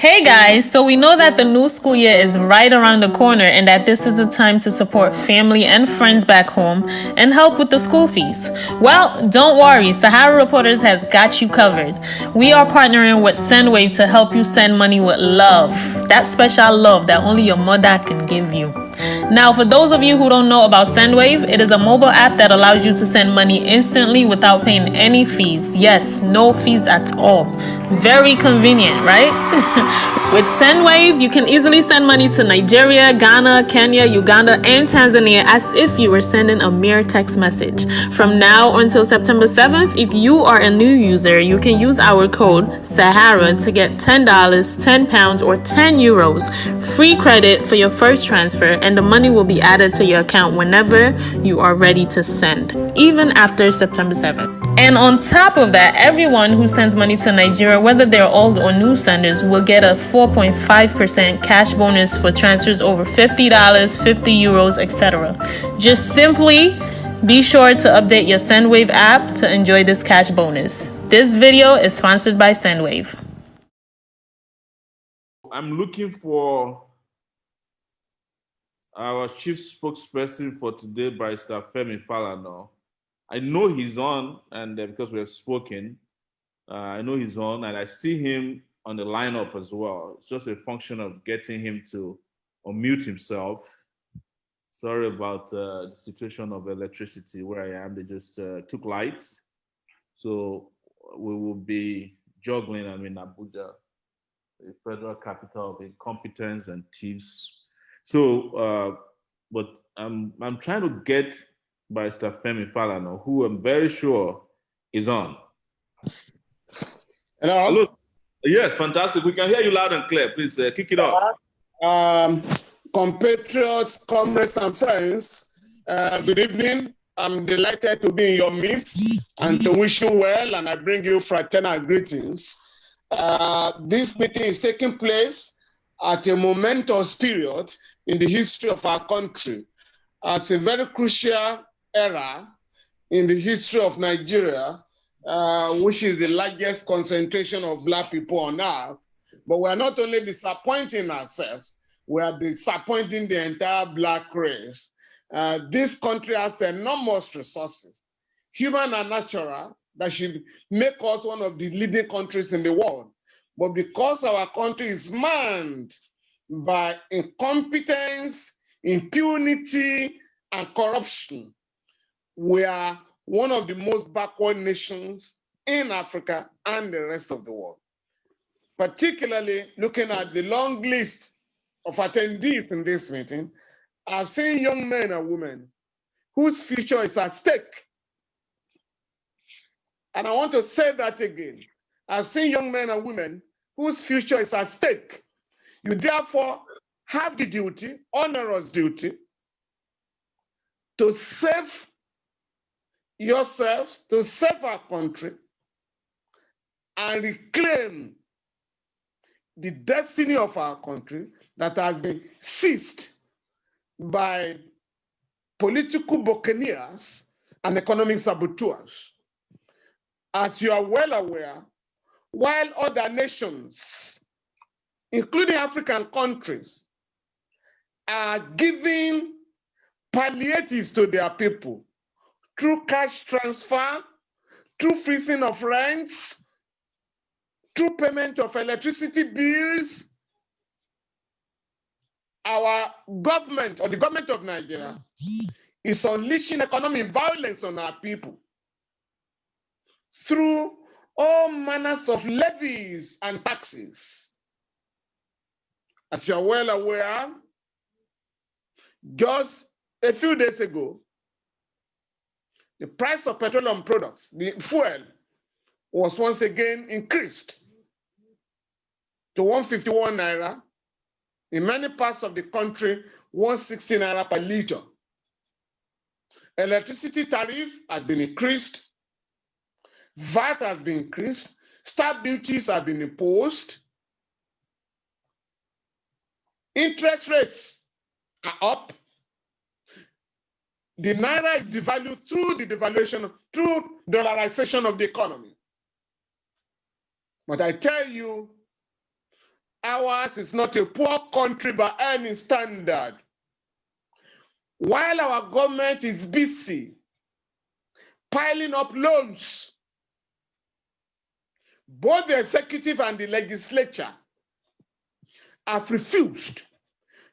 Hey guys, so we know that the new school year is right around the corner and that this is a time to support family and friends back home and help with the school fees. Well, don't worry, Sahara Reporters has got you covered. We are partnering with SendWave to help you send money with love. That special love that only your mother can give you. Now, for those of you who don't know about SendWave, it is a mobile app that allows you to send money instantly without paying any fees. Yes, no fees at all. Very convenient, right? With SendWave, you can easily send money to Nigeria, Ghana, Kenya, Uganda, and Tanzania as if you were sending a mere text message. From now until September 7th, if you are a new user, you can use our code SAHARA to get $10, £10, or €10 free credit for your first transfer, and the money will be added to your account whenever you are ready to send, even after September 7th. And on top of that, everyone who sends money to Nigeria, whether they're old or new senders, will get a 4.5% cash bonus for transfers over $50, €50, etc. Just simply be sure to update your SendWave app to enjoy this cash bonus. This video is sponsored by SendWave. I'm looking for our chief spokesperson for today, Barrister Femi Falana. I know he's on, and because we have spoken, I know he's on, and I see him on the lineup as well. It's just a function of getting him to unmute himself. Sorry about the situation of electricity where I am. They just took light. So we will be juggling. I'm in Abuja, the federal capital of incompetence and thieves. So, but I'm trying to get Barrister Femi Falana, who I'm very sure is on. Hello. Hello. Yes, fantastic. We can hear you loud and clear. Please kick it off. Compatriots, comrades, and friends, good evening. I'm delighted to be in your midst and to wish you well, and I bring you fraternal greetings. This meeting is taking place at a momentous period in the history of our country. It's a very crucial era in the history of Nigeria, which is the largest concentration of Black people on earth. But we're not only disappointing ourselves, we are disappointing the entire Black race. This country has enormous resources, human and natural, that should make us one of the leading countries in the world. But because our country is manned by incompetence, impunity, and corruption, we are one of the most backward nations in Africa and the rest of the world. Particularly looking at the long list of attendees in this meeting, I've seen young men and women whose future is at stake. And I want to say that again. I've seen young men and women whose future is at stake. You therefore have the duty, onerous duty, to save yourselves, to save our country, and reclaim the destiny of our country that has been seized by political buccaneers and economic saboteurs. As you are well aware, while other nations, including African countries, are giving palliatives to their people through cash transfer, through freezing of rents, through payment of electricity bills, our government, or the government of Nigeria, is unleashing economic violence on our people through all manners of levies and taxes. As you are well aware, just a few days ago, the price of petroleum products, the fuel, was once again increased to 151 naira. In many parts of the country, 160 naira per liter. Electricity tariff has been increased. VAT has been increased. Stamp duties have been imposed. Interest rates are up. The naira is devalued through the devaluation, through dollarization of the economy. But I tell you, Ours is not a poor country by any standard. While our government is busy piling up loans, both the executive and the legislature have refused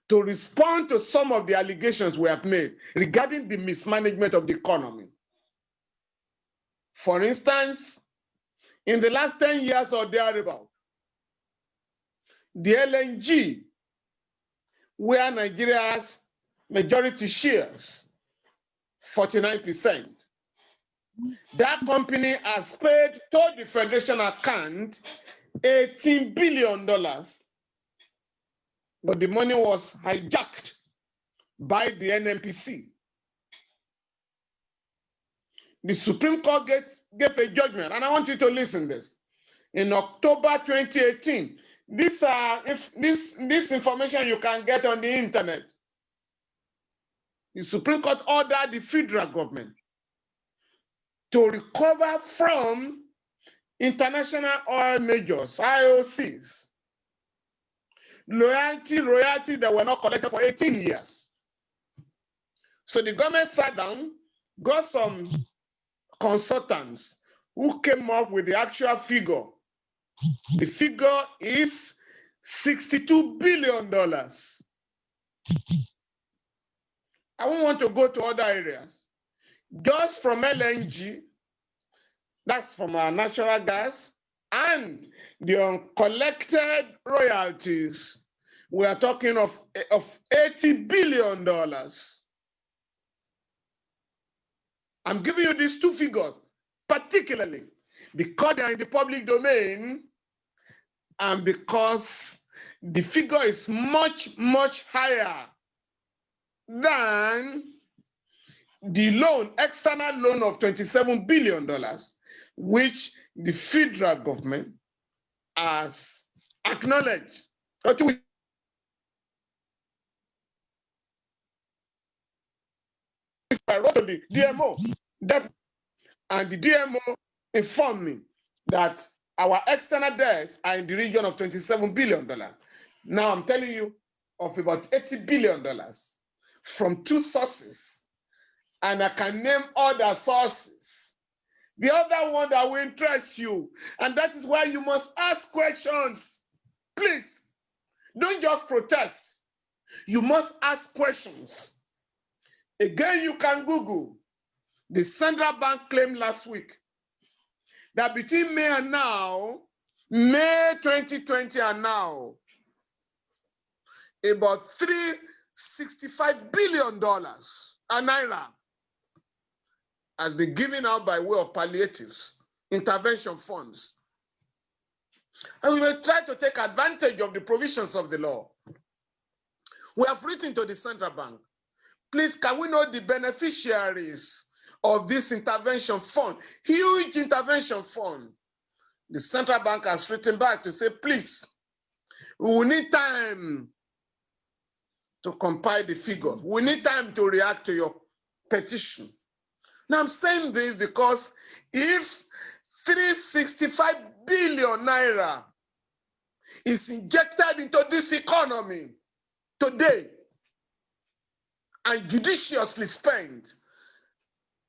to respond to some of the allegations we have made regarding the mismanagement of the economy. For instance, in the last 10 years or thereabout, the LNG, where Nigeria's majority shares 49%, that company has paid to the Federation account $18 billion, but the money was hijacked by the NNPC. The Supreme Court gave a judgment, and I want you to listen to this. In October 2018, this information you can get on the internet. The Supreme Court ordered the federal government to recover from international oil majors, IOCs, royalties that were not collected for 18 years. So the government sat down, got some consultants who came up with the actual figure. The figure is $62 billion. I won't want to go to other areas. Just from LNG, that's from our natural gas, and the uncollected royalties, we are talking of $80 billion. I'm giving you these two figures, particularly because they are in the public domain and because the figure is much, much higher than the loan, external loan of $27 billion, which the federal government has acknowledged. I wrote to the DMO, and the DMO informed me that our external debts are in the region of $27 billion. Now I'm telling you of about $80 billion from two sources, and I can name other sources. The other one that will interest you, and that is why you must ask questions. Please, don't just protest. You must ask questions. Again, you can Google. The central bank claimed last week that between May and now, May 2020 and now, about $365 billion naira has been given out by way of palliatives, intervention funds. And we will try to take advantage of the provisions of the law. We have written to the central bank, please, can we know the beneficiaries of this intervention fund, huge intervention fund? The central bank has written back to say, please, we will need time to compile the figures. We need time to react to your petition. Now I'm saying this because if 365 billion naira is injected into this economy today and judiciously spent,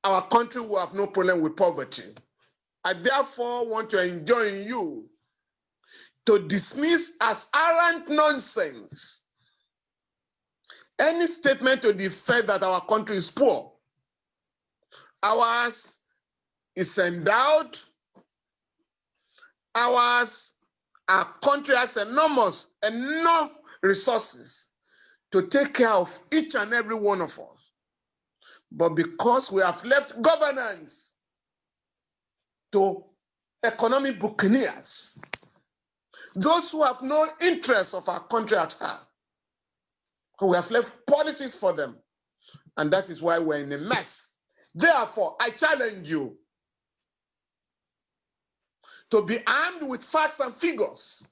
our country will have no problem with poverty. I therefore want to enjoin you to dismiss as arrant nonsense any statement to the effect that our country is poor. Ours is endowed. Our country has enough resources to take care of each and every one of us. But because we have left governance to economic buccaneers, those who have no interest of our country at heart, we have left politics for them. And that is why we're in a mess. Therefore, I challenge you to be armed with facts and figures,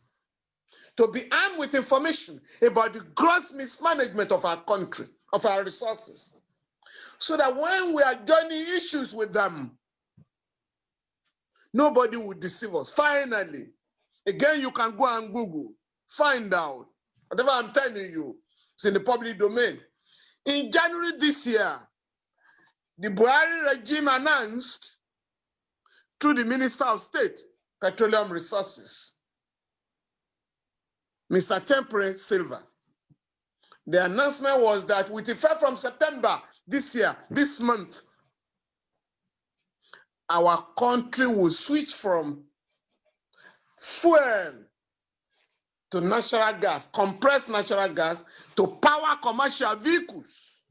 to be armed with information about the gross mismanagement of our country, of our resources, so that when we are joining issues with them, nobody will deceive us. Finally, again, you can go and Google find out. Whatever I'm telling you, it's in the public domain. In January this year, the Buhari regime announced through the Minister of State, Petroleum Resources, Mr. Tempere Silva. The announcement was that with effect from September this year, this month, our country will switch from fuel to natural gas, compressed natural gas, to power commercial vehicles.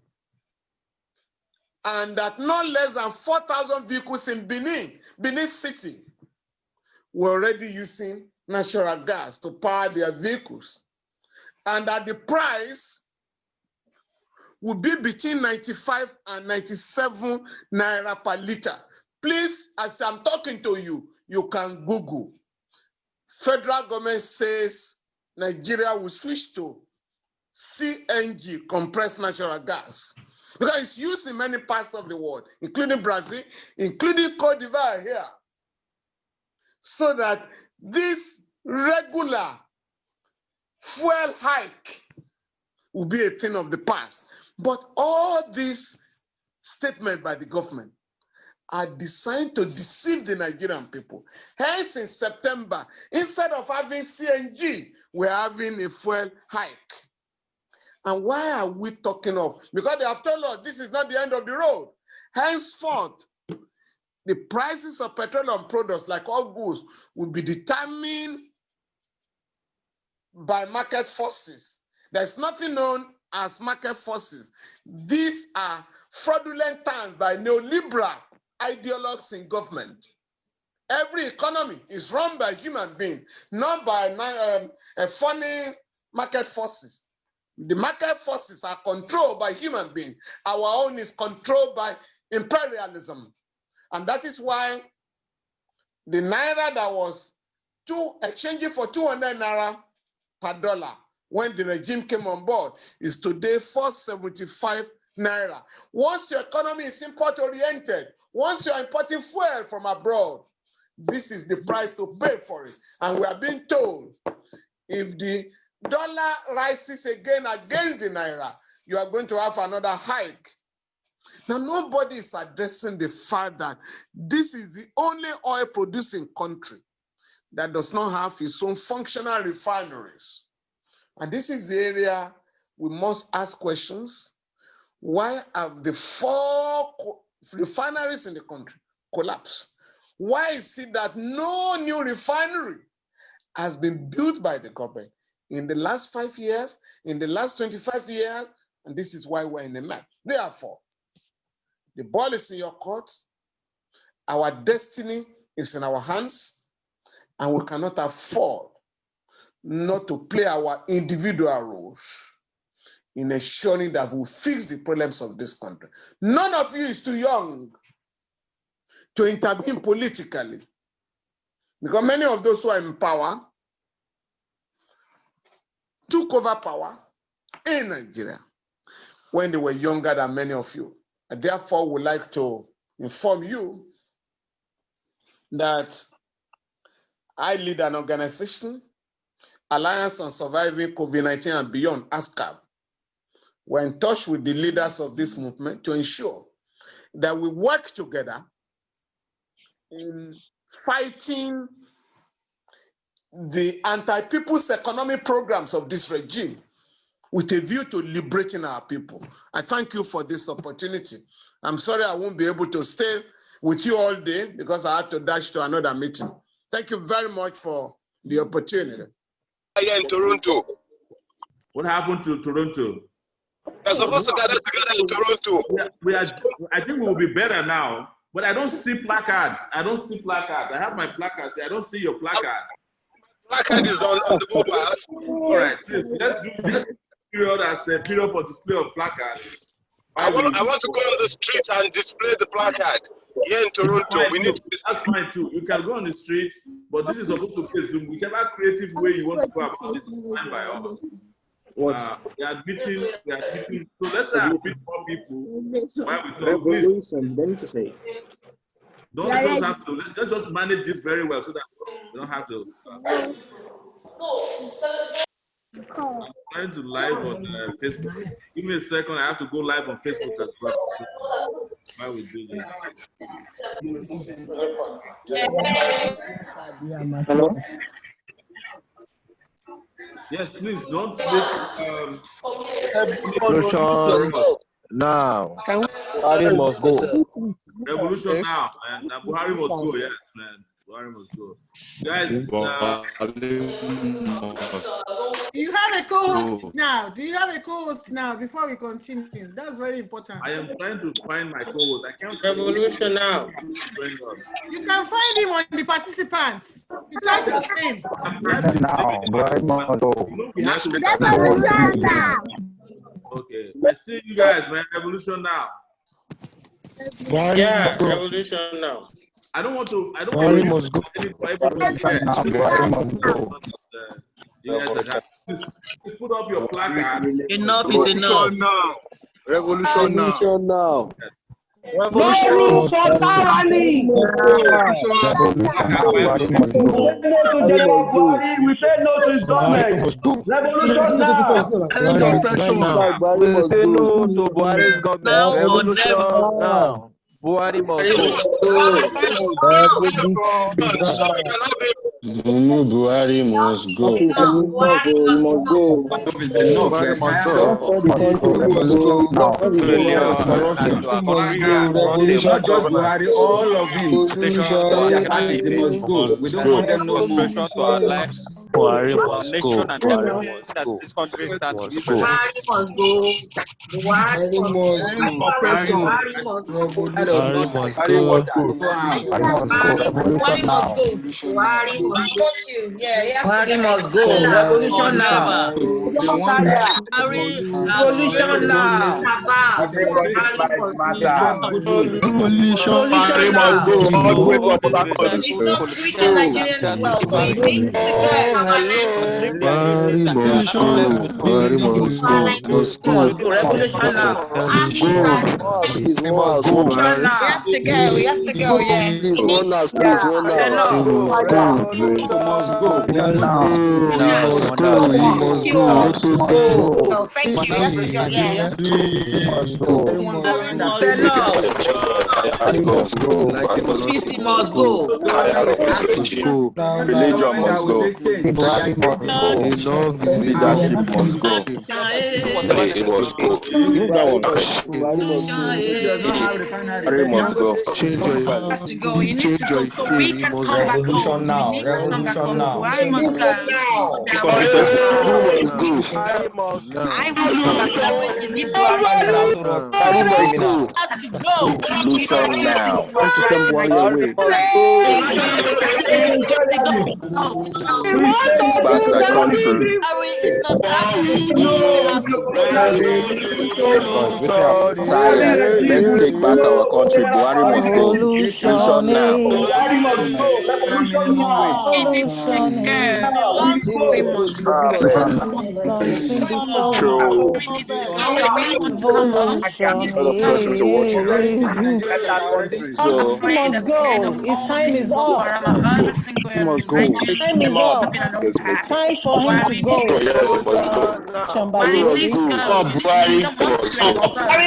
And that not less than 4,000 vehicles in Benin City, were already using natural gas to power their vehicles. And that the price would be between 95 and 97 naira per liter. Please, as I'm talking to you, you can Google. Federal government says Nigeria will switch to CNG, compressed natural gas, because it's used in many parts of the world, including Brazil, including Cote d'Ivoire here. So that this regular fuel hike will be a thing of the past. But all these statements by the government are designed to deceive the Nigerian people. Hence, in September, instead of having CNG, we're having a fuel hike. And why are we talking of? Because they have told us this is not the end of the road. Henceforth, the prices of petroleum products, like all goods, will be determined by market forces. There's nothing known as market forces. These are fraudulent terms by neoliberal ideologues in government. Every economy is run by human beings, not by funny market forces. The market forces are controlled by human beings. Our own is controlled by imperialism. And that is why the naira that was exchanging for 200 naira per dollar when the regime came on board is today 475 naira. Once your economy is import-oriented, once you're importing fuel from abroad, this is the price to pay for it. And we are being told if the dollar rises again against the naira, you are going to have another hike. Now, nobody is addressing the fact that this is the only oil-producing country that does not have its own functional refineries. And this is the area we must ask questions. Why have the 4 refineries in the country collapsed? Why is it that no new refinery has been built by the government in the last 5 years, in the last 25 years? And this is why we're in a mess. Therefore, the ball is in your court. Our destiny is in our hands, and we cannot afford not to play our individual roles in ensuring that we fix the problems of this country. None of you is too young to intervene politically, because many of those who are in power took over power in Nigeria when they were younger than many of you. I therefore would like to inform you that I lead an organization, Alliance on Surviving COVID-19 and Beyond, ASCAB. We're in touch with the leaders of this movement to ensure that we work together in fighting the anti-people's economic programs of this regime with a view to liberating our people. I thank you for this opportunity. I'm sorry I won't be able to stay with you all day because I had to dash to another meeting. Thank you very much for the opportunity. Here in Toronto. What happened to Toronto? We're supposed to gather together in Toronto. I think we will be better now, but I don't see placards. I have my placards. I don't see your placard. Placard is on the mobile. All right, let's do this period as a period for display of placards. I want to go on the streets and display the placard here in Toronto. That's fine too. You can go on the streets, but this is supposed to be Zoom. Whichever creative way you want to go about this is fine by us. We are admitting. So let's admit more people while we talk. Don't let us have to. Let's just manage this very well so that we don't have to. trying to live on Facebook. Give me a second. I have to go live on Facebook as well. So why we do this? Hello? Yes, please don't speak. Revolution now. Buhari must go. Revolution now, and Buhari must go. Yes, man. Buhari must go. Guys, you have a co-host now. Do you have a co-host now before we continue? That's very important. I am trying to find my co-host. I can't. Revolution now. You can find him on the participants. You type his name. Now, Buhari must go. Okay, I see you guys, man. Revolution now. Yeah, revolution now. I don't want to. Buhari must go. Buhari must go. You guys are just put up your placard. Enough is enough. Revolution now. Revolution Tyranny. We say no to his government. Revolution now. We say no to Buhari's government. Revolution now. Buhari must No, Buhari must go. Not just Buhari, all of them. They must go. We don't want them no more. Buhari must go. Buhari must go. Buhari must go. Revolution now. Revolution now. Buhari must go. All the way to Abuja. Buhari must go. Revolution now. He has to go, yeah. One house, please, one house. He must go. He must go. Oh, thank you. He has to go, yeah. He must go. PC must go. Religion must go. Enough is leadership must go. It must go. Buhari must go. Change your Has to go. He needs to go so we can come back home. Revolution now. Revolution now. Buhari must go. I want to come back home. Is it has to go. Revolution now. Back the country. It's not happening. Tired. Let's take back our country. Buhari must go. Revolution now. Must go. His time is up. Time is up. Time for him to go. He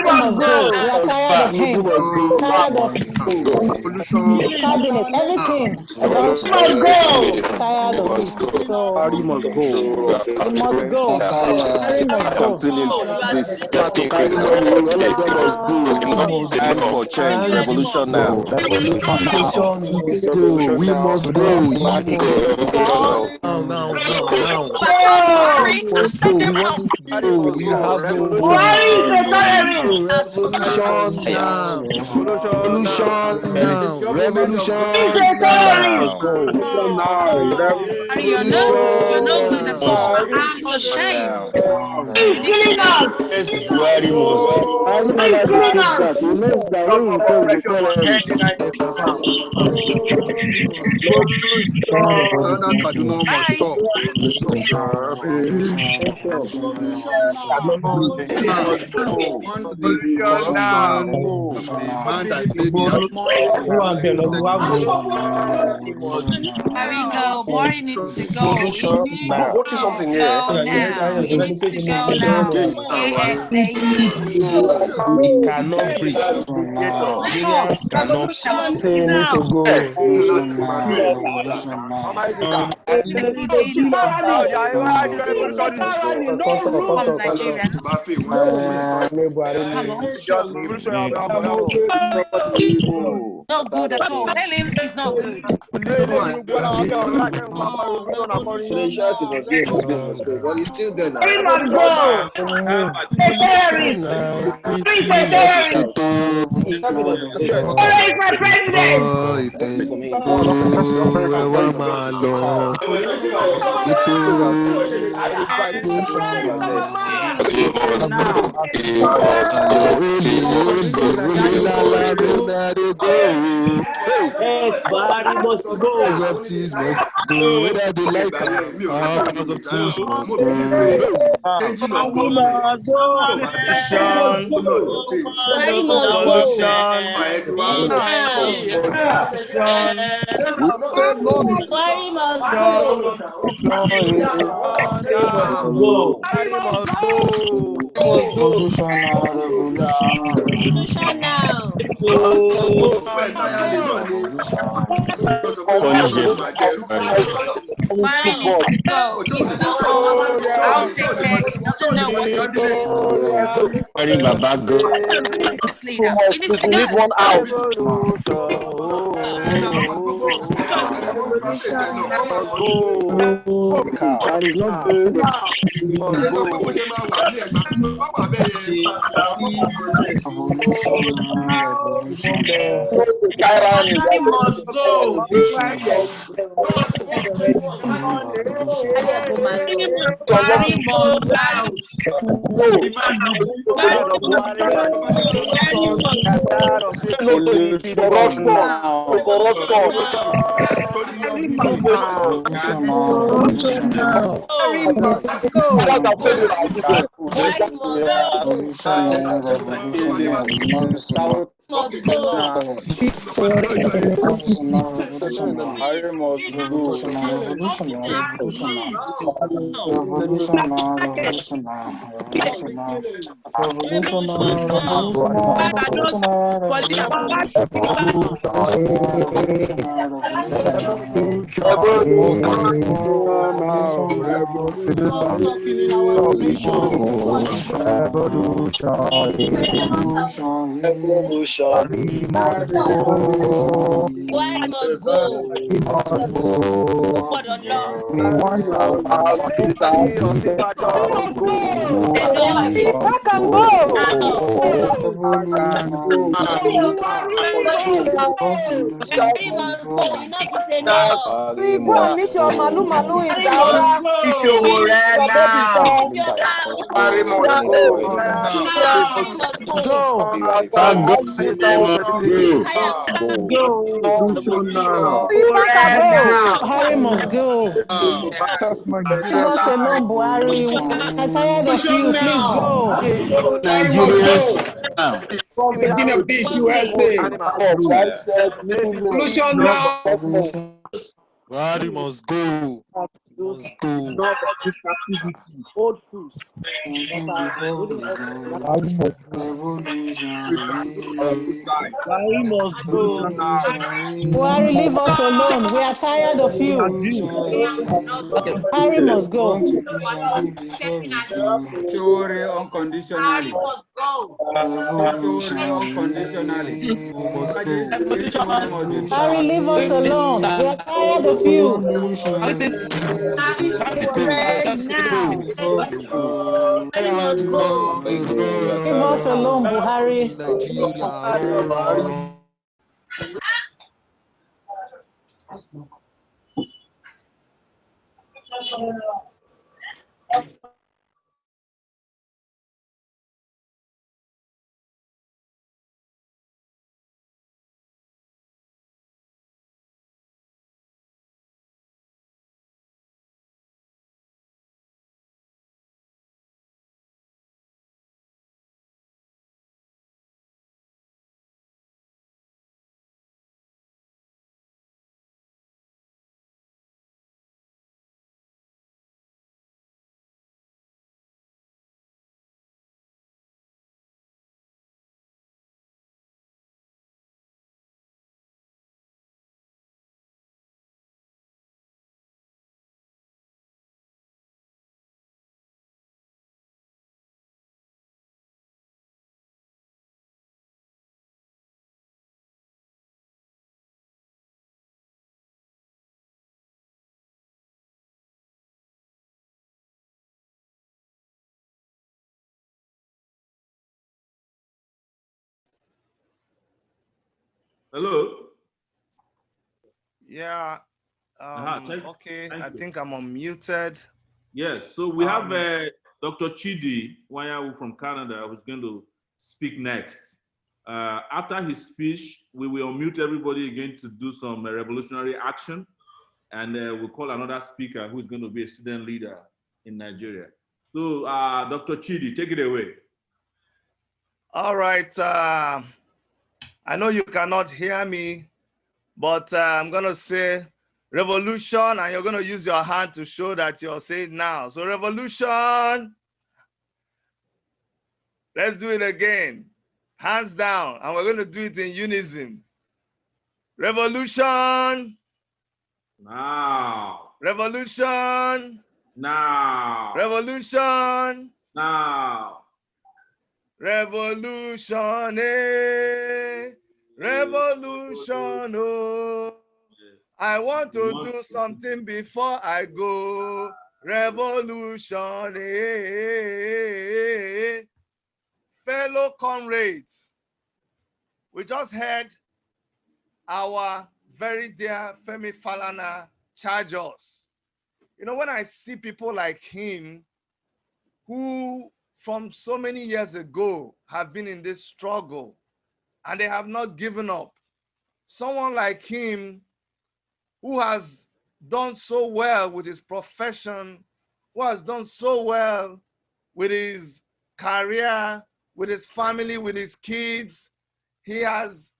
must go. We are tired of him. Tired of cabinet, everything. He must go. Tired of it. So he must go. He must go. He must go. Please, let's take it. Time for change. Revolution now. We must go. Now. We must go. We want him to go. We have no revolution now. Revolution now. Southern Kaduna must stop. Man that did the Go. Buhari needs to go. He needs to go now. He needs to go now. ASAP. He cannot breathe. Nigerians cannot. Say you need to go. Not good at all. Tell him it's not good. Must go. But he's still there now. He must go. A terrorist. He's a terrorist. Where is my president? Yes, Buhari must go. Teams must go. Whether they like it, cause of teams must go. Buhari needs to go. He's so old, outdated. He doesn't know what to do. This leader. He needs to go. One out. Buhari must go. Buhari must out. Buhari must go. Leave us alone, Buhari. I'm tired of you. Please go. Nigerians now. USA. Solution now. Buhari must go. Must go. Enough of this activity. Old fools. Buhari must go. Buhari, leave us alone. We are tired of you. Buhari must go. Sowore unconditionally. Sowore unconditionally. Buhari, leave us alone. We are tired of you. Leave us alone, Buhari. Hello. Yeah. Okay, I think I'm unmuted. Yes, so we have Dr. Chidi Wanyawu from Canada who's going to speak next. After his speech, we will unmute everybody again to do some revolutionary action, and we'll call another speaker who's going to be a student leader in Nigeria. So, Dr. Chidi, take it away. All right. I know you cannot hear me, but I'm going to say revolution, and you're going to use your hand to show that you're saying now. So revolution. Let's do it again. Hands down, and we're going to do it in unison. Revolution. Now. Revolution. Now. Revolution. Now. Revolution. Revolution. Oh. I want to do something before I go. Revolution. Fellow comrades, we just heard our very dear Femi Falana charge us. You know, when I see people like him who from so many years ago have been in this struggle and they have not given up, someone like him who has done so well with his profession, who has done so well with his career, with his family, with his kids, he has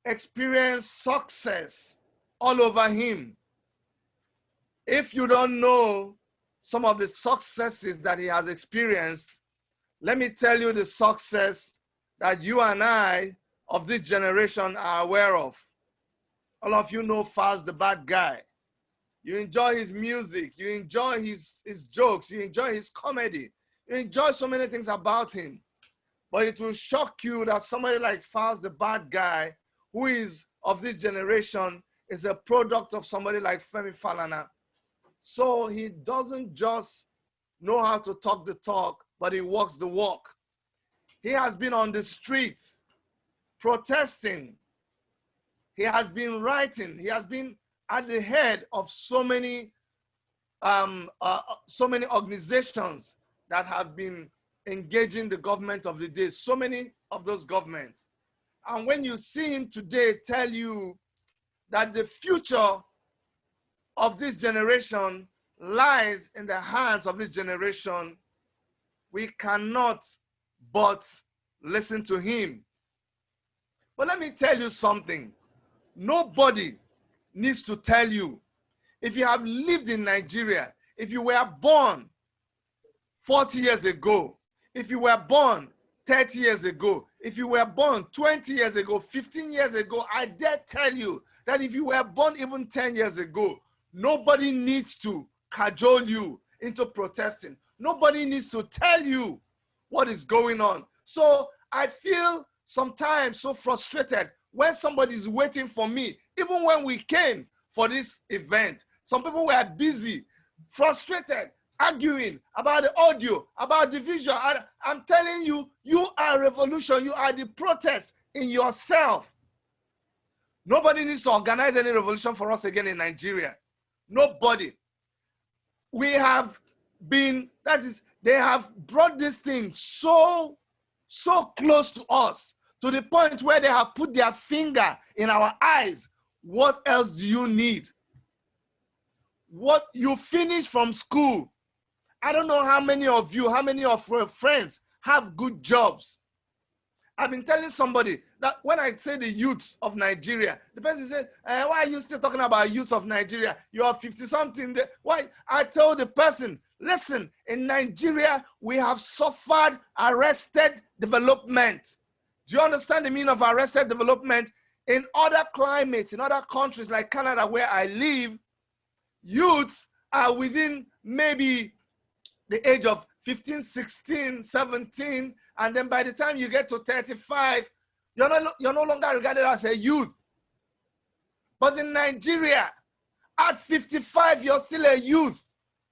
experienced success all over him. If you don't know some of the successes that he has experienced, let me tell you the success that you and I of this generation are aware of. All of you know Faz the Bad Guy. You enjoy his music, you enjoy his jokes, you enjoy his comedy, you enjoy so many things about him. But it will shock you that somebody like Faz the Bad Guy, who is of this generation, is a product of somebody like Femi Falana. So he doesn't just know how to talk the talk, but he walks the walk. He has been on the streets protesting. He has been writing. He has been at the head of so many organizations that have been engaging the government of the day, so many of those governments. And when you see him today tell you that the future of this generation lies in the hands of this generation, we cannot but listen to him. But let me tell you something. Nobody needs to tell you. If you have lived in Nigeria, if you were born 40 years ago, if you were born 30 years ago, if you were born 20 years ago, 15 years ago, I dare tell you that if you were born even 10 years ago, nobody needs to cajole you into protesting. Nobody needs to tell you what is going on. So I feel sometimes so frustrated when somebody is waiting for me. Even when we came for this event, some people were busy, frustrated, arguing about the audio, about the visual. I'm telling you, you are revolution. You are the protest in yourself. Nobody needs to organize any revolution for us again in Nigeria. Nobody. We have been, that is, they have brought this thing so close to us, to the point where they have put their finger in our eyes. What else do you need? What you finish from school. I don't know how many of you, how many of your friends have good jobs. I've been telling somebody that when I say the youths of Nigeria, the person says, why are you still talking about youths of Nigeria? You are 50-something. Why? I told the person, listen, in Nigeria, we have suffered arrested development. Do you understand the meaning of arrested development? In other climates, in other countries like Canada, where I live, youths are within maybe the age of 15, 16, 17, and then by the time you get to 35, you're no longer regarded as a youth. But in Nigeria, at 55, you're still a youth.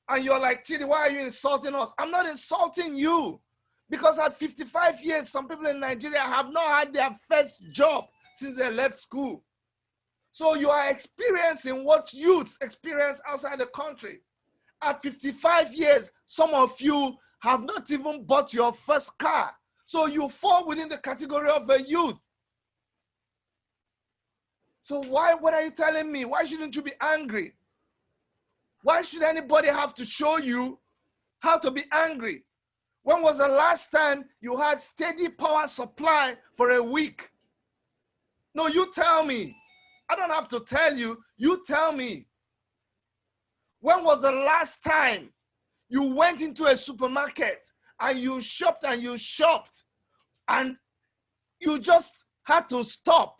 And you're like, Chidi, why are you insulting us? I'm not insulting you. Because at 55 years, some people in Nigeria have not had their first job. since they left school. So you are experiencing what youths experience outside the country. At 55 years, some of you have not even bought your first car. So you fall within the category of a youth. So what are you telling me? Why shouldn't you be angry? Why should anybody have to show you how to be angry? When was the last time you had steady power supply for a week? No, you tell me. I don't have to tell you. You tell me. When was the last time you went into a supermarket and you shopped and you just had to stop?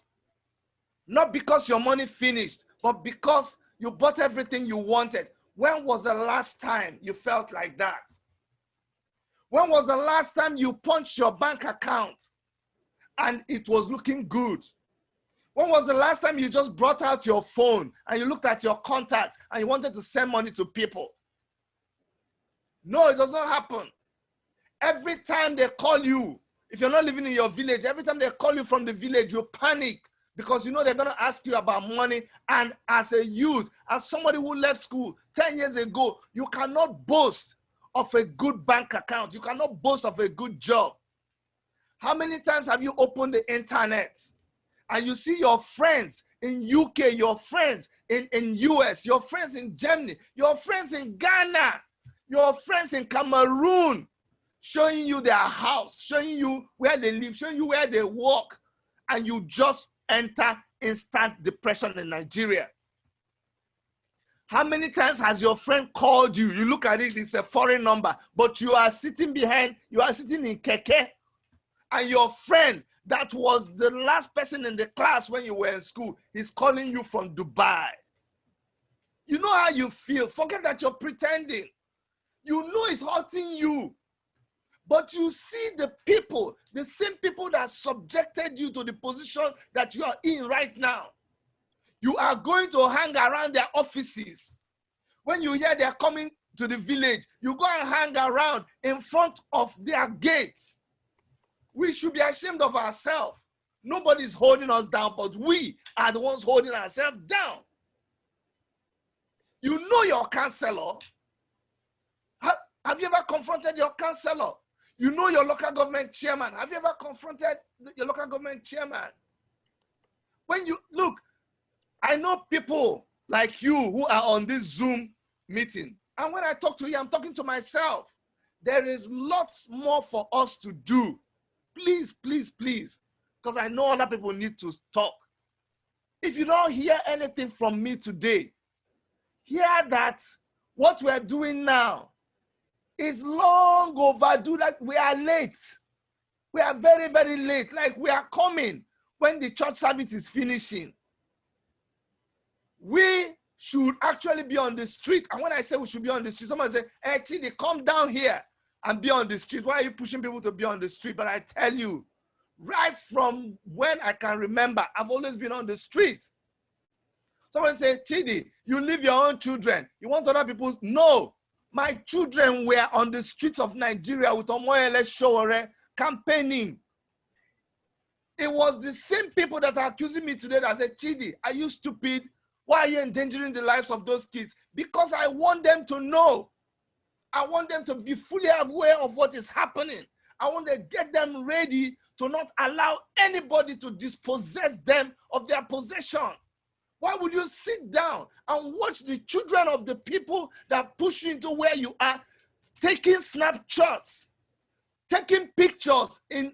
Not because your money finished, but because you bought everything you wanted. When was the last time you felt like that? When was the last time you punched your bank account and it was looking good? When was the last time you just brought out your phone and you looked at your contacts and you wanted to send money to people? No, it does not happen. Every time they call you, if you're not living in your village, every time they call you from the village, you panic because you know they're going to ask you about money. And as a youth, as somebody who left school 10 years ago, you cannot boast of a good bank account. You cannot boast of a good job. How many times have you opened the internet and you see your friends in UK, your friends in US, your friends in Germany, your friends in Ghana, your friends in Cameroon, showing you their house, showing you where they live, showing you where they work, and you just enter instant depression in Nigeria? How many times has your friend called you? You look at it, it's a foreign number, but you are sitting in keke, and your friend that was the last person in the class when you were in school is calling you from Dubai. You know how you feel. Forget that you're pretending. You know it's hurting you. But you see the people, the same people that subjected you to the position that you are in right now. You are going to hang around their offices. When you hear they're coming to the village, you go and hang around in front of their gates. We should be ashamed of ourselves. Nobody's holding us down, but we are the ones holding ourselves down. You know your counselor. Have you ever confronted your counselor? You know your local government chairman. Have you ever confronted your local government chairman? When you look, I know people like you who are on this Zoom meeting. And when I talk to you, I'm talking to myself. There is lots more for us to do. Please, please, please. Because I know other people need to talk. If you don't hear anything from me today, hear that what we're doing now is long overdue. Like we are late. We are very, very late. Like we are coming when the church service is finishing. We should actually be on the street. And when I say we should be on the street, someone say, hey, Chidi, come down here and be on the street. Why are you pushing people to be on the street? But I tell you, right from when I can remember, I've always been on the street. Someone say, Chidi, you leave your own children. You want other people's? No. My children were on the streets of Nigeria with Omoyele Sowore campaigning. It was the same people that are accusing me today that said, Chidi, are you stupid? Why are you endangering the lives of those kids? Because I want them to know. I want them to be fully aware of what is happening. I want to get them ready to not allow anybody to dispossess them of their possession. Why would you sit down and watch the children of the people that push you into where you are, taking snapshots, taking pictures in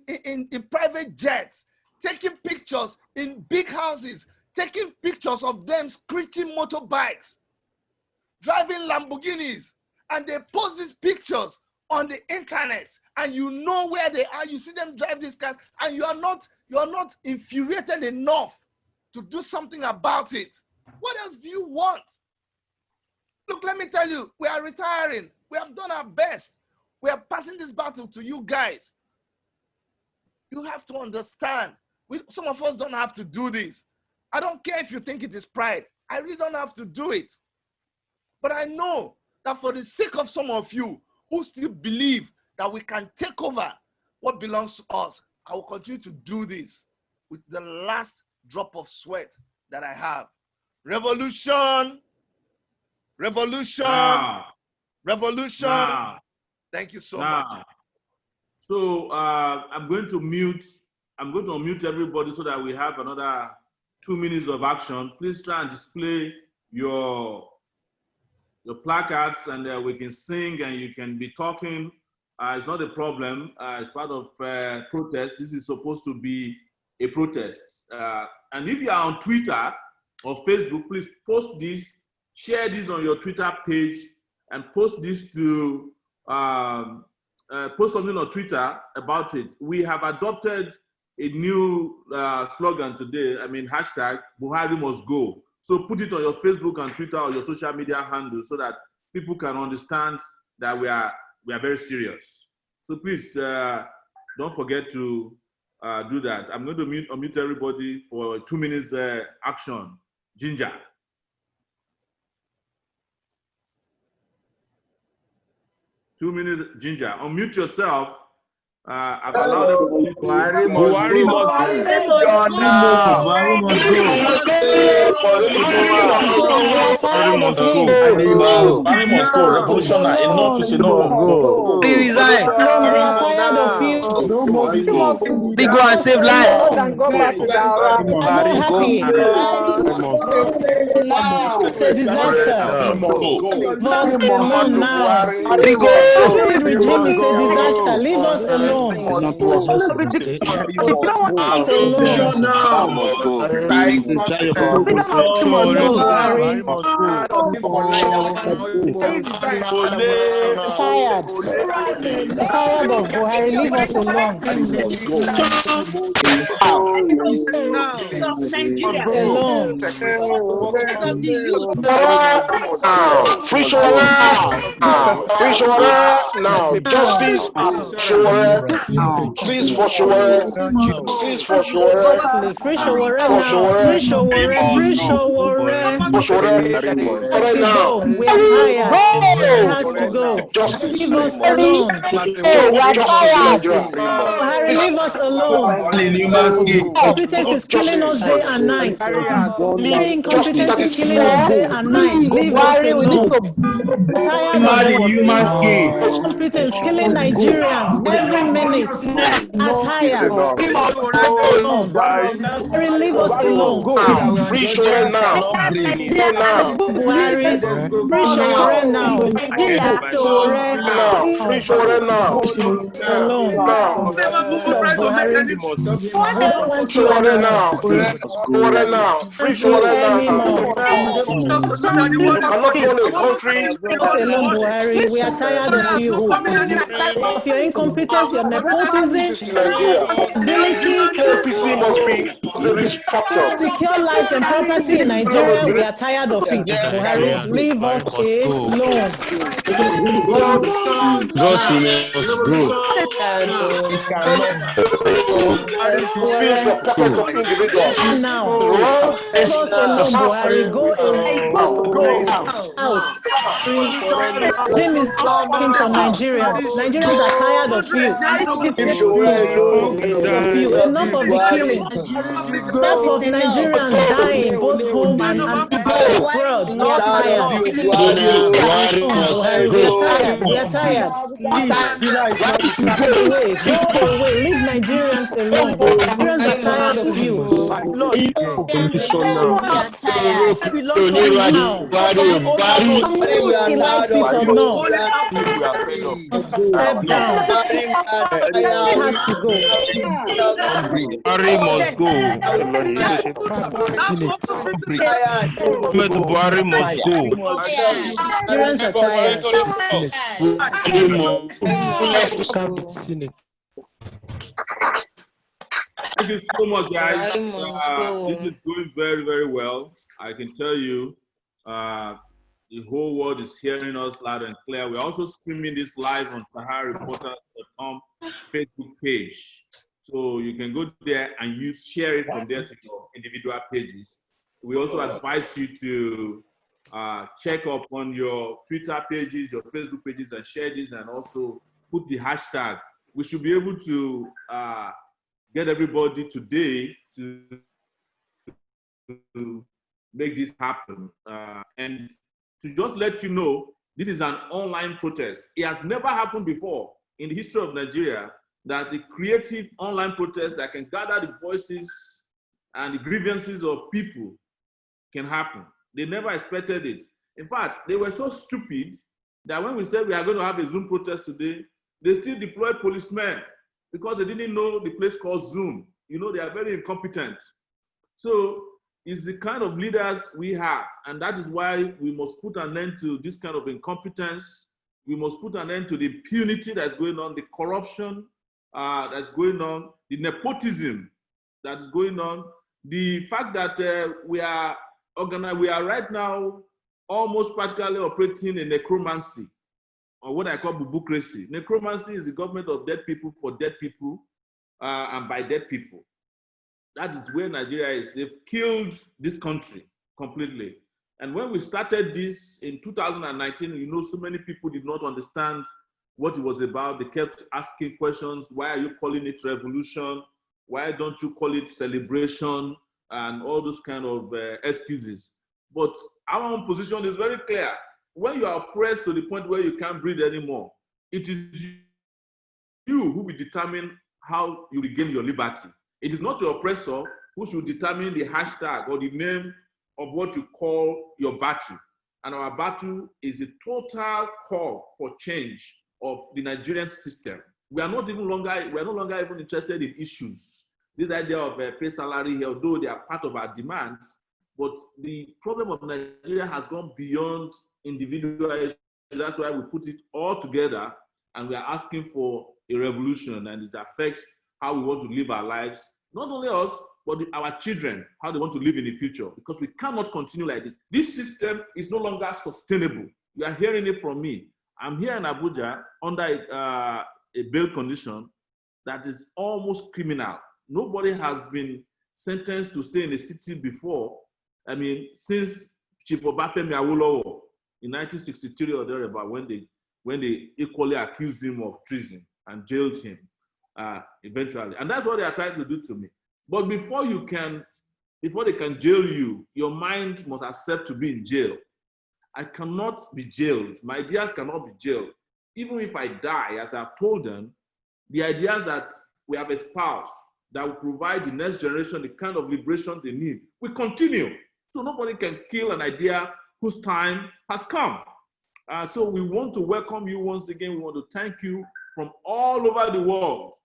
private jets, taking pictures in big houses, taking pictures of them screeching motorbikes, driving Lamborghinis, and they post these pictures on the internet, and you know where they are. You see them drive these cars, and you are not infuriated enough to do something about it. What else do you want? Look, let me tell you, we are retiring. We have done our best. We are passing this battle to you guys. You have to understand. Some of us don't have to do this. I don't care if you think it is pride. I really don't have to do it. But I know that for the sake of some of you who still believe that we can take over what belongs to us, I will continue to do this with the last drop of sweat that I have. Revolution, revolution, revolution. Thank you so much. So I'm going to unmute everybody so that we have another 2 minutes of action. Please try and display your placards, and we can sing and you can be talking. It's not a problem. It's part of protest. This is supposed to be a protest. And if you are on Twitter or Facebook, please post this, share this on your Twitter page, and post this to post something on Twitter about it. We have adopted a new slogan today. Hashtag Buhari must go. So put it on your Facebook and Twitter or your social media handle so that people can understand that we are very serious. So please don't forget to do that. I'm going to unmute everybody for 2 minutes action. Ginger. Two minutes, Ginger. Unmute yourself. I've allowed everybody to. Buhari must go. Buhari must go. Revolution now. Enough is enough. Resign. We are tired of you. We go and save life. It's a disaster. Leave us alone now. The regime is a disaster. Leave us alone. Tired of Buhari. Leave us alone. Free Sowore now. Justice, Sowore. Please for Sowore. Please for Sowore. Free Sowore now. Free Sowore. Free Sowore. Now. We are tired. Buhari has to go. Leave us alone. Buhari, leave us alone. Incompetence is killing us day and night. Incompetence is killing us day and night. Leave us alone. Tired of incompetence killing Nigerians every minute. Are tired. Buhari, leave us alone. Free Sowore now. Buhari, free Sowore now. Free Sowore now. Alone. Buhari, we don't want you now. Sowore now. Free Sowore anymore. I'm not running the country. Alone, Buhari. We are tired of you. Of your incompetence, your nepotism, ability, KPC must be restructured. Secure lives and property in Nigeria. We are tired of it. Buhari, leave us alone. Now, leave us alone, Buhari. Go out. Jim is talking for Nigerians. Nigerians are tired of you. Enough of the killings. Enough of Nigerians dying, both home and abroad. We are tired. We are tired. Go away. Leave Nigerians alone. Nigerians are tired of you. He likes it or not. Step down. He has to go. Buhari must go. Buhari must go. Nigerians are tired. Thank you so much, guys. This is going very, very well. I can tell you, the whole world is hearing us loud and clear. We're also streaming this live on SaharaReporters.com Facebook page. So you can go there and share it from there to your individual pages. We also advise you to check up on your Twitter pages, your Facebook pages, and share this, and also put the hashtag. We should be able to get everybody today to to make this happen. And to just let you know, this is an online protest. It has never happened before in the history of Nigeria that a creative online protest that can gather the voices and the grievances of people can happen. They never expected it. In fact, they were so stupid that when we said we are going to have a Zoom protest today, they still deployed policemen because they didn't know the place called Zoom. You know, they are very incompetent. So it's the kind of leaders we have, and that is why we must put an end to this kind of incompetence. We must put an end to the impunity that's going on, the corruption that's going on, the nepotism that is going on, the fact that we are right now almost practically operating in necromancy, or what I call bubucracy. Necromancy is the government of dead people for dead people and by dead people. That is where Nigeria is. They've killed this country completely. And when we started this in 2019, you know, so many people did not understand what it was about. They kept asking questions. Why are you calling it revolution? Why don't you call it celebration? And all those kind of excuses. But our own position is very clear. When you are oppressed to the point where you can't breathe anymore, it is you who will determine how you regain your liberty. It is not your oppressor who should determine the hashtag or the name of what you call your battle. And our battle is a total call for change of the Nigerian system. We are no longer even interested in issues. This idea of pay salary here, although they are part of our demands, but the problem of Nigeria has gone beyond individual issues. That's why we put it all together and we are asking for a revolution, and it affects how we want to live our lives. Not only us, but our children, how they want to live in the future, because we cannot continue like this. This system is no longer sustainable. You are hearing it from me. I'm here in Abuja under a bail condition that is almost criminal. Nobody has been sentenced to stay in the city before. I mean, since Chief Obafemi Awolowo in 1963 or thereabout, when they equally accused him of treason and jailed him eventually. And that's what they are trying to do to me. But before they can jail you, your mind must accept to be in jail. I cannot be jailed. My ideas cannot be jailed. Even if I die, as I've told them, the ideas that we have espoused that will provide the next generation the kind of liberation they need will continue. So nobody can kill an idea whose time has come. So we want to welcome you once again. We want to thank you from all over the world,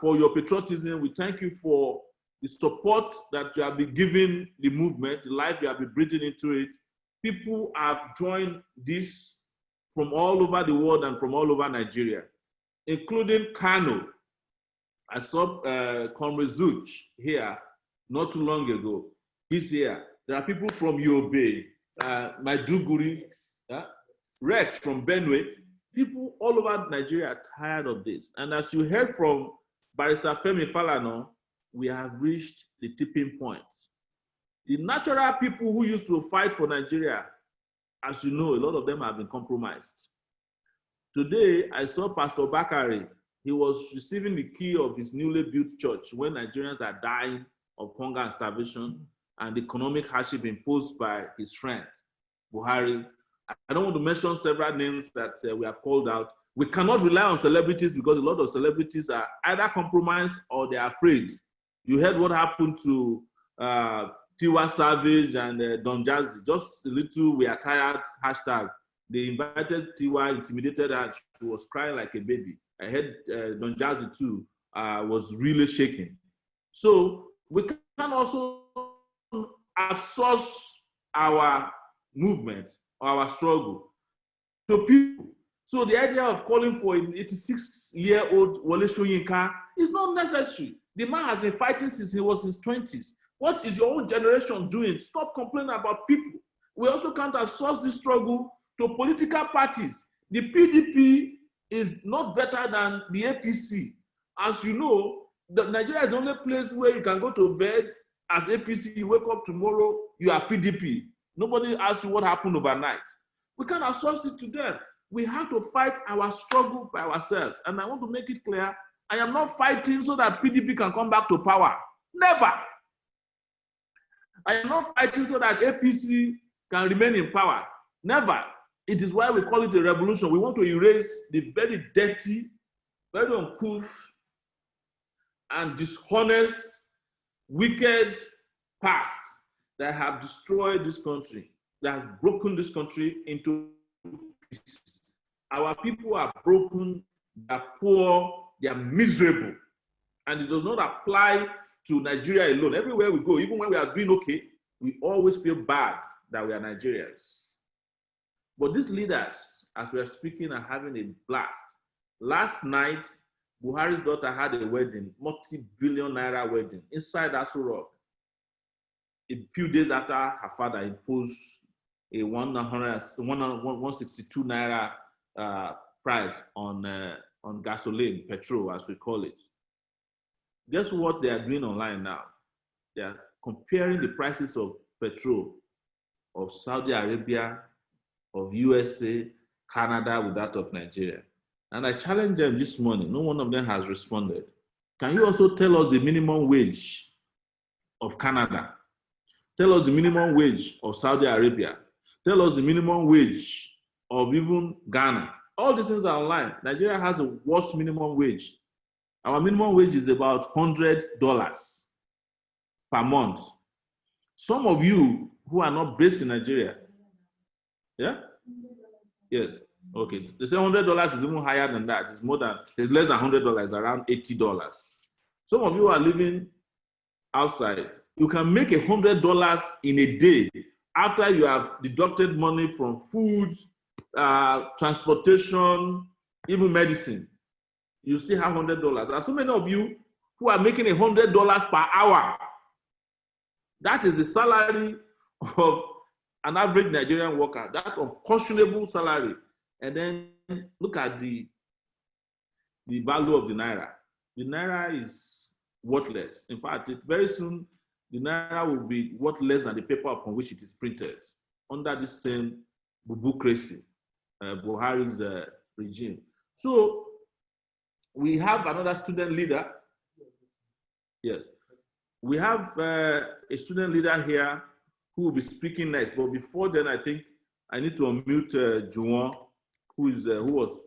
for your patriotism. We thank you for the support that you have been giving the movement, the life you have been breathing into it. People have joined this from all over the world and from all over Nigeria, including Kano. I saw Comrade Zuch here not too long ago. He's here. There are people from Yobe, Maiduguri, Rex from Benue. People all over Nigeria are tired of this. And as you heard from Barrister Femi Falana, we have reached the tipping point. The natural people who used to fight for Nigeria, as you know, a lot of them have been compromised. Today, I saw Pastor Bakari. He was receiving the key of his newly built church when Nigerians are dying of hunger and starvation and economic hardship imposed by his friend, Buhari. I don't want to mention several names that we have called out. We cannot rely on celebrities because a lot of celebrities are either compromised or they are afraid. You heard what happened to Tiwa Savage and Don Jazzy. Just a little, we are tired, hashtag. They invited Tiwa, intimidated her, she was crying like a baby. I heard Don Jazzy too was really shaking. So we can also outsource our movement, our struggle to people. So the idea of calling for an 86-year-old Wole Soyinka is not necessary. The man has been fighting since he was in his 20s. What is your own generation doing? Stop complaining about people. We also can't outsource this struggle to political parties. The PDP is not better than the APC. As you know, Nigeria is the only place where you can go to bed as APC, you wake up tomorrow, you are PDP. Nobody asks you what happened overnight. We can't outsource it to them. We have to fight our struggle by ourselves. And I want to make it clear, I am not fighting so that PDP can come back to power. Never. I am not fighting so that APC can remain in power. Never. It is why we call it a revolution. We want to erase the very dirty, very uncouth, and dishonest, wicked past that have destroyed this country, that has broken this country into pieces. Our people are broken, they are poor, they are miserable. And it does not apply to Nigeria alone. Everywhere we go, even when we are doing okay, we always feel bad that we are Nigerians. But these leaders, as we are speaking, are having a blast. Last night, Buhari's daughter had a wedding, multi-billion naira wedding, inside Aso Rock. A few days after her father imposed a 162 naira price on gasoline, petrol, as we call it. Guess what they are doing online now? They are comparing the prices of petrol of Saudi Arabia, of USA, Canada with that of Nigeria. And I challenged them this morning. No one of them has responded. Can you also tell us the minimum wage of Canada? Tell us the minimum wage of Saudi Arabia. Tell us the minimum wage of even Ghana. All these things are online. Nigeria has the worst minimum wage. Our minimum wage is about $100 per month. Some of you who are not based in Nigeria, yeah? Yes. Okay. They say $100 is even higher than that. It's more than, it's less than $100, around $80. Some of you are living outside. You can make $100 in a day after you have deducted money from food, transportation, even medicine. You still have $100. There are so many of you who are making $100 per hour. That is the salary of an average Nigerian worker, that unconscionable salary. And then look at the value of the Naira. The Naira is worthless. In fact, very soon, the Naira will be worth less than the paper upon which it is printed under this same bureaucracy, Buhari's regime. So we have another student leader. Yes. We have a student leader here who will be speaking next. But before then, I think I need to unmute Juwon, who was.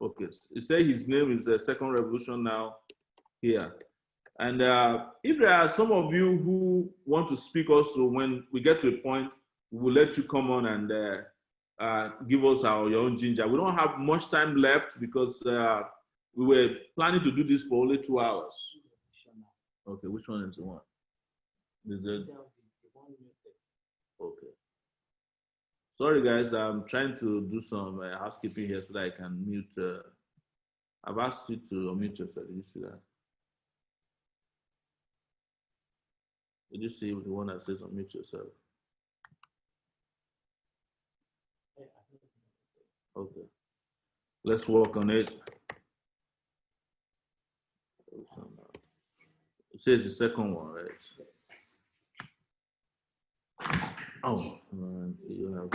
Okay. He said his name is Second Revolution Now here. And if there are some of you who want to speak also, when we get to a point, we will let you come on and give us your own ginger. We don't have much time left because we were planning to do this for only 2 hours. Okay, which one is the one? Is it? Okay. Sorry, guys, I'm trying to do some housekeeping here so that I can mute. I've asked you to unmute yourself. Did you see that? Did you see the one that says unmute yourself? Okay. Let's work on it. It says the second one, right? Oh, you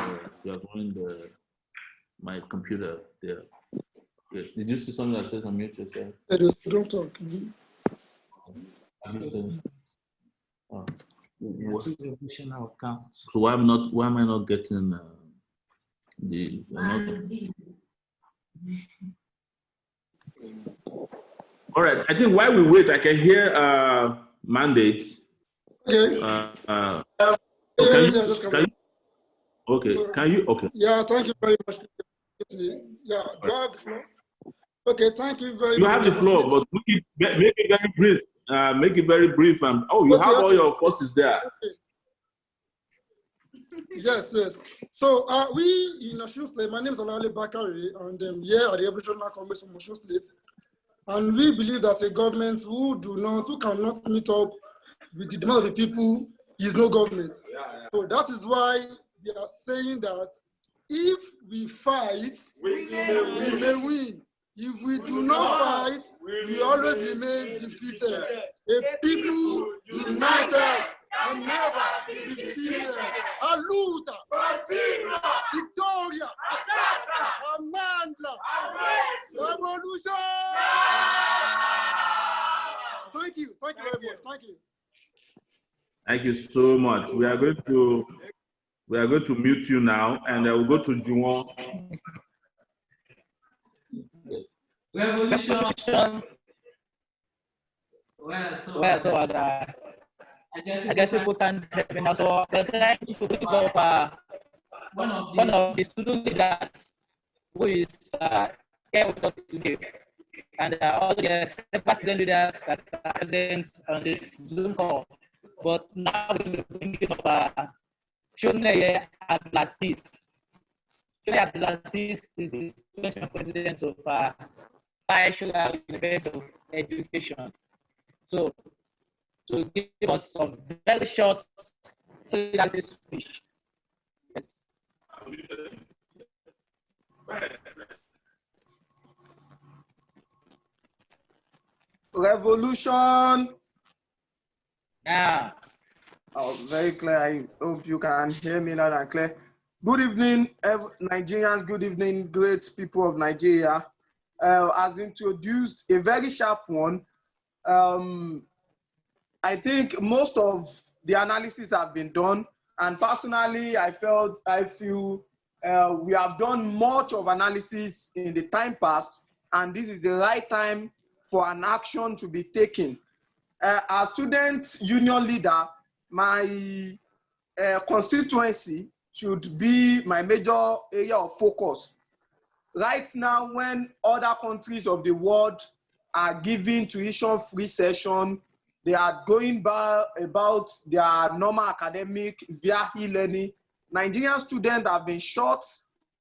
have ruined my computer there. Yes. Did you see something that says unmute yourself? Don't talk. So why am I not getting the All right, I think while we wait, I can hear mandates. Okay. Can you? Okay. Yeah, thank you very much. Yeah, do I have the floor? Okay, thank you very much. You have the floor, but make it very brief. Make it very brief. And you have all your forces there. Okay. Yes. So we in Osun State, my name is Alali Bakari, and here at the Revolutionary Congress of Osun State. And we believe that a government who cannot meet up with the demand of the people is no government. So that is why we are saying that if we fight, we may win. If we do not fight, we always remain defeated. A people united and never defeated. Aluta, Victoria, Amanda, Revolution. Thank you very much. Thank you. Thank you you so much. We are going to mute you now, and we'll go to Juwon. Revolution. I guess people can help me now. So we're trying to pick up one of the student leaders who is here with us today, and all the student leaders that are present on this Zoom call. But now we're thinking of Sowore Abdulaziz. Sowore Abdulaziz is the president of Tyrannical University of Education. So, to give us some very short solidarity speech. Yes. Revolution. Yeah. Oh, very clear. I hope you can hear me loud and clear. Good evening, Nigerians. Good evening, great people of Nigeria. As introduced, a very sharp one. I think most of the analysis have been done, and personally, I feel we have done much of analysis in the time past, and this is the right time for an action to be taken. As student union leader, my constituency should be my major area of focus. Right now, when other countries of the world are giving tuition-free session, they are going about their normal academic via e-learning. Nigerian students have been shut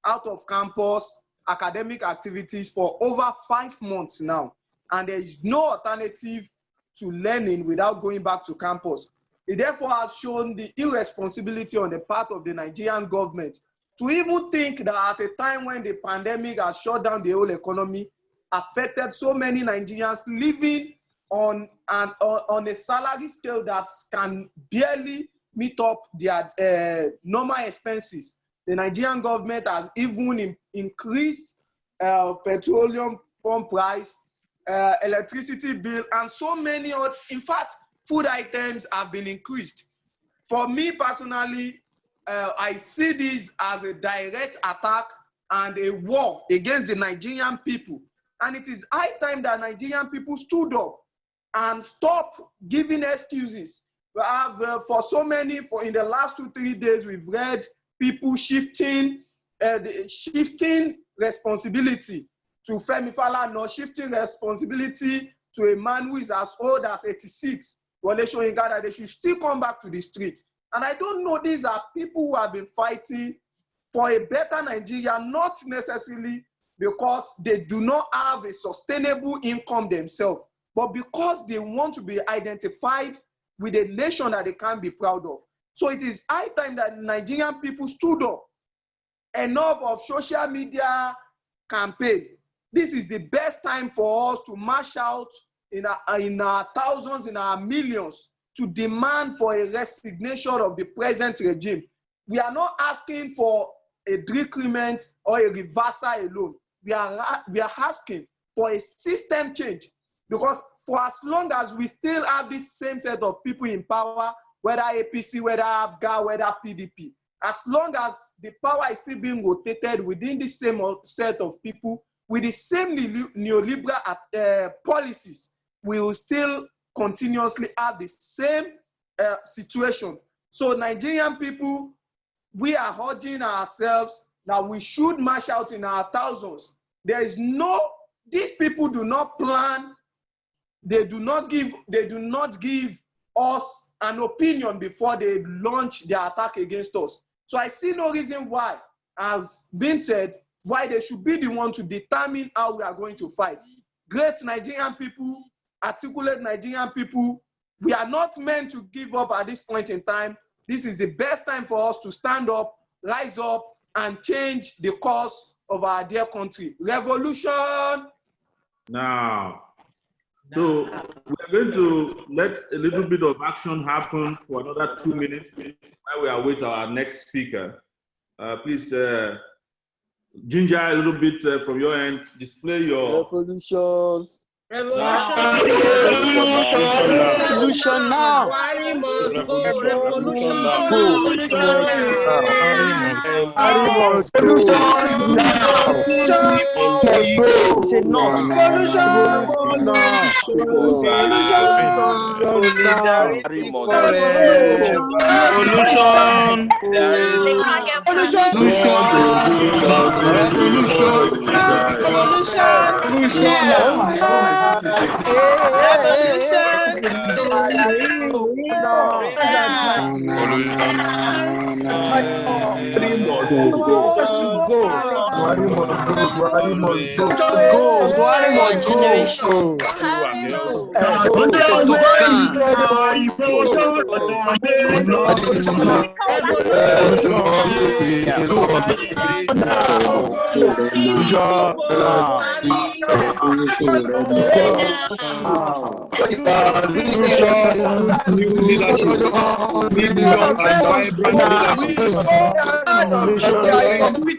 out of campus academic activities for over 5 months now, and there is no alternative to learning without going back to campus. It therefore has shown the irresponsibility on the part of the Nigerian government to even think that at a time when the pandemic has shut down the whole economy, affected so many Nigerians living on a salary scale that can barely meet up their normal expenses. The Nigerian government has even increased petroleum pump price, electricity bill, and so many other. In fact, food items have been increased. For me personally, I see this as a direct attack and a war against the Nigerian people. And it is high time that Nigerian people stood up and stop giving excuses. We have, in the last 2-3 days, we've read people shifting responsibility to Femi Falana, shifting responsibility to a man who is as old as 86. Well, they showing God that they should still come back to the street. And I don't know, these are people who have been fighting for a better Nigeria, not necessarily because they do not have a sustainable income themselves, but because they want to be identified with a nation that they can be proud of. So it is high time that Nigerian people stood up. Enough of social media campaign. This is the best time for us to march out in our thousands, in our millions, to demand for a resignation of the present regime. We are not asking for a decrement or a reversal alone. We are asking for a system change, because for as long as we still have this same set of people in power, whether APC, whether ABGA, whether PDP, as long as the power is still being rotated within the same set of people with the same neoliberal policies, we will still continuously have the same situation. So Nigerian people, we are urging ourselves that we should march out in our thousands. There is these people do not plan, they do not give us an opinion before they launch their attack against us. So I see no reason why, as been said, why they should be the one to determine how we are going to fight. Great Nigerian people, articulate Nigerian people, we are not meant to give up at this point in time. This is the best time for us to stand up, rise up, and change the course of our dear country. Revolution! Now, so we are going to let a little bit of action happen for another 2 minutes while we await our next speaker. Please, Ginger, a little bit from your end, display your... Revolution. Revolution. Revolution now. Revolution Revolution now. now. Must go. It's enough. Revolution now. Revolution now. Solidarity Revolution. forever. Revolution. Buhari must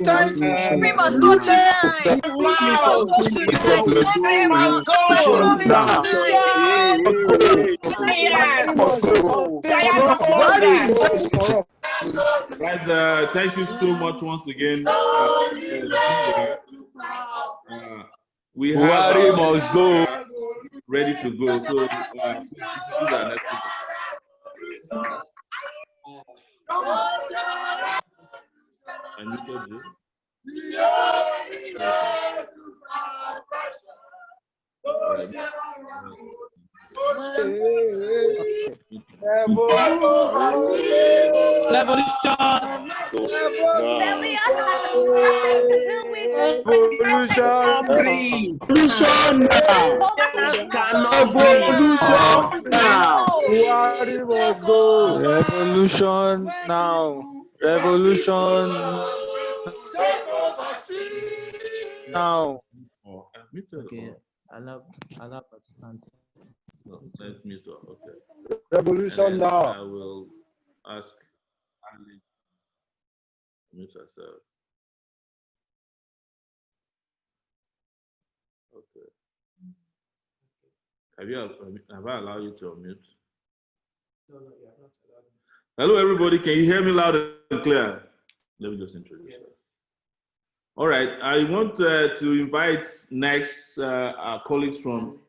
go. We must go tonight. Wow. We must go. Guys, thank you so much once again. We have Buhari must go. ready to go. So introduce our next speaker. I muted you. Revolution now. Revolution now. Okay. Allow participants. Let's mute her. Okay. Revolution now. I will ask Ali to mute herself. Okay. Have I allowed you to unmute? Hello, everybody. Can you hear me loud and clear? Let me just introduce her. All right. I want to invite next our colleagues from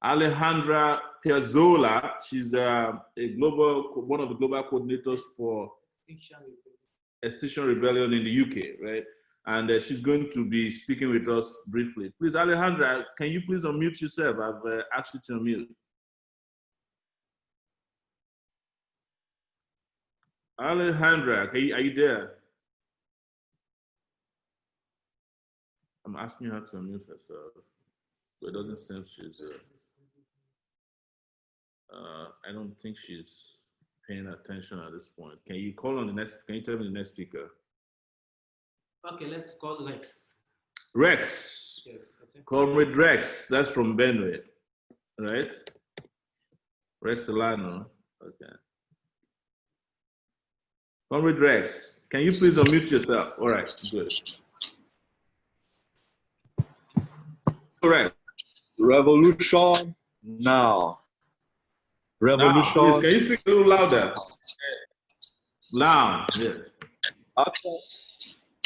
Alejandra Piazzola. She's one of the global coordinators for Extinction Rebellion in the UK, right? And she's going to be speaking with us briefly. Please, Alejandra, can you please unmute yourself? I've asked you to unmute. Alejandra, are you there? I'm asking her to unmute herself, but it doesn't seem she's. I don't think she's paying attention at this point. Can you call on the next? Can you tell me the next speaker? Okay, let's call Rex. Rex. Yes. Comrade Rex. That's from Benue, right? Rex Solano. Okay. Comrade Rex, can you please unmute yourself? All right, good. Correct. Revolution now. Revolution. Now, please, can you speak a little louder? Loud, yes.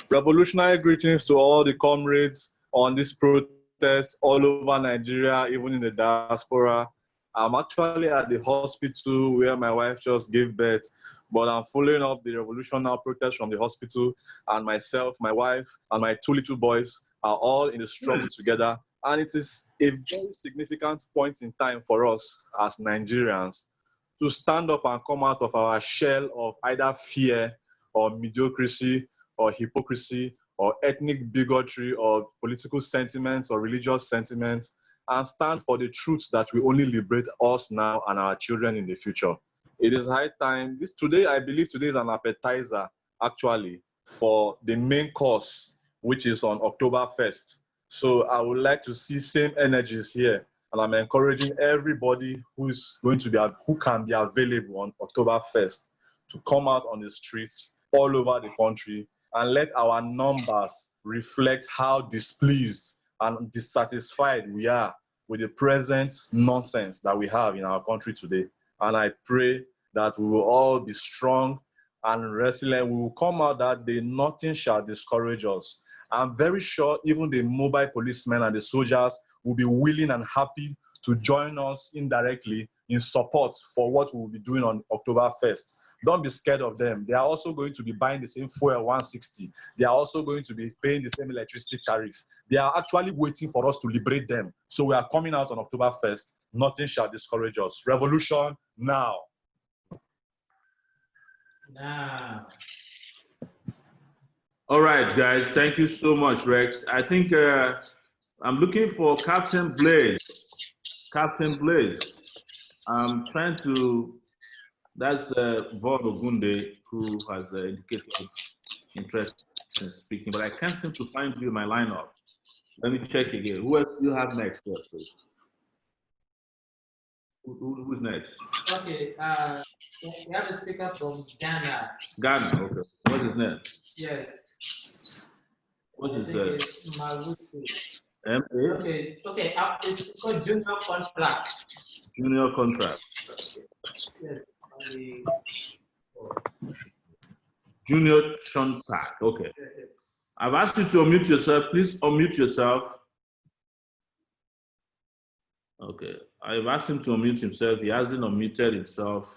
Revolutionary greetings to all the comrades on this protest all over Nigeria, even in the diaspora. I'm actually at the hospital where my wife just gave birth, but I'm following up the Revolution Now protest from the hospital, and myself, my wife, and my two little boys are all in the struggle together. And it is a very significant point in time for us as Nigerians to stand up and come out of our shell of either fear or mediocrity or hypocrisy or ethnic bigotry or political sentiments or religious sentiments, and stand for the truth that will only liberate us now and our children in the future. It is high time. I believe today is an appetizer, actually, for the main course, which is on October 1st. So I would like to see same energies here. And I'm encouraging everybody who can be available on October 1st to come out on the streets all over the country and let our numbers reflect how displeased and dissatisfied we are with the present nonsense that we have in our country today. And I pray that we will all be strong and resilient. We will come out that day, nothing shall discourage us. I'm very sure even the mobile policemen and the soldiers will be willing and happy to join us indirectly in support for what we will be doing on October 1st. Don't be scared of them. They are also going to be buying the same fuel 160. They are also going to be paying the same electricity tariff. They are actually waiting for us to liberate them. So we are coming out on October 1st. Nothing shall discourage us. Revolution now. Now. All right, guys. Thank you so much, Rex. I think I'm looking for Captain Blaze. Captain Blaze. I'm trying to. That's Von Ogunde, who has indicated interest in speaking, but I can't seem to find you in my lineup. Let me check again. Who else do you have next, please? Who's next? Okay, we have a speaker from Ghana. Ghana, okay. What's his name? Yes. What's his name? It's Marusu. M.A.? Okay, it's called Junior Contract. Junior Contract. Yes. Junior Contract, okay. Yes. I've asked you to unmute yourself. Please unmute yourself. Okay. I've asked him to unmute himself. He hasn't unmuted himself.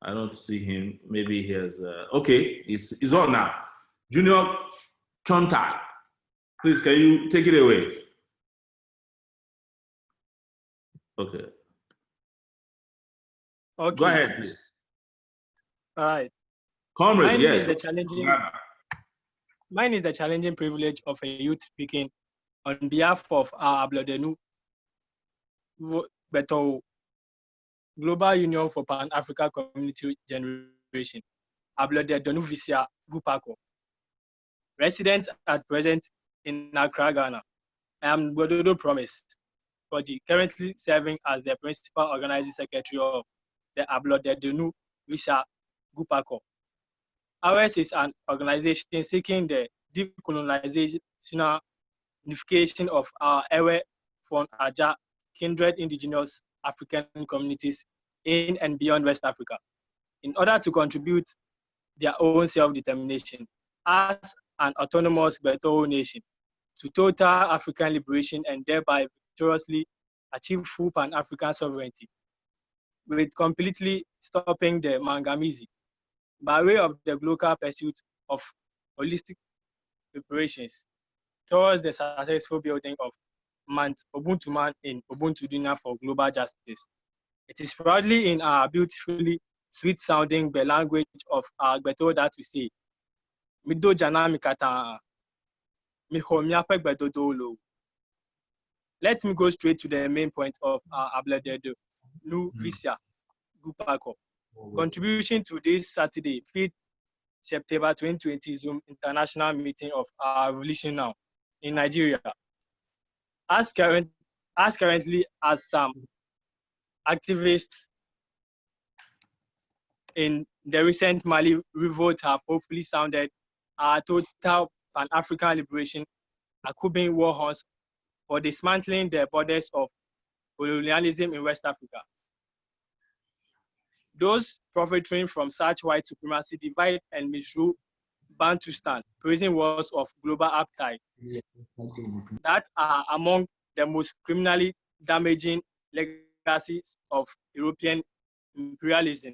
I don't see him. Maybe he has. Okay, he's on now. Junior Chontai, please, can you take it away? Okay. Okay. Go ahead, please. All right. Comrade, yes. Mine is the challenging privilege of a youth speaking on behalf of our Ablodenu Beto Global Union for Pan-African Community Generation, Ablodenu Visia Gupako. Resident at present in Accra, Ghana. I am Gododo Promise, currently serving as the principal organizing secretary of the Ablodenu Visia Gupako. Ours is an organization seeking the decolonizational unification of our Ewe from Aja kindred indigenous African communities in and beyond West Africa in order to contribute their own self-determination as an autonomous Beto nation to total African liberation and thereby victoriously achieve full Pan-African sovereignty with completely stopping the Mangamizi by way of the global pursuit of holistic preparations towards the successful building of Ubuntu Man in Ubuntu Duna for global justice. It is proudly in our beautifully sweet-sounding language of our Beto that we say, Mido Jana Mikata, Miho Miapek Bedodolo. Let me go straight to the main point of our Ablededo, Nu Visia Gupako. Contribution to this Saturday, 5th September 2020 Zoom International Meeting of our Revolution Now in Nigeria. As currently as some activists in the recent Mali revolt have hopefully sounded our total Pan-African liberation, Akuban war horse for dismantling the borders of colonialism in West Africa. Those profiting from such white supremacy divide and misrule Bantustan, prison wars of global appetite that are among the most criminally damaging legacies of European imperialism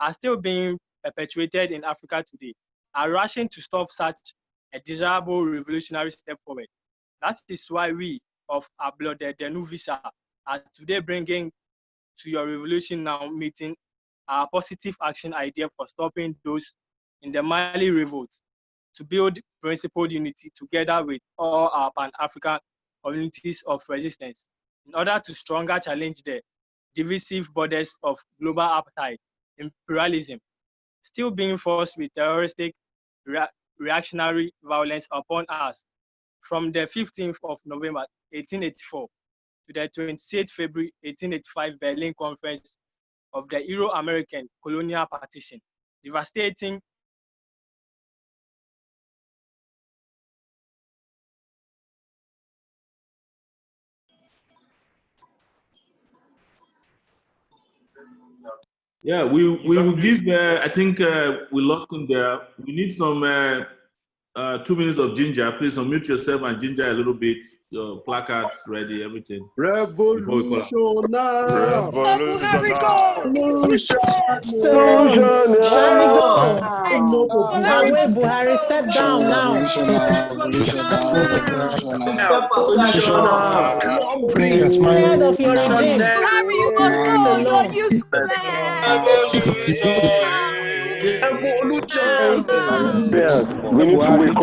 are still being perpetuated in Africa today, are rushing to stop such a desirable revolutionary step forward. That is why we of Ablodenu Visa are today bringing to your Revolution Now meeting our positive action idea for stopping those in the Mali revolt to build principled unity together with all our Pan-African communities of resistance in order to stronger challenge the divisive borders of global appetite, imperialism, still being forced with terroristic reactionary violence upon us from the 15th of November 1884 to the 28th February 1885 Berlin Conference of the Euro-American Colonial Partition, devastating Yeah, we will give. I think we lost him there. We need some 2 minutes of ginger. Please unmute yourself and ginger a little bit. Your placards ready, everything. Revolution now. Revolution. Buhari go. Away, Buhari, step down now. Tired of your regime. Buhari, you must go. Alone. Don't use We need to wake up.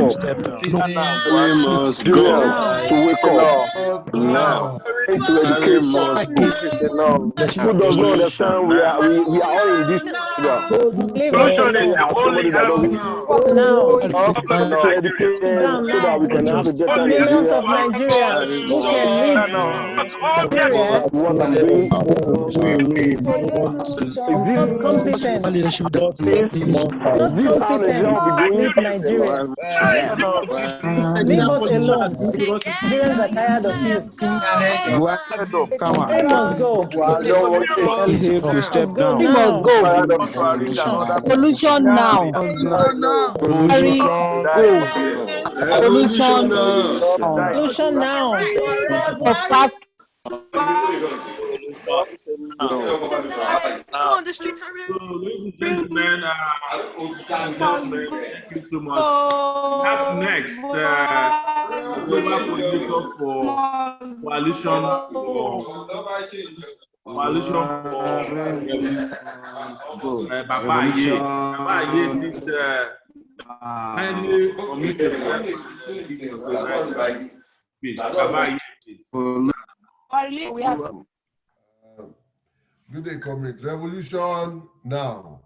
We must go to wake up now. We need to educate who does not understand we are all in this together. Leave us alone. Somebody that doesn't Now. to educate them so that we can have a better Millions Nigeria. of Nigerians who can read Nigeria What I'm doing not competent. Not competent with Nigeria. Leave us alone. Nigerians are tired of you. Buhari must go. Must go now. Solution now. Buhari go. Solution now. on the streets. So, ladies and gentlemen, thank you so much. Up next, global coordinator for coalition for Baba Aye. Baba Aye needs kindly omit yourself. Baba Aye. Good day, comrades. Revolution now.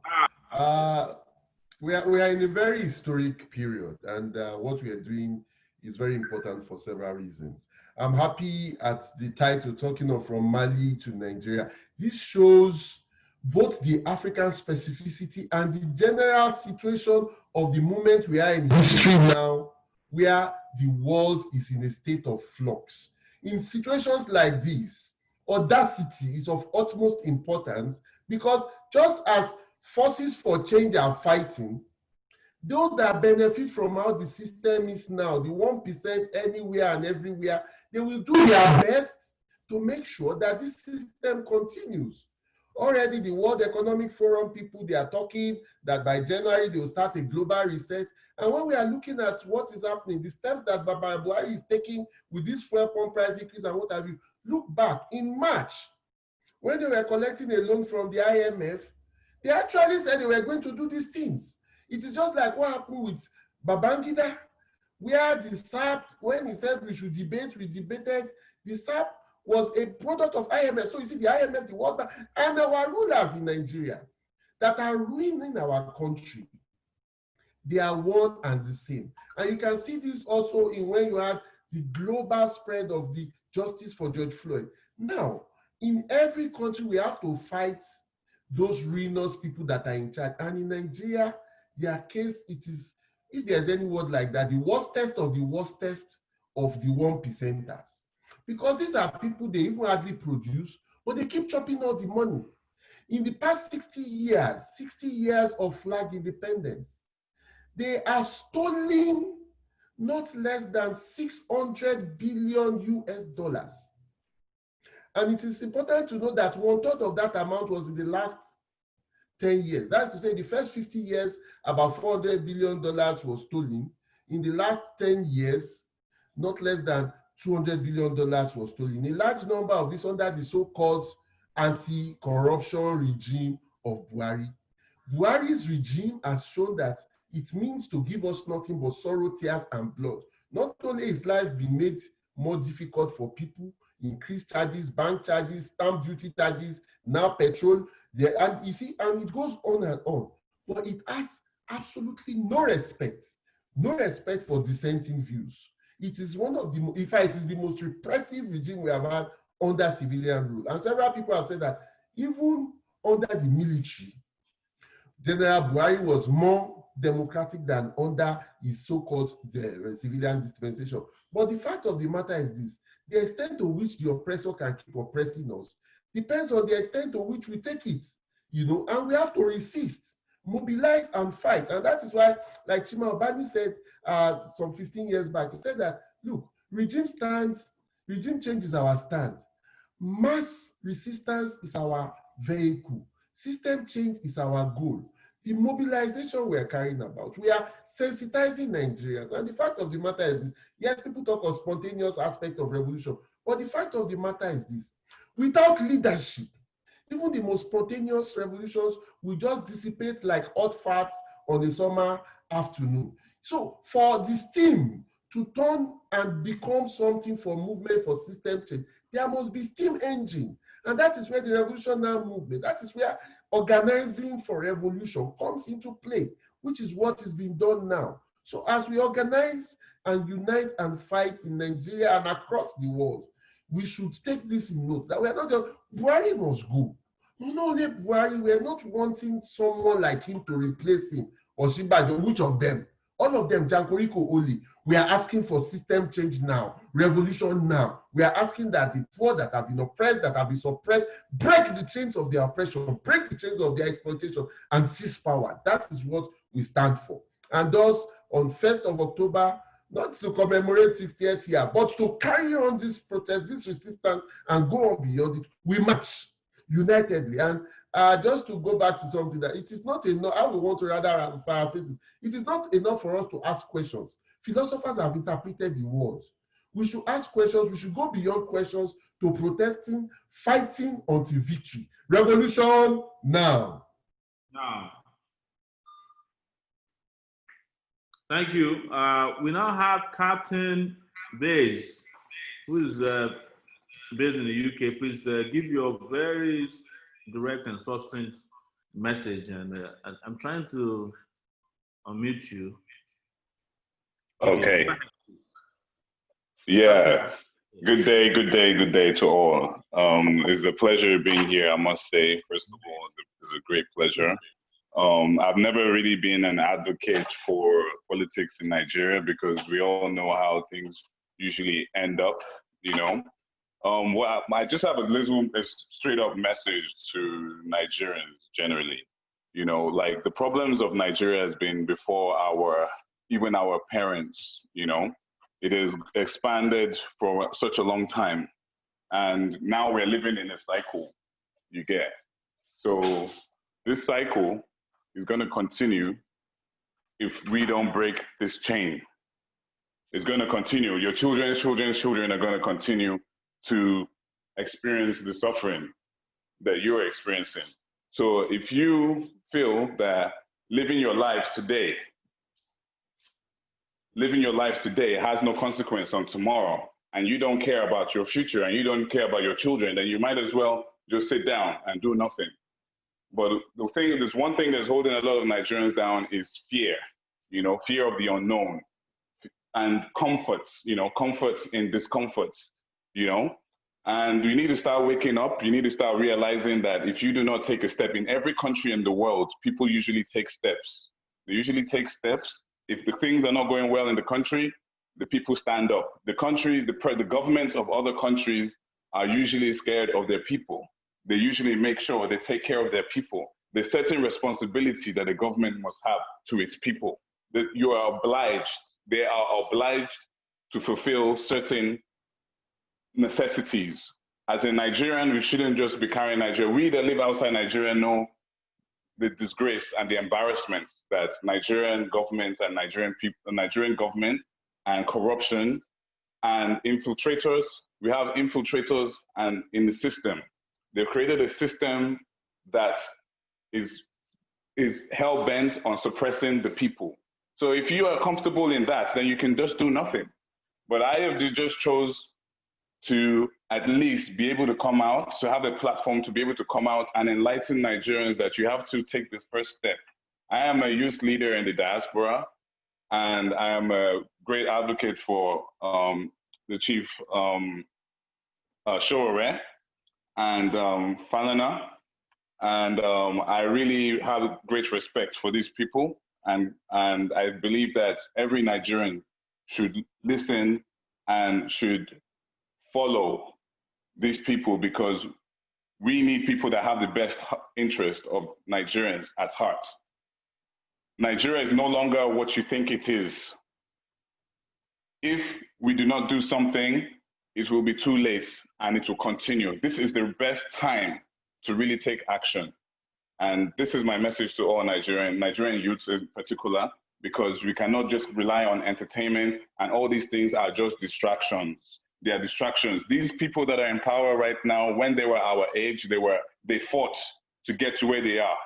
We are in a very historic period, and what we are doing is very important for several reasons. I'm happy at the title, talking of from Mali to Nigeria. This shows both the African specificity and the general situation of the moment we are in history now, where the world is in a state of flux. In situations like this, audacity is of utmost importance, because just as forces for change are fighting, those that benefit from how the system is now, the 1% anywhere and everywhere, they will do their best to make sure that this system continues. Already the World Economic Forum people, they are talking that by January they will start a global reset. And when we are looking at what is happening, the steps that Baba Buhari is taking with this fuel pump price increase and what have you, look back in March, when they were collecting a loan from the IMF, they actually said they were going to do these things. It is just like what happened with Babangida, where the SAP, when he said we should debate, we debated. The SAP was a product of IMF. So you see the IMF, the World Bank, and our rulers in Nigeria that are ruining our country. They are one and the same. And you can see this also in when you have the global spread of the justice for George Floyd. Now, in every country, we have to fight those ruinous people that are in charge. And in Nigeria, their case, it is, if there's any word like that, the worstest of the 1%ers. Because these are people they even hardly produce, but they keep chopping all the money. In the past 60 years of flag independence, they are stealing not less than 600 billion US dollars. And it is important to know that 1/3 of that amount was in the last 10 years. That's to say, the first 50 years, about $400 billion was stolen. In the last 10 years, not less than $200 billion was stolen. A large number of this under the so-called anti-corruption regime of Buhari. Buhari's regime has shown that it means to give us nothing but sorrow, tears, and blood. Not only is life being made more difficult for people, increased charges, bank charges, stamp duty charges, now petrol, and you see, and it goes on and on. But it has absolutely no respect for dissenting views. It is one of the, in fact, it is the most repressive regime we have had under civilian rule. And several people have said that even under the military, General Buhari was more democratic than under his so-called civilian dispensation. But the fact of the matter is this: the extent to which the oppressor can keep oppressing us depends on the extent to which we take it. and we have to resist, mobilize and fight. And that is why, like Chima Obani said some 15 years back, he said that, look, regime change is our stand. Mass resistance is our vehicle. System change is our goal. The mobilization we are carrying about, we are sensitizing Nigerians. And the fact of the matter is this: yes, people talk of spontaneous aspect of revolution, but the fact of the matter is this: without leadership, even the most spontaneous revolutions will just dissipate like hot farts on a summer afternoon. So for the steam to turn and become something for movement, for system change, there must be steam engine. And that is where the revolutionary movement, that is where organizing for revolution comes into play, which is what is being done now. So as we organize and unite and fight in Nigeria and across the world, we should take this in note that we are not just, Buhari must go. Not only Buhari, we are not wanting someone like him to replace him or Shimbajo, which of them? All of them, Jankoriko only. We are asking for system change now, revolution now. We are asking that the poor that have been oppressed, that have been suppressed, break the chains of their oppression, break the chains of their exploitation, and seize power. That is what we stand for. And thus, on 1st of October, not to commemorate 60th year, but to carry on this protest, this resistance, and go on beyond it, we march unitedly. And just to go back to something that it is not enough, I would want to rather paraphrase it. It is not enough for us to ask questions. Philosophers have interpreted the words. We should ask questions. We should go beyond questions to protesting, fighting until victory. Revolution now. Now. Thank you. We now have Captain Bays, who is based in the UK. Please give your very direct and succinct message. And I'm trying to unmute you. Okay. Yeah. Good day to all. It's a pleasure being here, I must say. First of all, it's a great pleasure. I've never really been an advocate for politics in Nigeria because we all know how things usually end up, Well, I just have a straight up message to Nigerians generally. Like the problems of Nigeria has been before even our parents, It has expanded for such a long time. And now we're living in a cycle, you get. So this cycle is going to continue if we don't break this chain. It's going to continue. Your children's children are going to continue to experience the suffering that you're experiencing. So if you feel that living your life today has no consequence on tomorrow, and you don't care about your future and you don't care about your children, then you might as well just sit down and do nothing. But there's one thing that's holding a lot of Nigerians down is fear, fear of the unknown and comfort in discomfort, And you need to start waking up. You need to start realizing that if you do not take a step, in every country in the world, people usually take steps. They usually take steps. If the things are not going well in the country, the people stand up. The governments of other countries are usually scared of their people. They usually make sure they take care of their people. There's certain responsibility that the government must have to its people. That they are obliged to fulfill certain necessities. As a Nigerian, we shouldn't just be carrying Nigeria. We that live outside Nigeria know the disgrace and the embarrassment that Nigerian government and Nigerian government and corruption and infiltrators. We have infiltrators and in the system. They've created a system that is hell-bent on suppressing the people. So if you are comfortable in that, then you can just do nothing. But I have just chose to at least be able to come out, to have a platform to be able to come out and enlighten Nigerians that you have to take this first step. I am a youth leader in the diaspora, and I am a great advocate for the chief Sowore and Falana. And I really have great respect for these people. And I believe that every Nigerian should listen and should follow these people, because We need people that have the best interest of Nigerians at heart. Nigeria is no longer what you think it is. If we do not do something, it will be too late and it will continue. This is the best time to really take action. And this is my message to all Nigerian youths in particular, because we cannot just rely on entertainment, and all these things are just distractions. They are distractions. These people that are in power right now, when they were our age, they fought to get to where they are.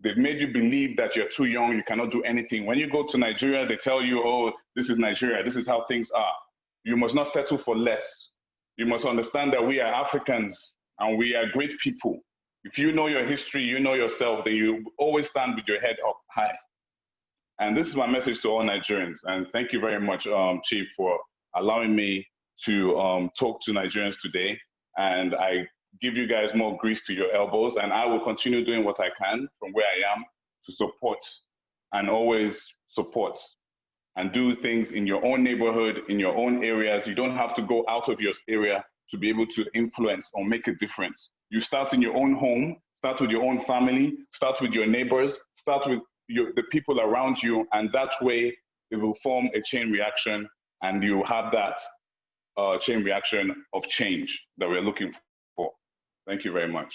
They've made you believe that you're too young, you cannot do anything. When you go to Nigeria, they tell you, oh, this is Nigeria, this is how things are. You must not settle for less. You must understand that we are Africans and we are great people. If you know your history, you know yourself, then you always stand with your head up high. And this is my message to all Nigerians. And thank you very much, Chief, for allowing me to talk to Nigerians today. And I give you guys more grease to your elbows, and I will continue doing what I can from where I am to support and always support and do things in your own neighborhood, in your own areas. You don't have to go out of your area to be able to influence or make a difference. You start in your own home, start with your own family, start with your neighbors, start with the people around you, and that way it will form a chain reaction, and you have that chain reaction of change that we're looking for. Thank you very much.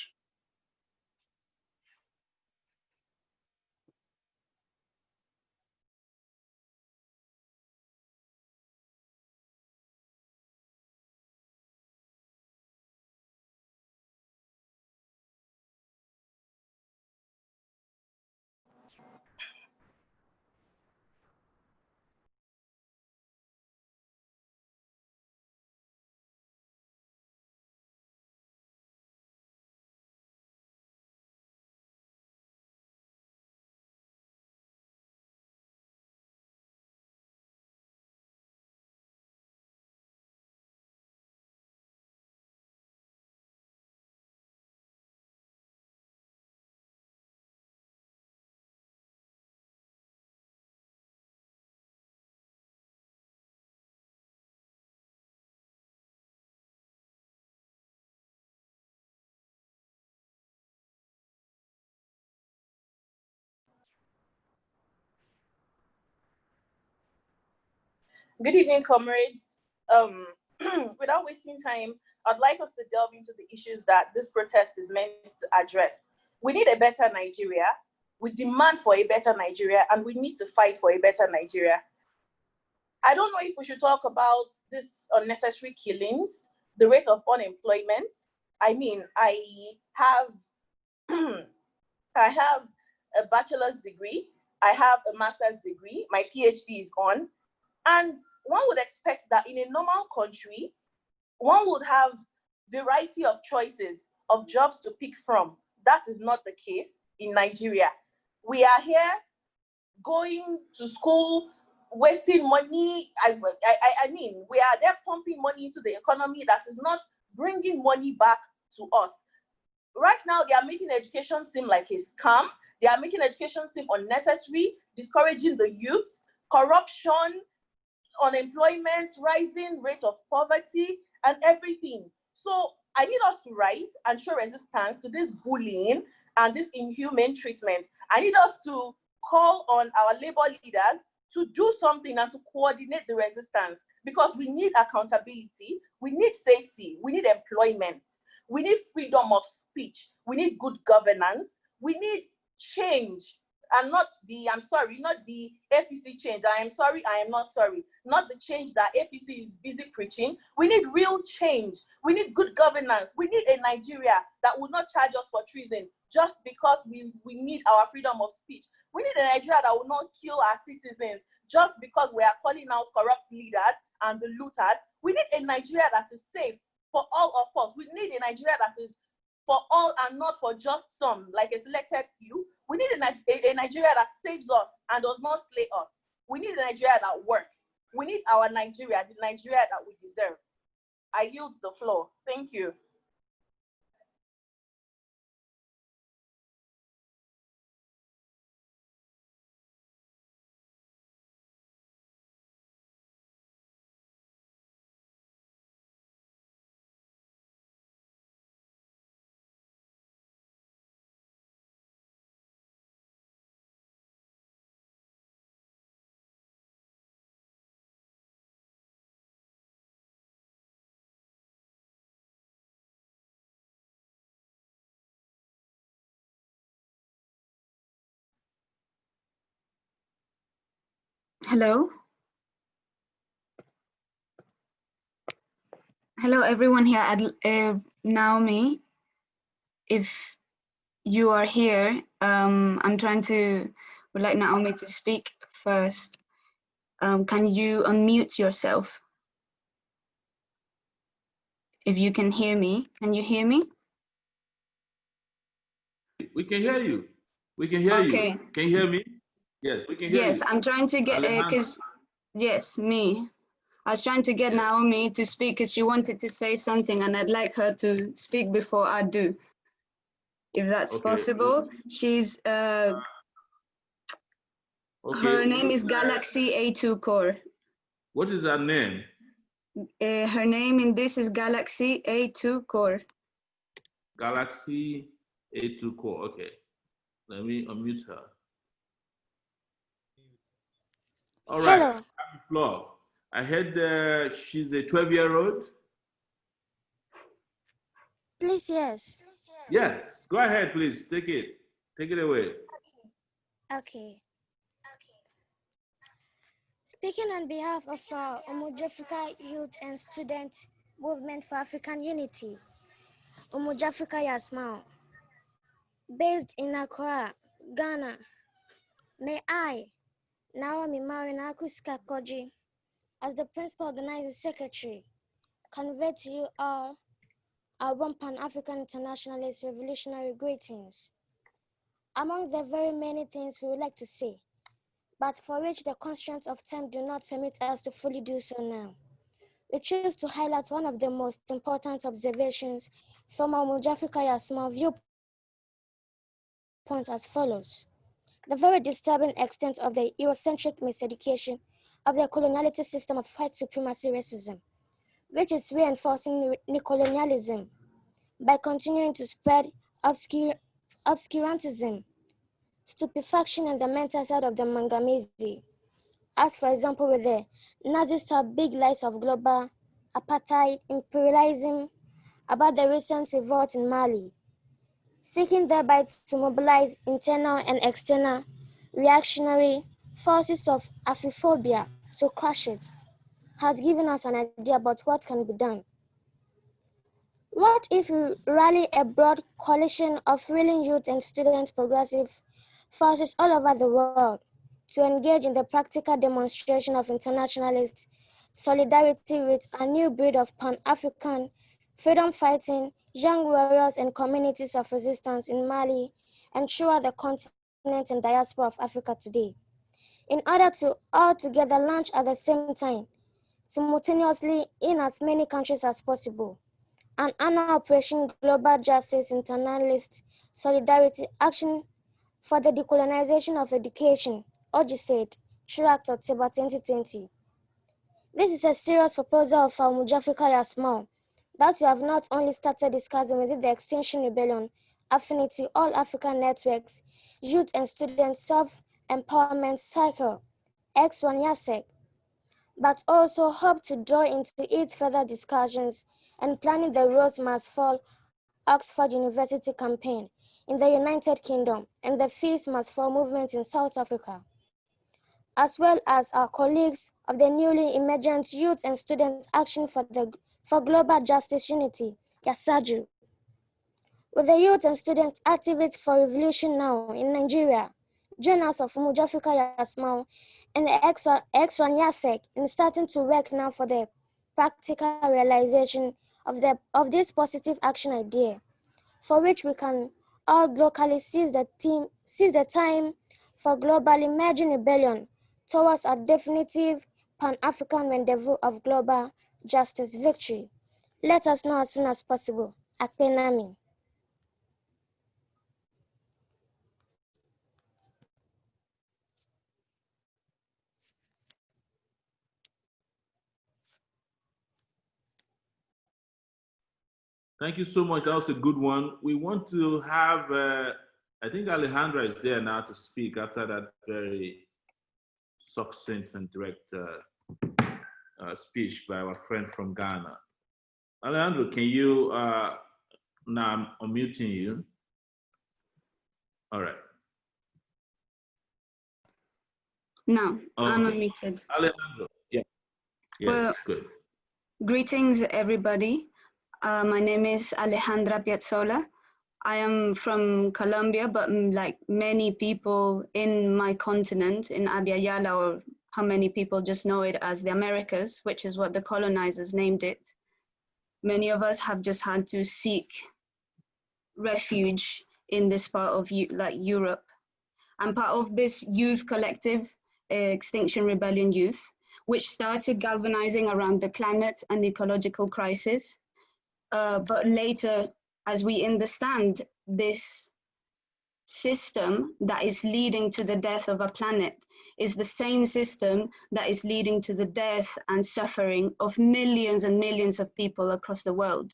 Good evening, comrades. Without wasting time, I'd like us to delve into the issues that this protest is meant to address. We need a better Nigeria. We demand for a better Nigeria, and we need to fight for a better Nigeria. I don't know if we should talk about this unnecessary killings, the rate of unemployment. I mean, I have a bachelor's degree. I have a master's degree. My PhD is on. And one would expect that in a normal country, one would have variety of choices of jobs to pick from. That is not the case in Nigeria. We are here going to school, wasting money. I mean, we are there pumping money into the economy that is not bringing money back to us. Right now, they are making education seem like a scam. They are making education seem unnecessary, discouraging the youths, corruption, unemployment, rising rate of poverty, and everything. So I need us to rise and show resistance to this bullying and this inhumane treatment. I need us to call on our labor leaders to do something and to coordinate the resistance, because we need accountability, we need safety, we need employment, we need freedom of speech, we need good governance, we need change. And not the, I'm sorry, not the APC change. I am sorry, I am not sorry. Not the change that APC is busy preaching. We need real change. We need good governance. We need a Nigeria that will not charge us for treason just because we need our freedom of speech. We need a Nigeria that will not kill our citizens just because we are calling out corrupt leaders and the looters. We need a Nigeria that is safe for all of us. We need a Nigeria that is for all and not for just some, like a selected few. We need a Nigeria that saves us and does not slay us. We need a Nigeria that works. We need our Nigeria, the Nigeria that we deserve. I yield the floor. Thank you. Hello. Hello, everyone here at Naomi. If you are here, would like Naomi to speak first. Can you unmute yourself? If you can hear me, can you hear me? We can hear you. We can hear you. Can you hear me? Yes, we can hear you. Yes, I'm trying to get, yes, me. I was trying to get Naomi to speak because she wanted to say something and I'd like her to speak before I do. If that's possible. She's, her name is Galaxy A2 Core. What is her name? Her name in this is Galaxy A2 Core. Galaxy A2 Core, okay. Let me unmute her. All right, Hello. Flo. I heard she's a 12-year-old. Please, yes. Yes, go ahead, please. Take it away. Okay. Speaking on behalf of our Umujafrika Youth and Student Movement for African Unity, Umujafrika Yasmao, based in Accra, Ghana, may I, Naomi Marinakusika Koji, as the Principal Organizing Secretary, convey to you all our one Pan-African Internationalist Revolutionary greetings. Among the very many things we would like to say, but for which the constraints of time do not permit us to fully do so now, we choose to highlight one of the most important observations from our Mujafrika Yasma viewpoint as follows. The very disturbing extent of the Eurocentric miseducation of the coloniality system of white supremacy racism, which is reinforcing neocolonialism by continuing to spread obscurantism, stupefaction, and the mental side of the Mangamizi, as for example with the Nazi-style big lies of global apartheid, imperialism, about the recent revolt in Mali, seeking thereby to mobilize internal and external reactionary forces of Afrophobia to crush it, has given us an idea about what can be done. What if we rally a broad coalition of willing youth and student progressive forces all over the world to engage in the practical demonstration of internationalist solidarity with a new breed of Pan-African freedom-fighting young warriors and communities of resistance in Mali and throughout the continent and diaspora of Africa today, in order to all together launch at the same time, simultaneously in as many countries as possible, an annual Operation Global Justice Internationalist Solidarity Action for the Decolonization of Education, OGSAID, through Act October 2020. This is a serious proposal of our Mujafrika Yasmal that we have not only started discussing within the Extinction Rebellion, Affinity, All African Networks, Youth and Student Self-Empowerment Cycle, X1 YASEC, but also hope to draw into it further discussions and planning the Rose Must Fall Oxford University campaign in the United Kingdom and the Feast Must Fall movement in South Africa, as well as our colleagues of the newly emergent Youth and Student Action for Global Justice Unity, YASAJU. With the Youth and Student Activists for Revolution Now in Nigeria, join us of Mujafrika Yasmau and the X1 YASEC in starting to work now for the practical realization of this positive action idea, for which we can all locally seize the time for global emerging rebellion towards a definitive Pan-African rendezvous of global justice victory. Let us know as soon as possible. Akpenami. Thank you so much. That was a good one. We want to have, I think Alejandra is there now to speak after that very succinct and direct speech by our friend from Ghana. Alejandro, can you, now I'm unmuting you. All right. No, I'm Okay. unmuted. Alejandro. Yeah. Well, Yes, good. greetings, everybody. My name is Alejandra Piazzola. I am from Colombia, but like many people in my continent, in Abya Yala, or how many people just know it as the Americas, which is what the colonizers named it. Many of us have just had to seek refuge in this part of like Europe. I'm part of this youth collective, Extinction Rebellion Youth, which started galvanizing around the climate and ecological crisis. But later, as we understand this system that is leading to the death of a planet is the same system that is leading to the death and suffering of millions and millions of people across the world.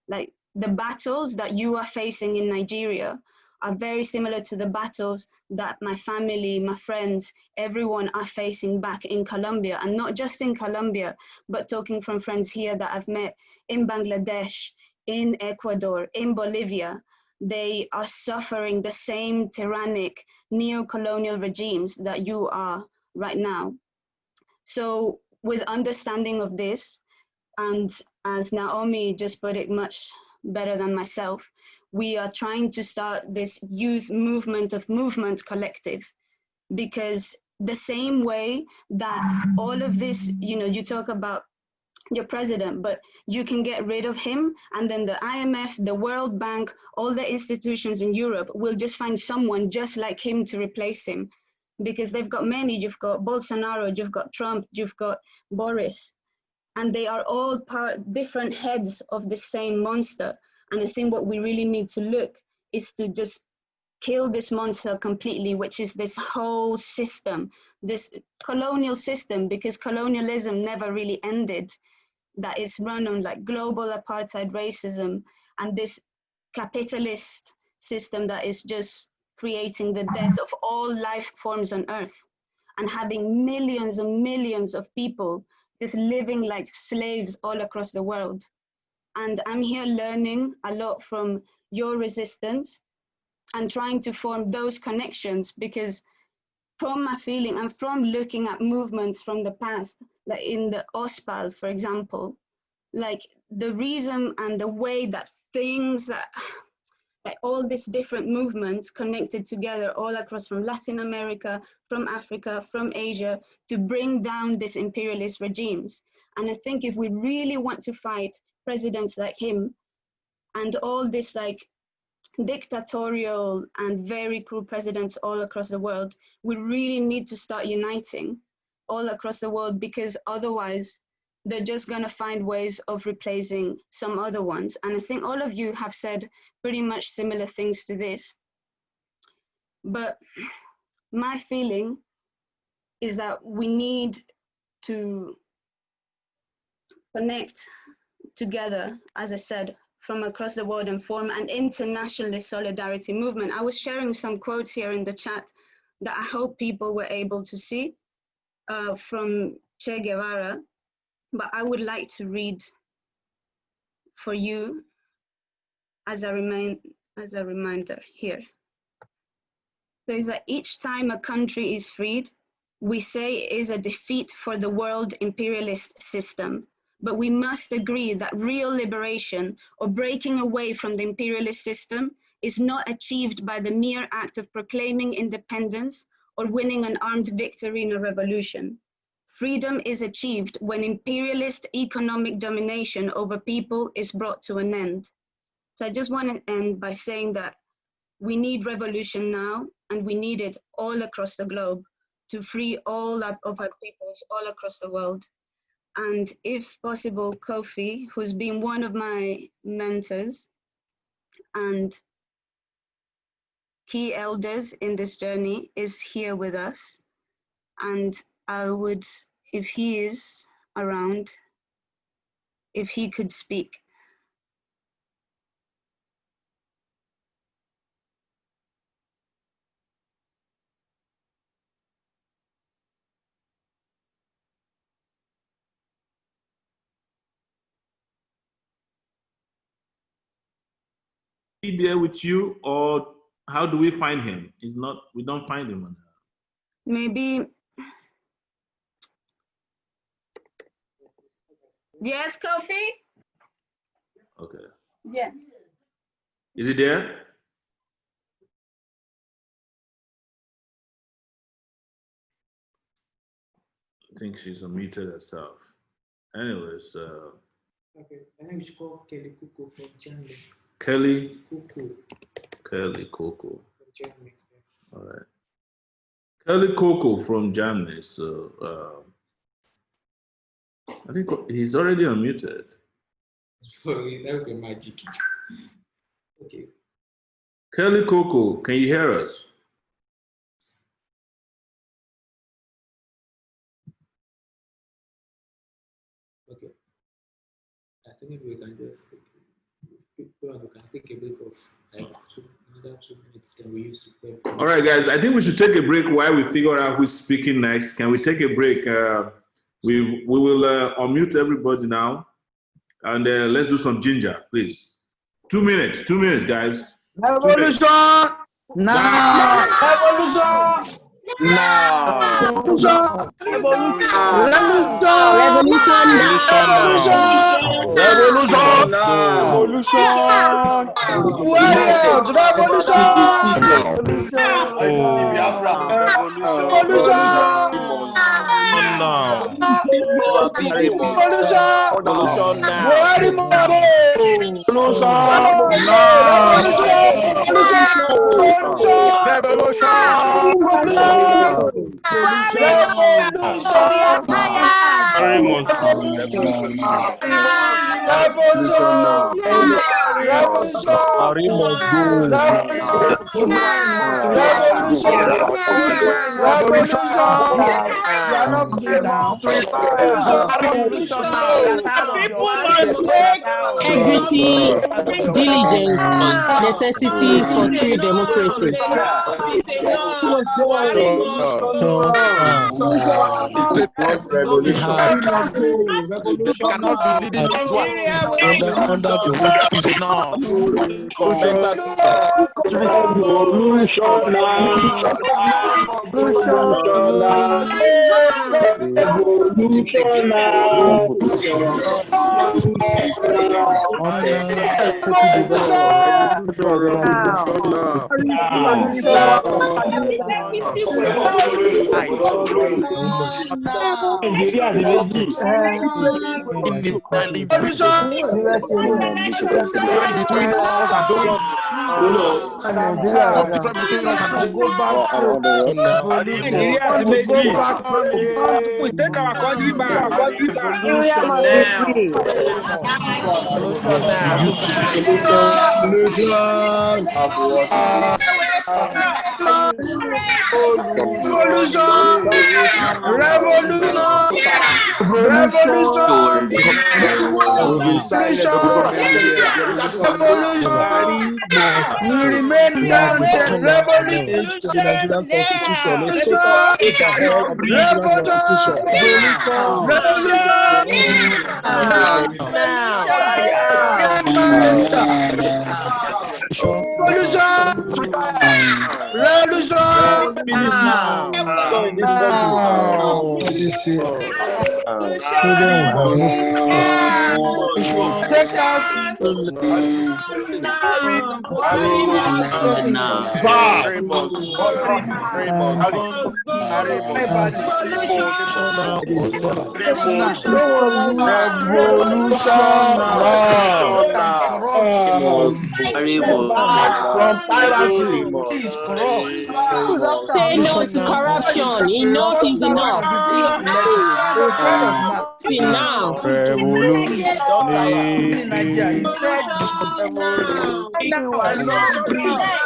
Like the battles that you are facing in Nigeria are very similar to the battles that my family, my friends, everyone are facing back in Colombia, and not just in Colombia, but talking from friends here that I've met in Bangladesh, in Ecuador, in Bolivia. They are suffering the same tyrannic neo-colonial regimes that you are right now. So with understanding of this, and as Naomi just put it much better than myself, we are trying to start this youth movement of movement collective, because the same way that all of this, you know, you talk about your president, but you can get rid of him, and then the IMF, the World Bank, all the institutions in Europe will just find someone just like him to replace him, because they've got many. You've got Bolsonaro, you've got Trump, you've got Boris, and they are all different heads of the same monster. And I think what we really need to look is to just kill this monster completely, which is this whole system, this colonial system, because colonialism never really ended, that is run on like global apartheid racism, and this capitalist system that is just creating the death of all life forms on earth, and having millions and millions of people just living like slaves all across the world. And I'm here learning a lot from your resistance and trying to form those connections, because from my feeling and from looking at movements from the past, like in the OSPAL, for example, like the reason and the way that things, like all these different movements connected together all across from Latin America, from Africa, from Asia, to bring down these imperialist regimes. And I think if we really want to fight presidents like him and all this like dictatorial and very cruel presidents all across the world, we really need to start uniting all across the world, because otherwise they're just going to find ways of replacing some other ones. And I think all of you have said pretty much similar things to this. But my feeling is that we need to connect together, as I said, from across the world and form an internationalist solidarity movement. I was sharing some quotes here in the chat that I hope people were able to see from Che Guevara, but I would like to read for you as a reminder here. So it's that each time a country is freed, we say it is a defeat for the world imperialist system. But we must agree that real liberation or breaking away from the imperialist system is not achieved by the mere act of proclaiming independence or winning an armed victory in a revolution. Freedom is achieved when imperialist economic domination over people is brought to an end. So I just want to end by saying that we need revolution now, and we need it all across the globe to free all of our peoples all across the world. And if possible, Kofi, who's been one of my mentors and key elders in this journey, is here with us. And I would, if he is around, if he could speak. He there with you, or how do we find him? He's not. We don't find him. Maybe Yes, Kofi? Okay. Yes. Is he there? I think she's unmuted herself. Anyways, Okay, I think we should call Kelly Kuku from Germany. Kelly? Kuku. Kelly Coco. From Germany. Yes. All right. Kelly Coco from Germany. So I think he's already unmuted. Sorry, that would be magic. Okay. Kelly Coco, can you hear us? Okay. I think we can just take a break of like another 2 minutes that we used to play. All right, guys. I think we should take a break while we figure out who's speaking next. Can we take a break? We will unmute everybody now, and let's do some ginger, please. 2 minutes. 2 minutes, guys. Revolution now! Revolution now! Revolution! Revolution! Revolution! Revolution! Warriors! Revolution! Integrity, diligence, necessities for true democracy. Under the weight is now. We take our country back. Nigeria must be free. We remain down to revolution. Take out from piracy is corrupt. Say no to corruption. Enough is enough. See now. In Nigeria, he said, Country must be free.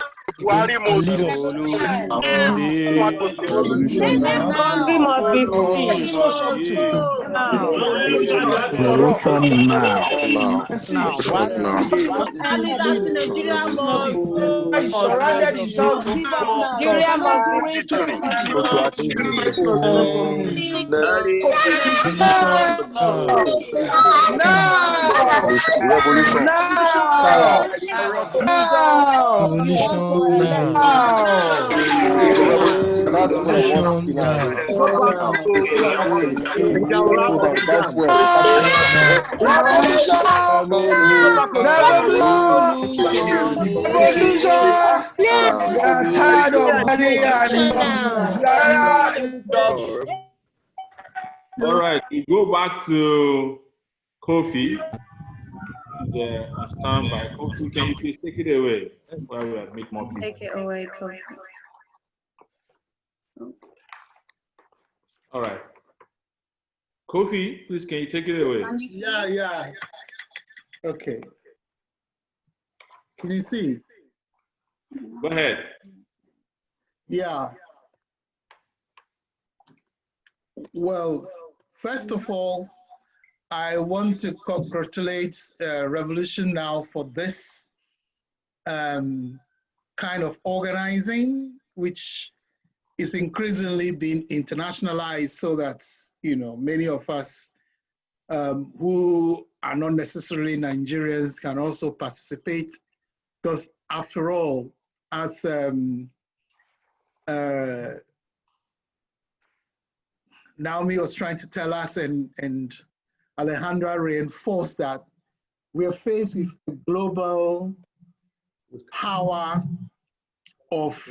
he surrounded himself with Nigeria must be free. Revolution. We're tired of Buhari All right, we go back to Kofi. He's on standby. Kofi, can you please take it away while we admit more people? Take it away, Kofi. All right. Kofi, please, can you take it away? Yeah. Okay. Can you see? Go ahead. Yeah. Well, first of all, I want to congratulate Revolution Now for this kind of organizing, which is increasingly being internationalized so that, many of us who are not necessarily Nigerians can also participate, because after all, as Naomi was trying to tell us, and Alejandra reinforced that we are faced with a global power of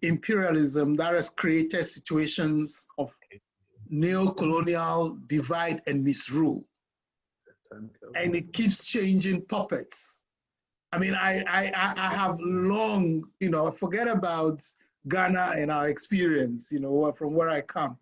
imperialism that has created situations of neo-colonial divide and misrule. And it keeps changing puppets. I mean, I have long, forget about Ghana and our experience, from where I come.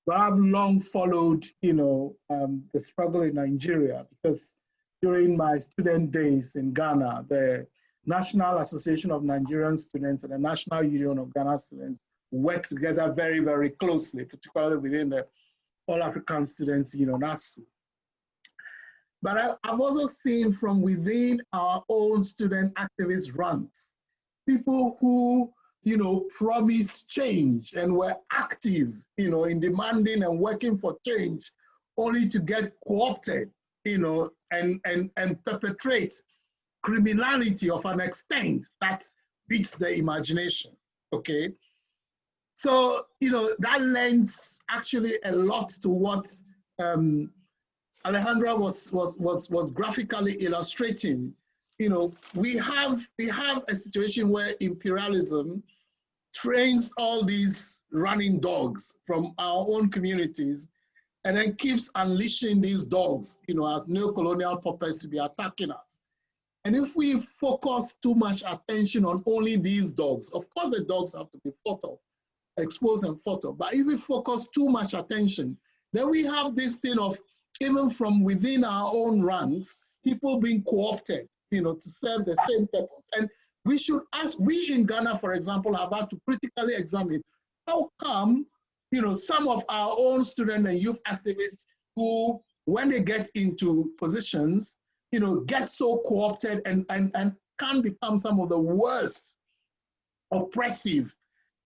But I've long followed, the struggle in Nigeria, because during my student days in Ghana, the National Association of Nigerian Students and the National Union of Ghana Students work together very, very closely, particularly within the All African Students, NASU. But I've also seen from within our own student activist ranks, people who, promised change and were active, in demanding and working for change, only to get co-opted, and perpetrate criminality of an extent that beats the imagination, okay? So, that lends actually a lot to what Alejandra was graphically illustrating. We have a situation where imperialism trains all these running dogs from our own communities, and then keeps unleashing these dogs, as neo-colonial puppets to be attacking us. And if we focus too much attention on only these dogs, of course the dogs have to be fought off, exposed and fought off, but if we focus too much attention, then we have this thing of, even from within our own ranks, people being co-opted, to serve the same purpose. And we should ask, we in Ghana, for example, have had to critically examine how come, some of our own student and youth activists who, when they get into positions, get so co-opted and can become some of the worst oppressive,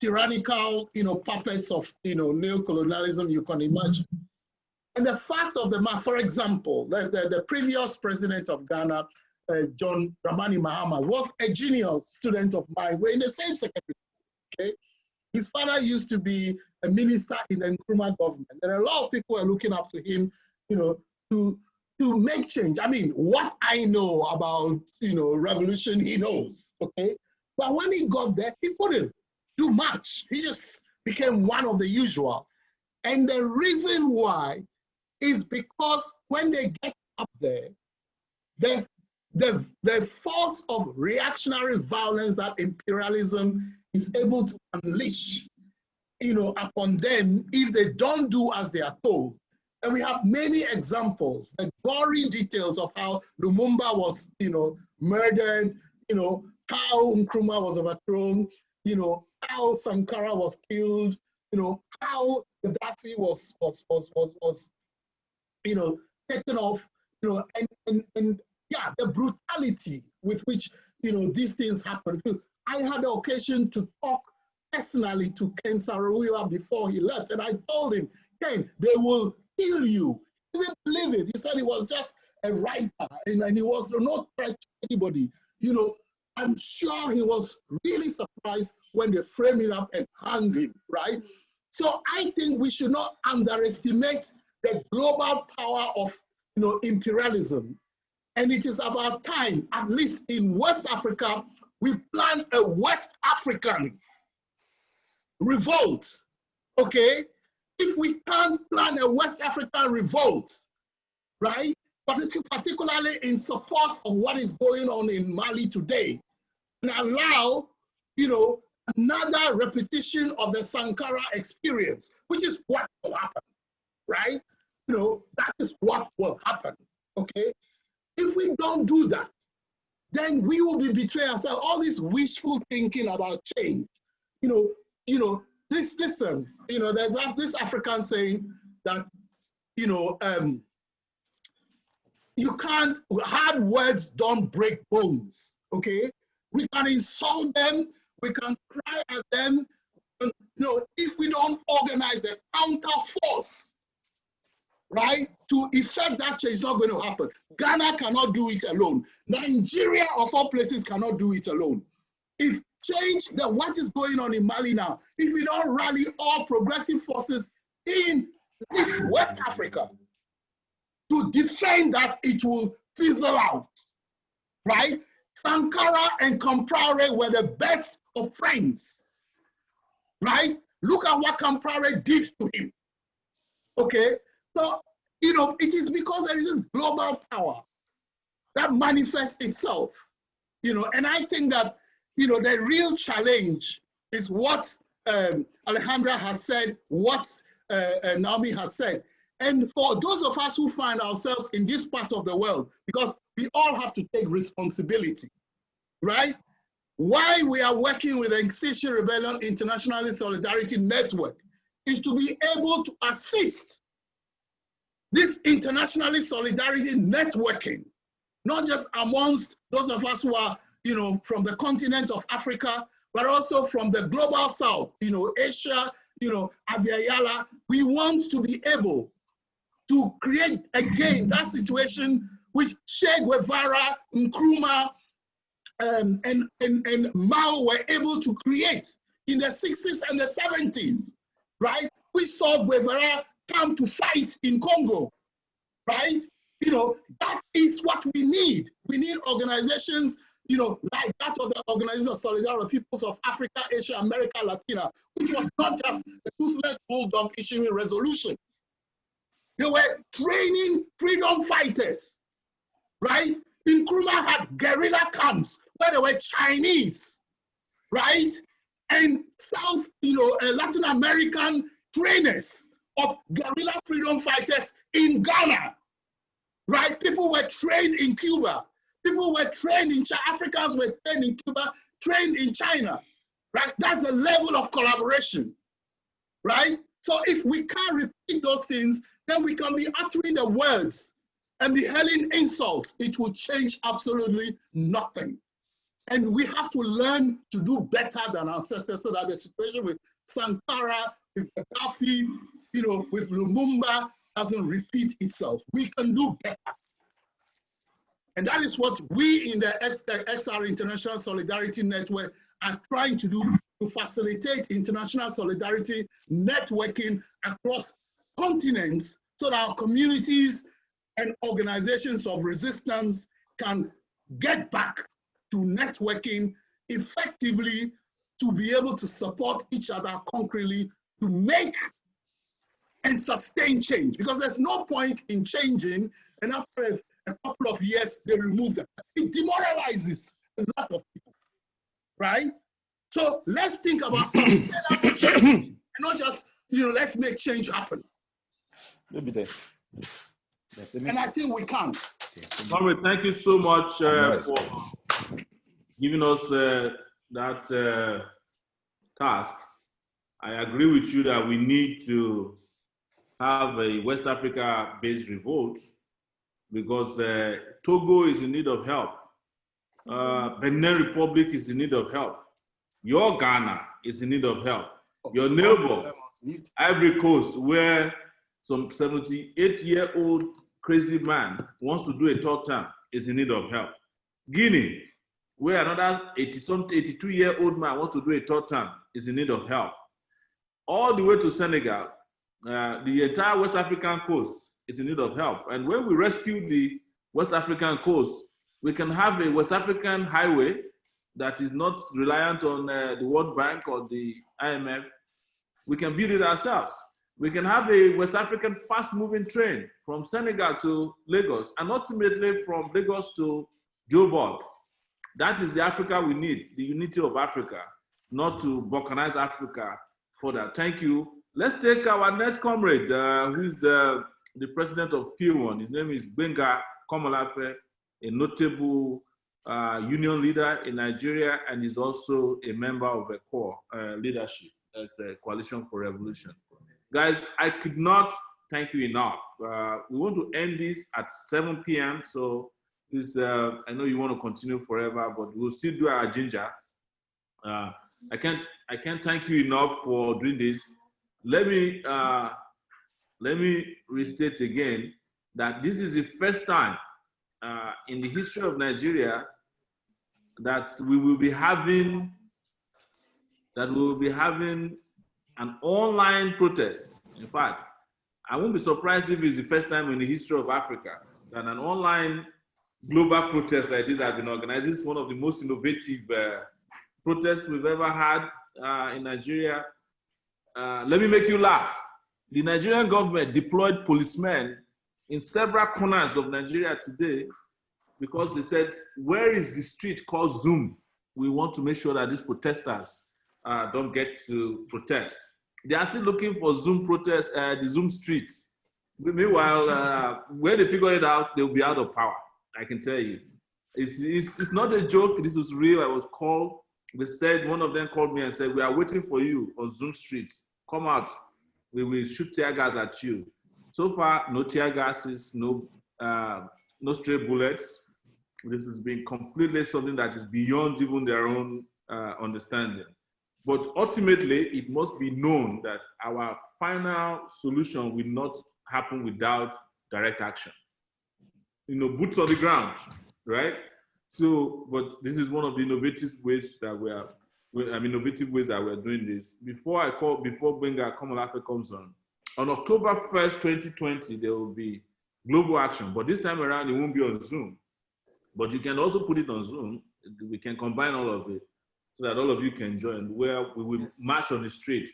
tyrannical, puppets of, neocolonialism you can imagine. And the fact of the matter, for example, the previous president of Ghana, John Dramani Mahama, was a genius student of mine. We're in the same secretary, okay? His father used to be a minister in the Nkrumah government. There are a lot of people who are looking up to him, to make change. I mean, what I know about, revolution, he knows, okay? But when he got there, he couldn't do much. He just became one of the usual. And the reason why is because when they get up there, the force of reactionary violence that imperialism is able to unleash, upon them, if they don't do as they are told. And we have many examples, the gory details of how Lumumba was, murdered, how Nkrumah was overthrown, how Sankara was killed, how Gaddafi was taken off, and yeah, the brutality with which, these things happen. I had the occasion to talk personally to Ken Saro-Wiwa before he left, and I told him, Ken, they will kill you. He didn't believe it. He said it was just a writer, and he was no threat to anybody. You know, I'm sure he was really surprised when they framed him up and hung him, right? So I think we should not underestimate the global power of, you know, imperialism. And it is about time, at least in West Africa, we plan a West African revolt, okay? If we can't plan a West African revolt, right? Particularly in support of what is going on in Mali today, and allow, you know, another repetition of the Sankara experience, which is what will happen, right? You know, that is what will happen, okay? If we don't do that, then we will be betraying ourselves. All this wishful thinking about change, listen, you know, there's this African saying that, you know, you can't, hard words don't break bones, okay? We can insult them, we can cry at them, you know, if we don't organize the counter force, right, to effect that change, it's not going to happen. Ghana cannot do it alone. Nigeria, of all places, cannot do it alone. If change what is going on in Mali now, if we don't rally all progressive forces in West Africa to defend that, it will fizzle out, right? Sankara and Compaore were the best of friends, right? Look at what Compaore did to him, okay? So, you know, it is because there is this global power that manifests itself, you know, and I think that, you know, the real challenge is what Alejandra has said, what Naomi has said. And for those of us who find ourselves in this part of the world, because we all have to take responsibility, right? Why we are working with the Extinction Rebellion International Solidarity Network is to be able to assist this internationally solidarity networking, not just amongst those of us who are, you know, from the continent of Africa, but also from the global south, you know, Asia, you know, Abiyala. We want to be able to create again that situation which Che Guevara, Nkrumah, and Mao were able to create in the 60s and the 70s, right? We saw Guevara come to fight in Congo, right? You know, that is what we need. We need organizations, you know, like that of the Organization of Solidarity of Peoples of Africa, Asia, America, Latina, which was not just a toothless bulldog issuing resolutions. They were training freedom fighters, right? Nkrumah had guerrilla camps where there were Chinese, right? And South, you know, Latin American trainers of guerrilla freedom fighters in Ghana, right? People were trained in Cuba. People were trained in China. Africans were trained in Cuba, trained in China, right? That's the level of collaboration, right? So if we can't repeat those things, then we can be uttering the words and be hurling insults. It will change absolutely nothing. And we have to learn to do better than our ancestors so that the situation with Sankara, with Gaddafi, you know, with Lumumba doesn't repeat itself. We can do better. And that is what we in the XR International Solidarity Network are trying to do, to facilitate international solidarity networking across continents so that our communities and organizations of resistance can get back to networking effectively, to be able to support each other concretely, to make and sustain change. Because there's no point in changing, and after a couple of years, they remove them. It demoralizes a lot of people, right? So let's think about sustainable change, and not just, you know, let's make change happen. And I think we can. Sowore, thank you so much for giving us that task. I agree with you that we need to have a West Africa-based revolt because Togo is in need of help. Benin Republic is in need of help. Your Ghana is in need of help. Your neighbor, Ivory Coast, where some 78-year-old crazy man wants to do a third term is in need of help. Guinea, where another 82-year-old man wants to do a third term is in need of help. All the way to Senegal, the entire West African coast is in need of help. And when we rescue the West African coast, we can have a West African highway that is not reliant on the World Bank or the IMF. We can build it ourselves. We can have a West African fast-moving train from Senegal to Lagos, and ultimately from Lagos to Joburg. That is the Africa we need, the unity of Africa, not to balkanize Africa further. Thank you. Let's take our next comrade, who is the president of F1. His name is Gbenga Komolafe, a notable union leader in Nigeria, and is also a member of a core leadership as a Coalition for Revolution. Guys, I could not thank you enough. We want to end this at 7 p.m. So this, I know you want to continue forever, but we'll still do our ginger. I can't thank you enough for doing this. Let me restate again that this is the first time in the history of Nigeria that we will be having an online protest. In fact, I won't be surprised if it's the first time in the history of Africa that an online global protest like this has been organized. This is one of the most innovative protests we've ever had in Nigeria. Let me make you laugh. The Nigerian government deployed policemen in several corners of Nigeria today because they said, where is the street called Zoom? We want to make sure that these protesters don't get to protest. They are still looking for Zoom protests, the Zoom streets. Meanwhile, when they figure it out, they'll be out of power, I can tell you. It's not a joke, this was real. I was called, they said, one of them called me and said, we are waiting for you on Zoom Street. Come out, we will shoot tear gas at you. So far, no tear gases, no stray bullets. This has been completely something that is beyond even their own understanding. But ultimately, it must be known that our final solution will not happen without direct action. You know, boots on the ground, right? So, but this is one of the innovative ways that we're doing this. Before Gbenga Komolafe comes on October 1st, 2020, there will be global action, but this time around, it won't be on Zoom. But you can also put it on Zoom. We can combine all of it so that all of you can join, where we will march on the street.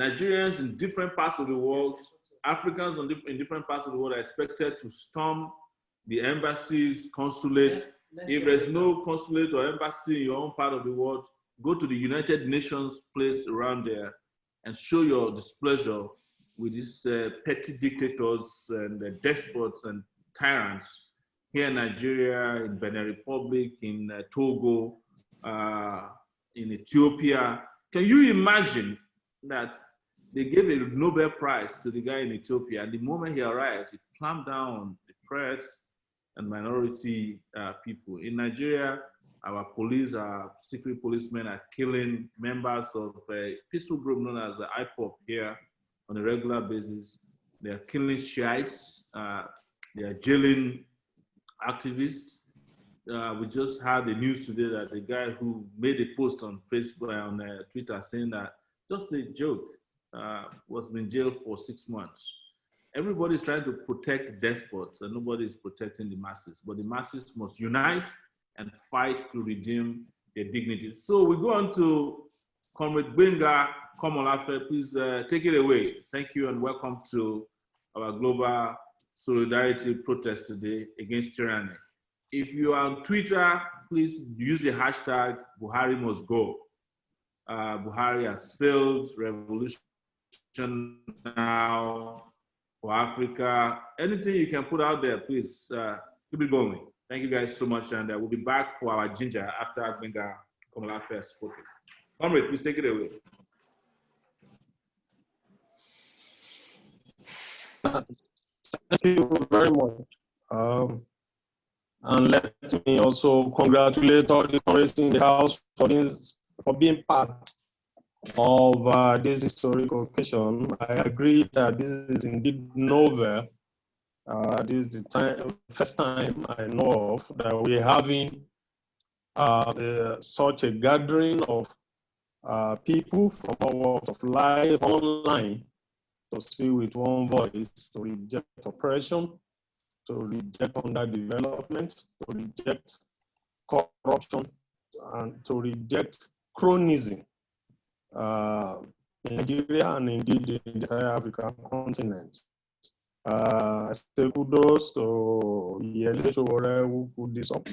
Nigerians in different parts of the world, Africans in different parts of the world are expected to storm the embassies, consulates. If there's no consulate or embassy in your own part of the world, go to the United Nations place around there and show your displeasure with these petty dictators and despots and tyrants here in Nigeria, in Benin Republic, in Togo, in Ethiopia. Can you imagine that they gave a Nobel Prize to the guy in Ethiopia, and the moment he arrived, he clamped down on the press and minority people. In Nigeria, our police, our secret policemen are killing members of a peaceful group known as the IPOP here on a regular basis. They are killing Shiites. They are jailing activists. We just had the news today that the guy who made a post on Facebook, on Twitter, saying that just a joke, was in jail for 6 months. Everybody's trying to protect despots and nobody is protecting the masses, but the masses must unite and fight to redeem their dignity. So we go on to Comrade Gbenga Komolafe. Please take it away. Thank you and welcome to our global solidarity protest today against tyranny. If you are on Twitter, please use the hashtag Buhari must go. Buhari has failed, revolution now for Africa. Anything you can put out there, please keep it going. Thank you guys so much, and we'll be back for our ginger after Gbenga Komolafe has spoken. Comrade, please take it away. Thank you very much. And let me also congratulate all the comrades in the House for being part of this historic occasion. I agree that this is indeed novel This is the first time I know of that we're having such a gathering of people from all walks of life online to speak with one voice, to reject oppression, to reject underdevelopment, to reject corruption, and to reject cronyism in Nigeria and indeed in the entire African continent. Say kudos to Sowore who put this up,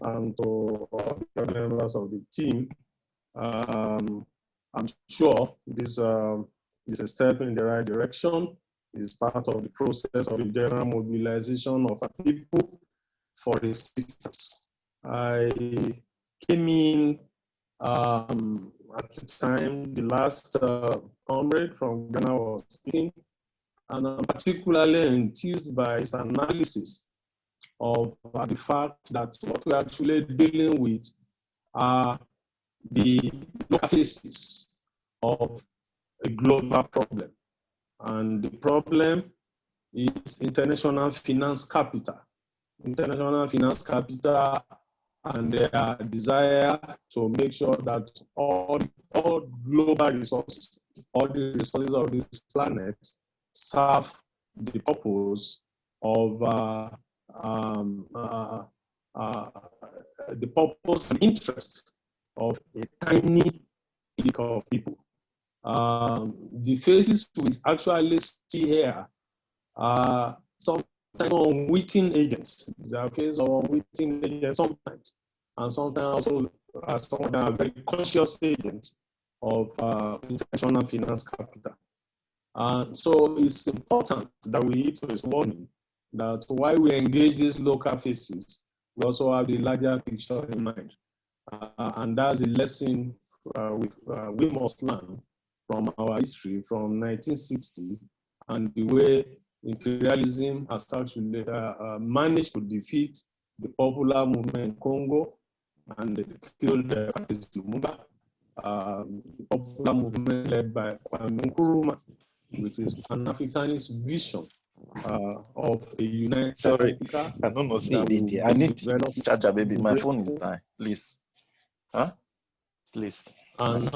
and to all the members of the team. I'm sure this is a step in the right direction. It's part of the process of the general mobilization of our people for resistance. I came in at the time the last comrade from Ghana was speaking, and I'm particularly enthused by his analysis of the fact that what we're actually dealing with are the local faces of a global problem. And the problem is international finance capital. International finance capital and their desire to make sure that all global resources, all the resources of this planet serve the purpose of the purpose and interest of a tiny clique of people. The faces we actually see here are sometimes unwitting agents. They are faces of unwitting agents sometimes, and sometimes also some of them are very conscious agents of international finance capital. So it's important that we heed to this warning that while we engage these local faces, we also have the larger picture in mind. And that's a lesson we must learn from our history from 1960 and the way imperialism has actually managed to defeat the popular movement in Congo and killed Patrice Lumumba. The popular movement led by Kwame Nkrumah, which is an Africanist vision of a united Africa. I don't know, say it. I need charger, baby. My phone is dying. Please. Huh? Please. And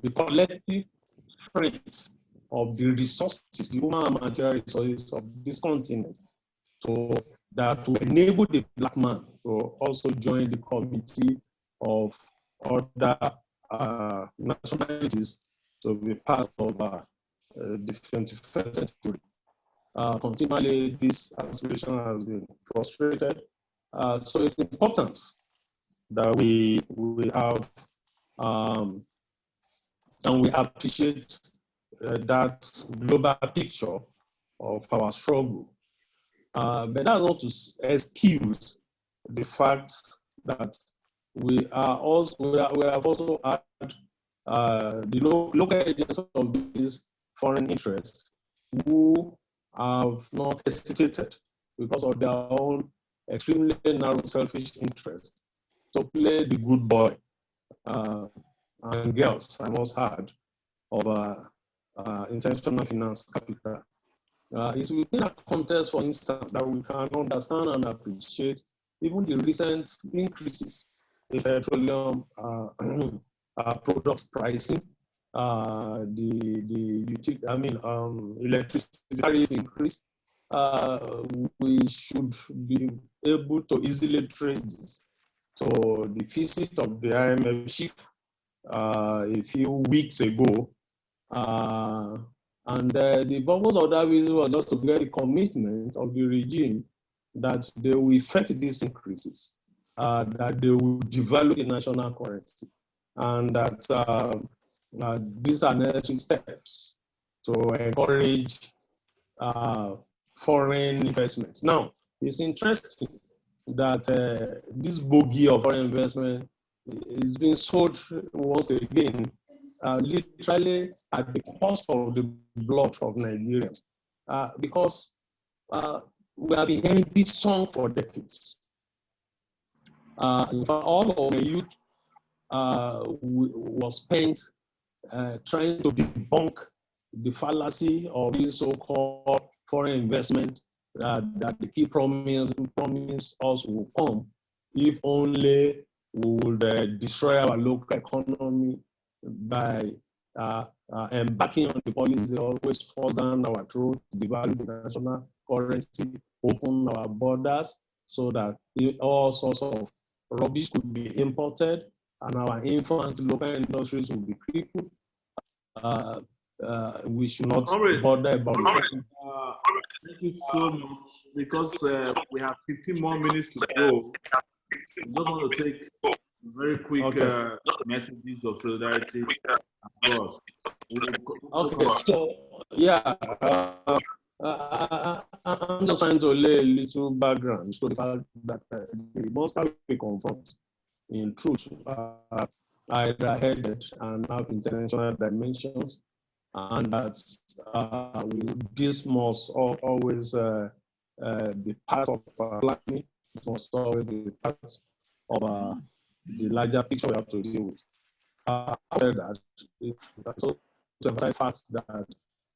the collective strength of the resources, the human and material resources of this continent, so that to enable the black man to also join the committee of other nationalities to be part of the 21st century. Continually, this aspiration has been frustrated. So it's important that we have and we appreciate that global picture of our struggle. But that's not to excuse the fact that we have also had the local agents of these foreign interests who have not hesitated because of their own extremely narrow selfish interests to play the good boy and girls, I must add, of international finance capital. It's within that context, for instance, that we can understand and appreciate even the recent increases in petroleum products pricing, electricity tariff increase. We should be able to easily trace this. So the visit of the IMF chief a few weeks ago, and the purpose of that visit was just to get the commitment of the regime that they will effect these increases, that they will devalue the national currency, and that these are necessary steps to encourage foreign investment. Now, it's interesting that this bogey of foreign investment is being sold once again, literally at the cost of the blood of Nigerians, because we have been hearing this song for decades. In fact, all of the youth was spent trying to debunk the fallacy of this so-called foreign investment that the key promise us will come if only we would destroy our local economy by embarking on the policy always force down our throat, devalue the national currency, open our borders so that all sorts of rubbish could be imported and our infant local industries will be crippled. We should not bother about it. Thank you so much. Because we have 15 more minutes to go, I just want to take very quick messages of solidarity across. Okay, so yeah, I'm just trying to lay a little background to the fact that the monster we confront, in truth, are either headed and have international dimensions, and that this must always be part of our planning. It must always be part of the larger picture we have to deal with. After that, to emphasize the fact that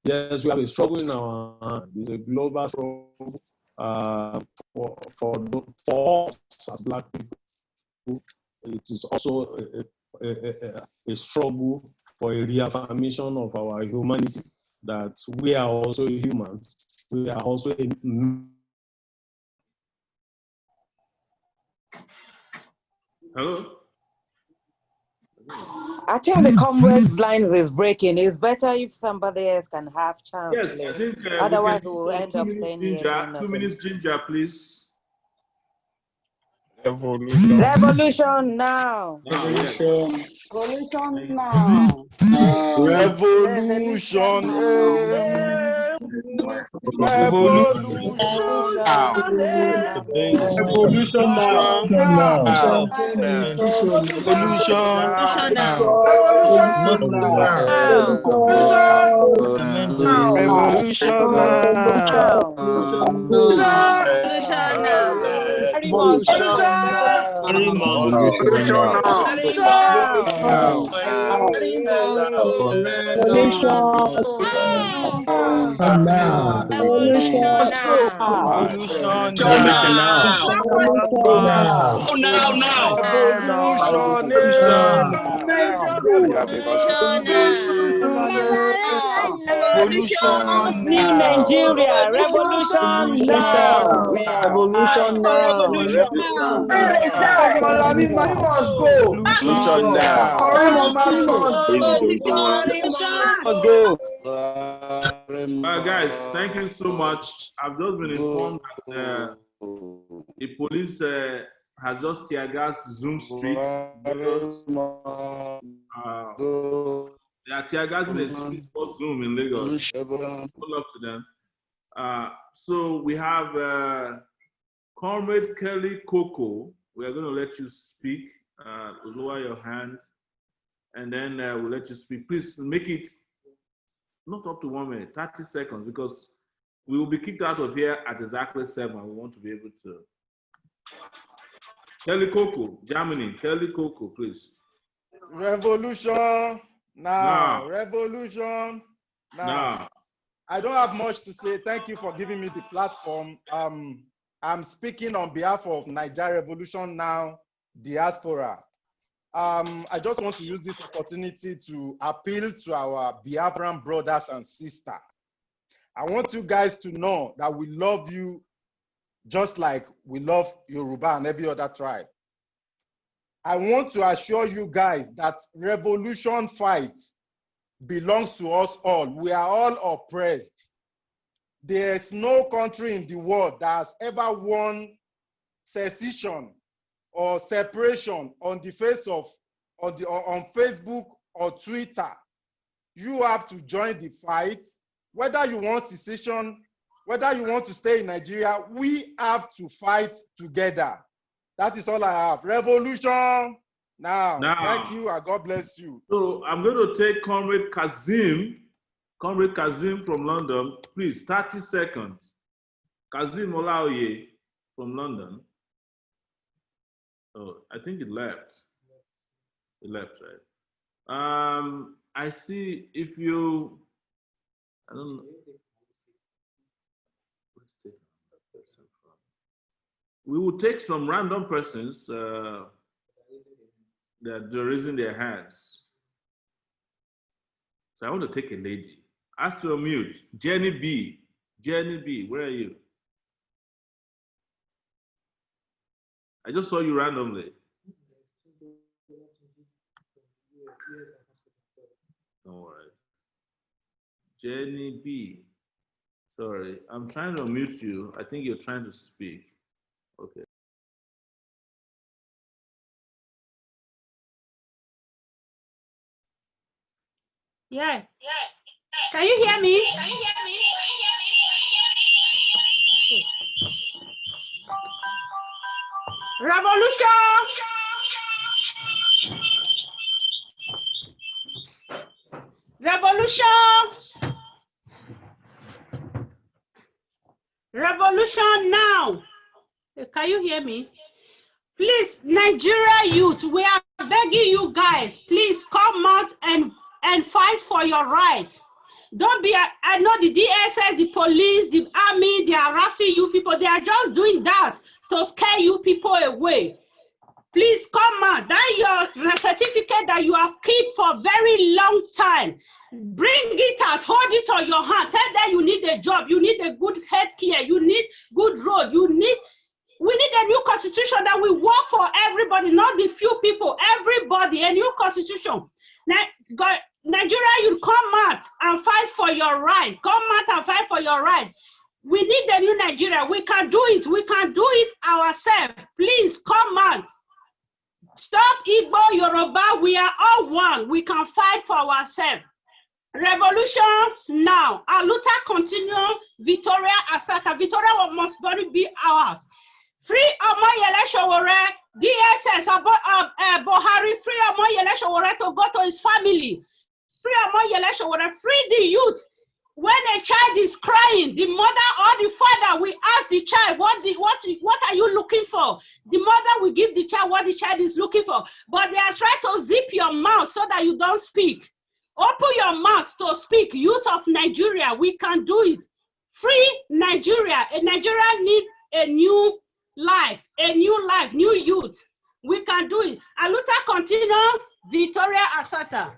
yes, we have a struggle in our hand. It's a global struggle for us as Black people. It is also a struggle for a reaffirmation of our humanity, that we are also humans. We are also Hello? I think the comrades' lines is breaking. It's better if somebody else can have chance. Yes, I think otherwise we we'll end up staying here. 2 minutes ginger, please. Revolution now. Revolution. Revolution now. Revolution. Revolution now. New Nigeria, revolution now. Revolution now. Malami must go. Revolution now. Malami Let's go. Guys, thank you so much. I've just been informed that the police has just tear gas Zoom Street. They are tear gassing a street called Zoom in Lagos. Good luck to them. So we have Comrade Kelly Coco. We are going to let you speak. Lower your hand, and then we'll let you speak. Please make it not up to 1 minute, 30 seconds, because we will be kicked out of here at exactly 7. We want to be able to. Kelly Coco, Germany. Kelly Coco, please. Revolution now. Revolution now. I don't have much to say. Thank you for giving me the platform. I'm speaking on behalf of Nigeria Revolution Now diaspora. I just want to use this opportunity to appeal to our Biafran brothers and sisters. I want you guys to know that we love you just like we love Yoruba and every other tribe. I want to assure you guys that revolution fight belongs to us all. We are all oppressed. There's no country in the world that has ever won secession or separation on the face of on Facebook or Twitter. You have to join the fight. Whether you want secession, whether you want to stay in Nigeria, we have to fight together. That is all I have. Revolution now. Thank you and God bless you. So I'm going to take Comrade Kazim from London. Please, 30 seconds. Kazim Olaoye from London. Oh, I think it left. It left, right? I see if you, I don't know. We will take some random persons that are raising their hands. So I want to take a lady. Ask to unmute. Jenny B. Jenny B, where are you? I just saw you randomly. Don't worry. Jenny B. Sorry, I'm trying to unmute you. I think you're trying to speak. Okay. Yeah. Can you hear me? Revolution! Revolution! Revolution now! Can you hear me? Please, Nigeria youth, we are begging you guys, please come out and fight for your rights. Don't be, I know the DSS, the police, the army, they are harassing you people. They are just doing that to scare you people away. Please come out. That your certificate that you have kept for a very long time. Bring it out, hold it on your hand. Tell them you need a job, you need a good health care, you need good road, we need a new constitution that will work for everybody, not the few people, everybody, a new constitution. Now, Nigeria, you come out and fight for your right. Come out and fight for your right. We need a new Nigeria. We can do it. We can do it ourselves. Please come out. Stop Igbo, Yoruba. We are all one. We can fight for ourselves. Revolution now. Aluta continue. Victoria Asaka. Victoria must very be ours. Free Omoyele Sowore. DSS Buhari. Free Omoyele Sowore to go to his family. Free Omoyele Sowore. Free the youth. When a child is crying, the mother or the father will ask the child, what are you looking for? The mother will give the child what the child is looking for. But they are trying to zip your mouth so that you don't speak. Open your mouth to speak. Youth of Nigeria, we can do it. Free Nigeria. Nigeria needs a new life, new youth. We can do it. Aluta continue, Victoria Asata.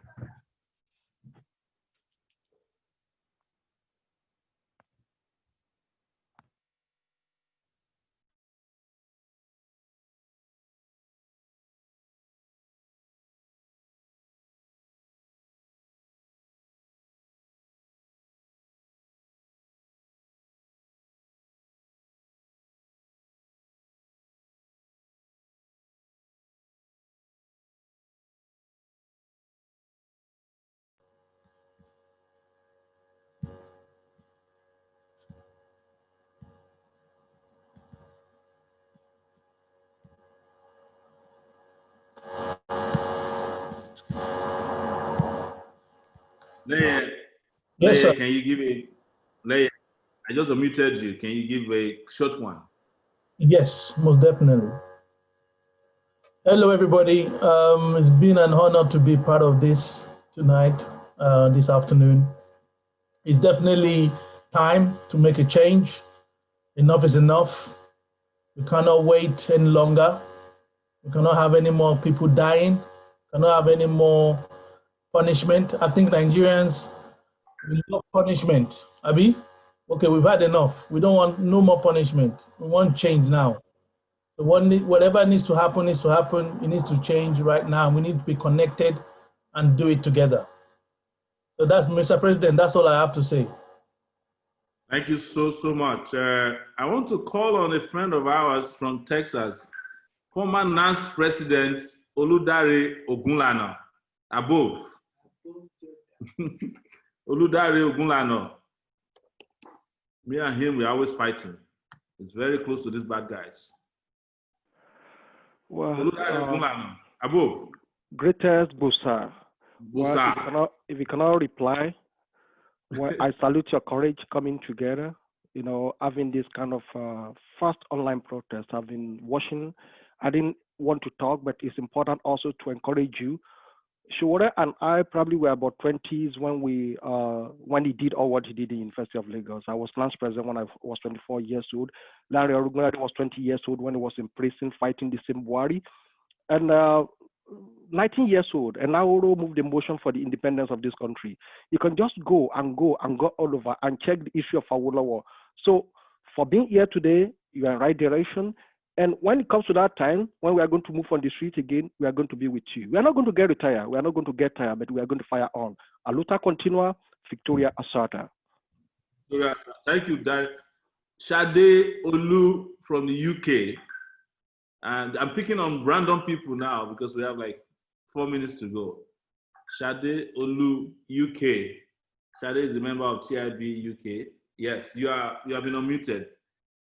Yes, sir. Can you give a, I just unmuted you. Can you give a short one? Yes, most definitely. Hello, everybody. It's been an honor to be part of this tonight, this afternoon. It's definitely time to make a change. Enough is enough. We cannot wait any longer. We cannot have any more people dying. We cannot have any more punishment. I think Nigerians, we love punishment. Abi? Okay, we've had enough. We don't want no more punishment. We want change now. So whatever needs to happen needs to happen. It needs to change right now. We need to be connected and do it together. So that's, Mr. President, that's all I have to say. Thank you so much. I want to call on a friend of ours from Texas, former NAS President Oludare Ogunlana, above. Oludare Ogunlana. Me and him, we're always fighting. It's very close to these bad guys. Well, Oludare Ogunlana, above. Greatest Busa. Well, if you cannot reply, well, I salute your courage coming together. You know, having this kind of first online protest. I've been watching. I didn't want to talk, but it's important also to encourage you. Sowore and I probably were about 20s when he did all what he did in the University of Lagos. I was lance president when I was 24 years old. Larry Orugunlade was 20 years old when he was in prison fighting the same Buhari. And 19 years old, and now Oro moved the motion for the independence of this country. You can just go all over and check the issue of Awolowo. So for being here today, you are in the right direction. And when it comes to that time, when we are going to move on the street again, we are going to be with you. We are not going to get retired. We are not going to get tired, but we are going to fire on. A luta continua, Victoria Asserta. Thank you, Derek. Sade Olu from the UK. And I'm picking on random people now because we have like 4 minutes to go. Sade Olu, UK. Sade is a member of TIB UK. Yes, you have been unmuted.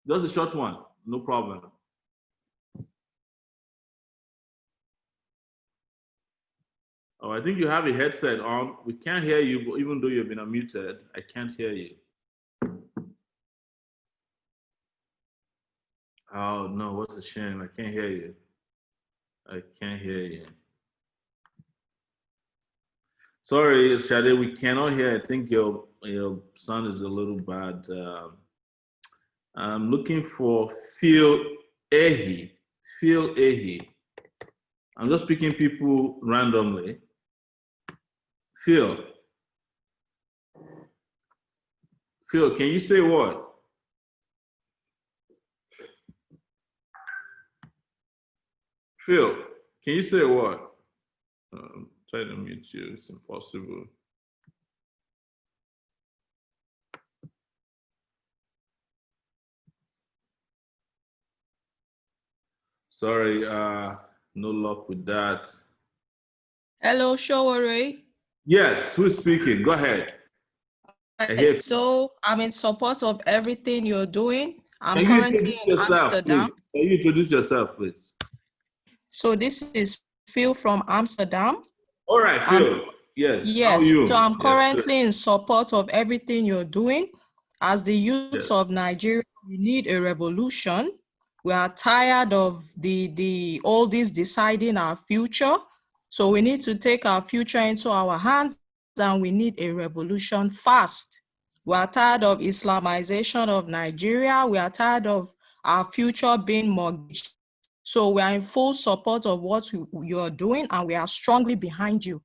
Just a short one, no problem. Oh, I think you have a headset on. We can't hear you, but even though you've been unmuted, I can't hear you. Oh, no, what's a shame? I can't hear you. I can't hear you. Sorry, Sade, we cannot hear. I think your sound is a little bad. I'm looking for Phil Ehi. Phil Ehi. I'm just picking people randomly. Phil, can you say what? Phil, can you say what? Try to mute you, it's impossible. Sorry, no luck with that. Hello, Sowore. Yes, who's speaking? Go ahead. So I'm in support of everything you're doing. I'm Can you currently introduce in yourself, Amsterdam. please? Can you introduce yourself, please? So this is Phil from Amsterdam. All right, Phil. Yes. Yes. How are you? So I'm Yes, currently in support of everything you're doing. As the youths of Nigeria, we need a revolution. We are tired of all this deciding our future. So we need to take our future into our hands, and we need a revolution fast. We are tired of Islamization of Nigeria. We are tired of our future being mortgaged. So we are in full support of what you are doing, and we are strongly behind you.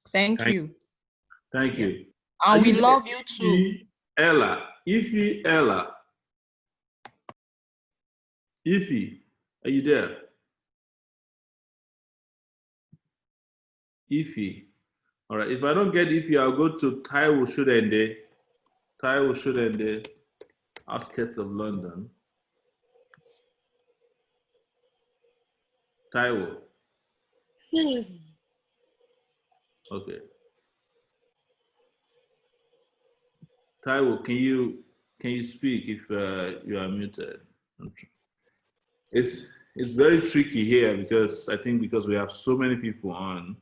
Thank you. Thank you. And we love you too. Ella. Ify, are you there? Ify. All right, if I don't get Ify, I'll go to Taiwo Shudende. Taiwo Shudende, outskirts of London. Taiwo. Okay. Taiwo, can you speak if you are muted? It's very tricky here because I think because we have so many people on.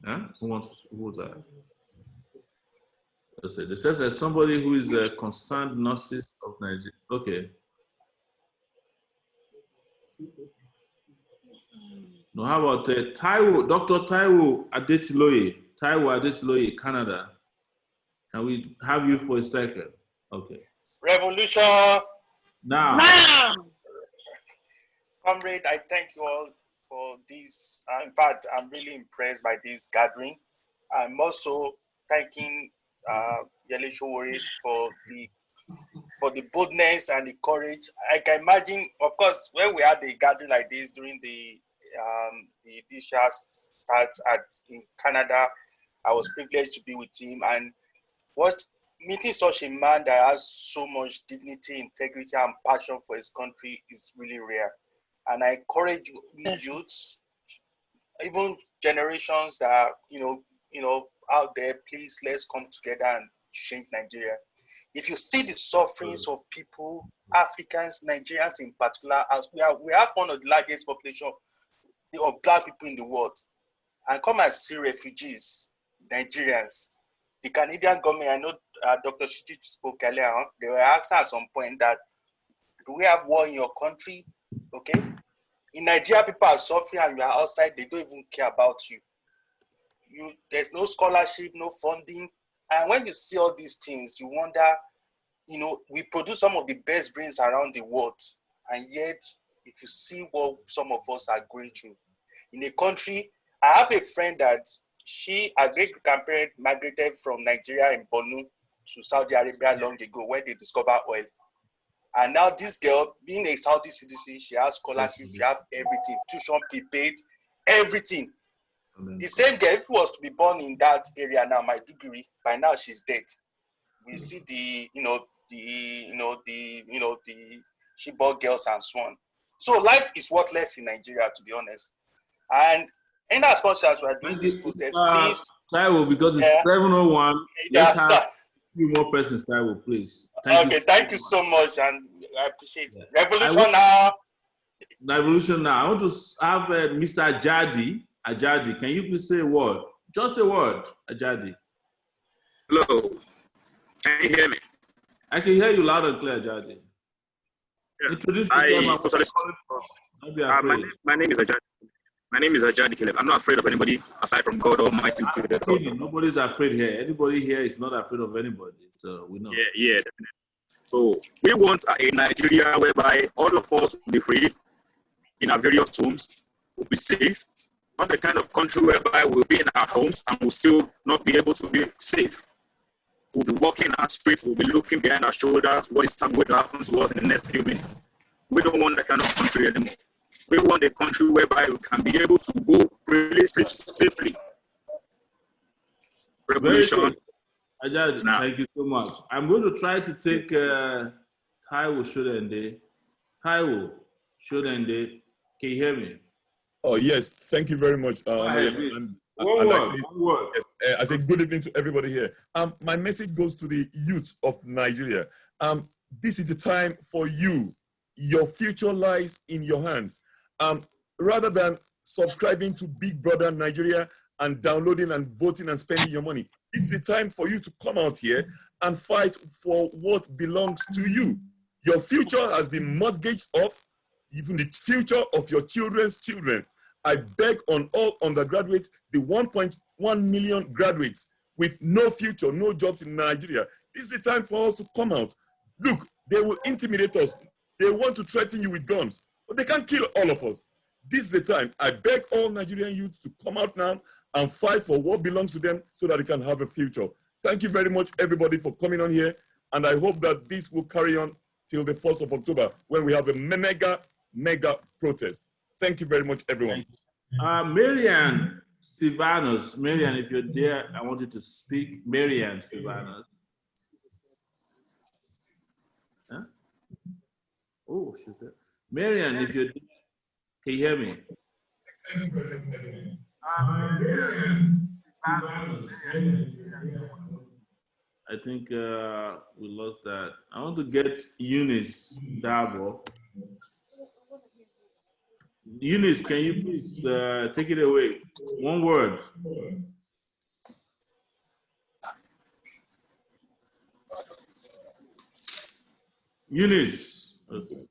Huh? Who was that? Let's see. It says there's somebody who is a concerned nurses of Nigeria. Okay. No, how about Taiwo, Dr. Taiwo Adetiloye, Canada. Can we have you for a second? Okay. Revolution. Now. Comrade, I thank you all for this. In fact, I'm really impressed by this gathering. I'm also thanking Yele Sowore for the boldness and the courage. I can imagine, of course, when we had a gathering like this during the initial starts in Canada, I was privileged to be with him, and meeting such a man that has so much dignity, integrity, and passion for his country is really rare. And I encourage youths, even generations that are out there, please let's come together and change Nigeria. If you see the sufferings of people, Africans, Nigerians in particular, as we have one of the largest population of black people in the world, and come and see refugees, Nigerians. The Canadian government, I know Dr. Shiji spoke earlier on, they were asking at some point that, do we have war in your country? Okay. In Nigeria, people are suffering and you are outside, they don't even care about you. There's no scholarship, no funding. And when you see all these things, you wonder, you know, we produce some of the best brains around the world. And yet, if you see what some of us are going through, in a country, I have a friend that her great-grandparent migrated from Nigeria and Borno to Saudi Arabia long ago when they discovered oil. And now this girl, being a Saudi citizen, she has scholarship, she has everything, tuition prepaid, everything. The same girl, if she was to be born in that area now, Maiduguri, by now she's dead. We see the Chibok girls and so on. So life is worthless in Nigeria, to be honest. And in as much as we are doing this protest, please. Taiwo, because it's 7:01, let's have a few more persons, Taiwo, please. Thank you so much, and I appreciate it. Revolution now. Revolution now. I want to have Mr. Ajadi. Ajadi, can you please say a word? Just a word, Ajadi. Hello. Can you hear me? I can hear you loud and clear, Ajadi. Yeah. Introduce yourself. Don't be afraid. My name is Ajadi. My name is Ajadi Caleb. I'm not afraid of anybody aside from God Almighty. Nobody's afraid here. Anybody here is not afraid of anybody. So we know. Yeah, definitely. So we want a Nigeria whereby all of us will be free in our various homes, will be safe. Not the kind of country whereby we'll be in our homes and we'll still not be able to be safe. We'll be walking our streets, we'll be looking behind our shoulders, what is going to happen to us in the next few minutes. We don't want that kind of country anymore. We want a country whereby we can be able to go freely, sleep safely. Revolution. Ajadi, thank you so much. I'm going to try to take Taiwo Shodende. Taiwo Shodende, can you hear me? Oh, yes. Thank you very much. One word. Yes, I say good evening to everybody here. My message goes to the youth of Nigeria. This is the time for you. Your future lies in your hands. Rather than subscribing to Big Brother Nigeria and downloading and voting and spending your money, this is the time for you to come out here and fight for what belongs to you. Your future has been mortgaged off, even the future of your children's children. I beg on all undergraduates, the 1.1 million graduates with no future, no jobs in Nigeria. This is the time for us to come out. Look, they will intimidate us. They want to threaten you with guns, but they can't kill all of us. This is the time. I beg all Nigerian youth to come out now and fight for what belongs to them so that they can have a future. Thank you very much, everybody, for coming on here. And I hope that this will carry on till the 1st of October when we have a mega protest. Thank you very much, everyone. Marianne Silvanus. Marianne, if you're there, I want you to speak. Marianne Silvanus. Huh? Oh, she's there. Marianne, if you're there, can you hear me? I think we lost that. I want to get Eunice Dabo. Eunice, can you please take it away? One word. Eunice. Okay.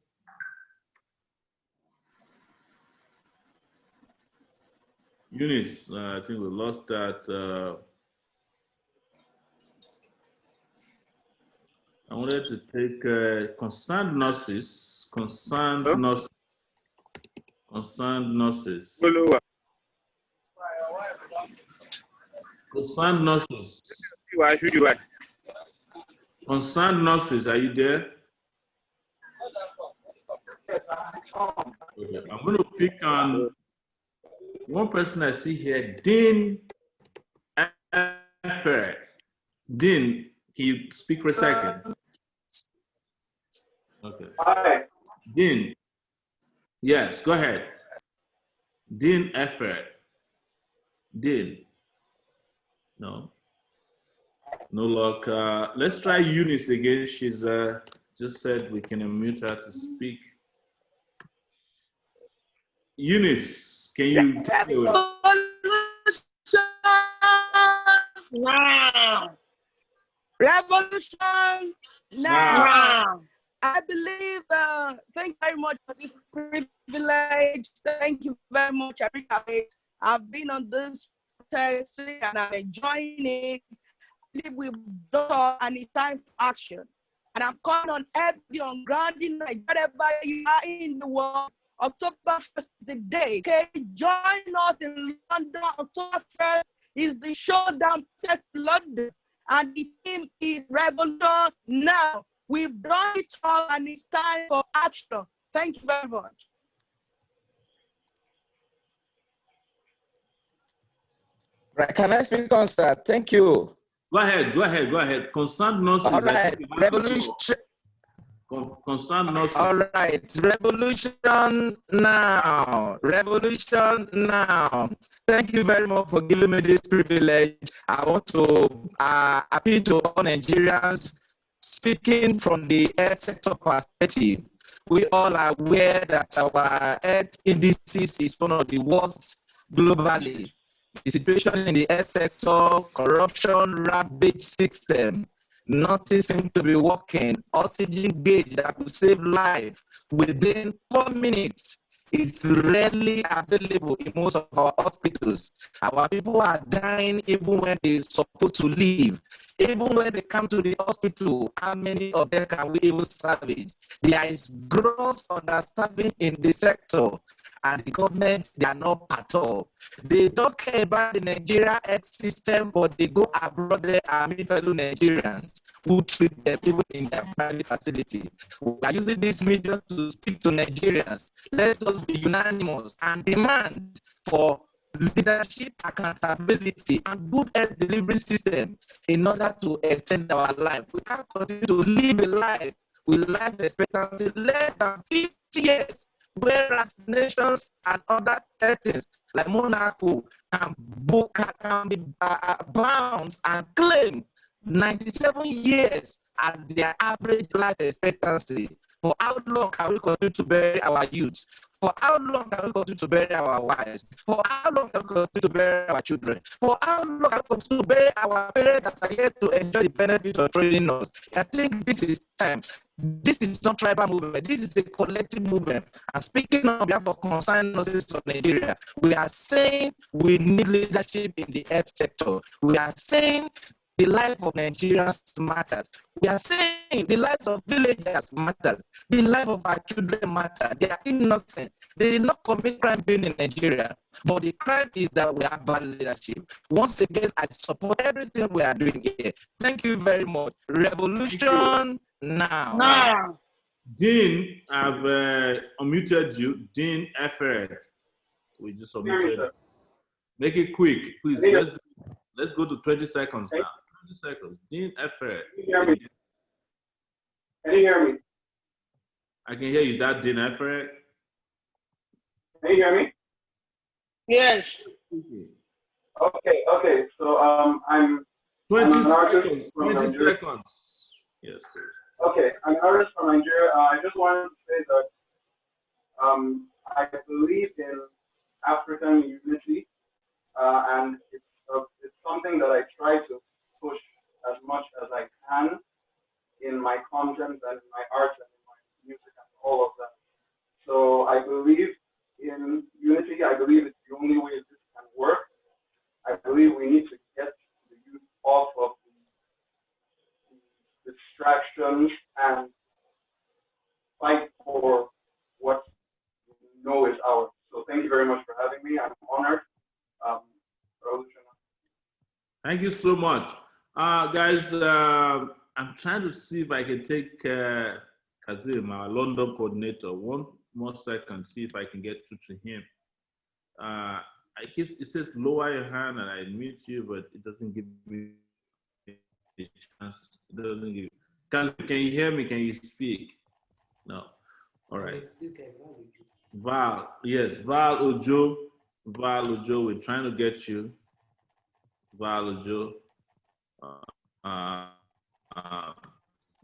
Eunice, I think we lost that. I wanted to take concerned nurses. Concerned nurses. Concerned nurses. Concerned nurses. Concerned nurses, are you there? Okay. I'm going to pick on one person I see here, Dean Effer. Dean, can you speak for a second? Okay. Hi. Dean. Yes, go ahead. Dean Effer. Dean. No. No luck. Let's try Eunice again. She's just said we can unmute her to speak. Eunice, can you tell me? Now. Revolution now. I believe, thank you very much for this privilege. Thank you very much. I've been on this protest and I'm enjoying it. I believe we've done and it's time for action. And I'm calling on everybody on ground in Nigeria, wherever you are in the world. October 1st is the day. Okay, join us in London. October 1st is the showdown test in London. And the theme is Revolution Now. We've done it all and it's time for action. Thank you very much. Right, can I speak on, sir? Thank you. Go ahead. Concerned nurses. All right, revolution. Concerned nurses. All right, revolution now. Revolution now. Thank you very much for giving me this privilege. I want to appeal to all Nigerians. Speaking from the health sector perspective, we all are aware that our health indices is one of the worst globally. The situation in the health sector, corruption, ravaged system, nothing seems to be working. Oxygen gauge that could save life within 4 minutes is rarely available in most of our hospitals. Our people are dying even when they're supposed to leave. Even when they come to the hospital, how many of them can we even salvage? There is gross understaffing in the sector, and the government, they are not at all. They don't care about the Nigeria health system, but they go abroad there and meet fellow Nigerians who treat them even in their private facilities. We are using this medium to speak to Nigerians. Let us be unanimous and demand for leadership, accountability, and good health delivery system in order to extend our life. We can't continue to live a life with life expectancy less than 50 years, whereas nations and other settings like Monaco can be bound and claim 97 years as their average life expectancy. For how long can we continue to bury our youth? For how long can we continue to bury our wives? For how long can we continue to bury our children? For how long can we continue to bury our parents that are yet to enjoy the benefits of training us? I think this is time. This is not tribal movement. This is a collective movement. And speaking on behalf of concerned nurses of Nigeria, we are saying we need leadership in the health sector. We are saying the life of Nigerians matters. We are saying the lives of villagers matter. The life of our children matter. They are innocent. They did not commit crime being in Nigeria. But the crime is that we have bad leadership. Once again, I support everything we are doing here. Thank you very much. Revolution now. Dean, I've unmuted you. Dean Efferet. We just unmuted. Make it quick, please. Let's go to 20 seconds now. 20 seconds. Dean Efferet. Can you hear me? Can you hear me? I can hear you. Is that Dean Efferet? Can you hear me? Yes. Okay. So I'm 20 an artist seconds. from 20 Nigeria. seconds. Yes, please. Okay, I'm an artist from Nigeria. I just wanted to say that I believe in African unity, and it's something that I try to push as much as I can in my content and in my art and in my music and all of that. So I believe in unity. I believe it's the only way this can work. I believe we need to get the youth off of the distractions and fight for what we know is ours. So thank you very much for having me. I'm honored. Thank you so much. Guys, I'm trying to see if I can take Kazim, our London coordinator. One more second, see if I can get through to him. It says lower your hand and I mute you, but it doesn't give me a chance. It doesn't give. Kazim, can you hear me? Can you speak? No. All right. Val, yes, Val Ojo, we're trying to get you. Val Ojo.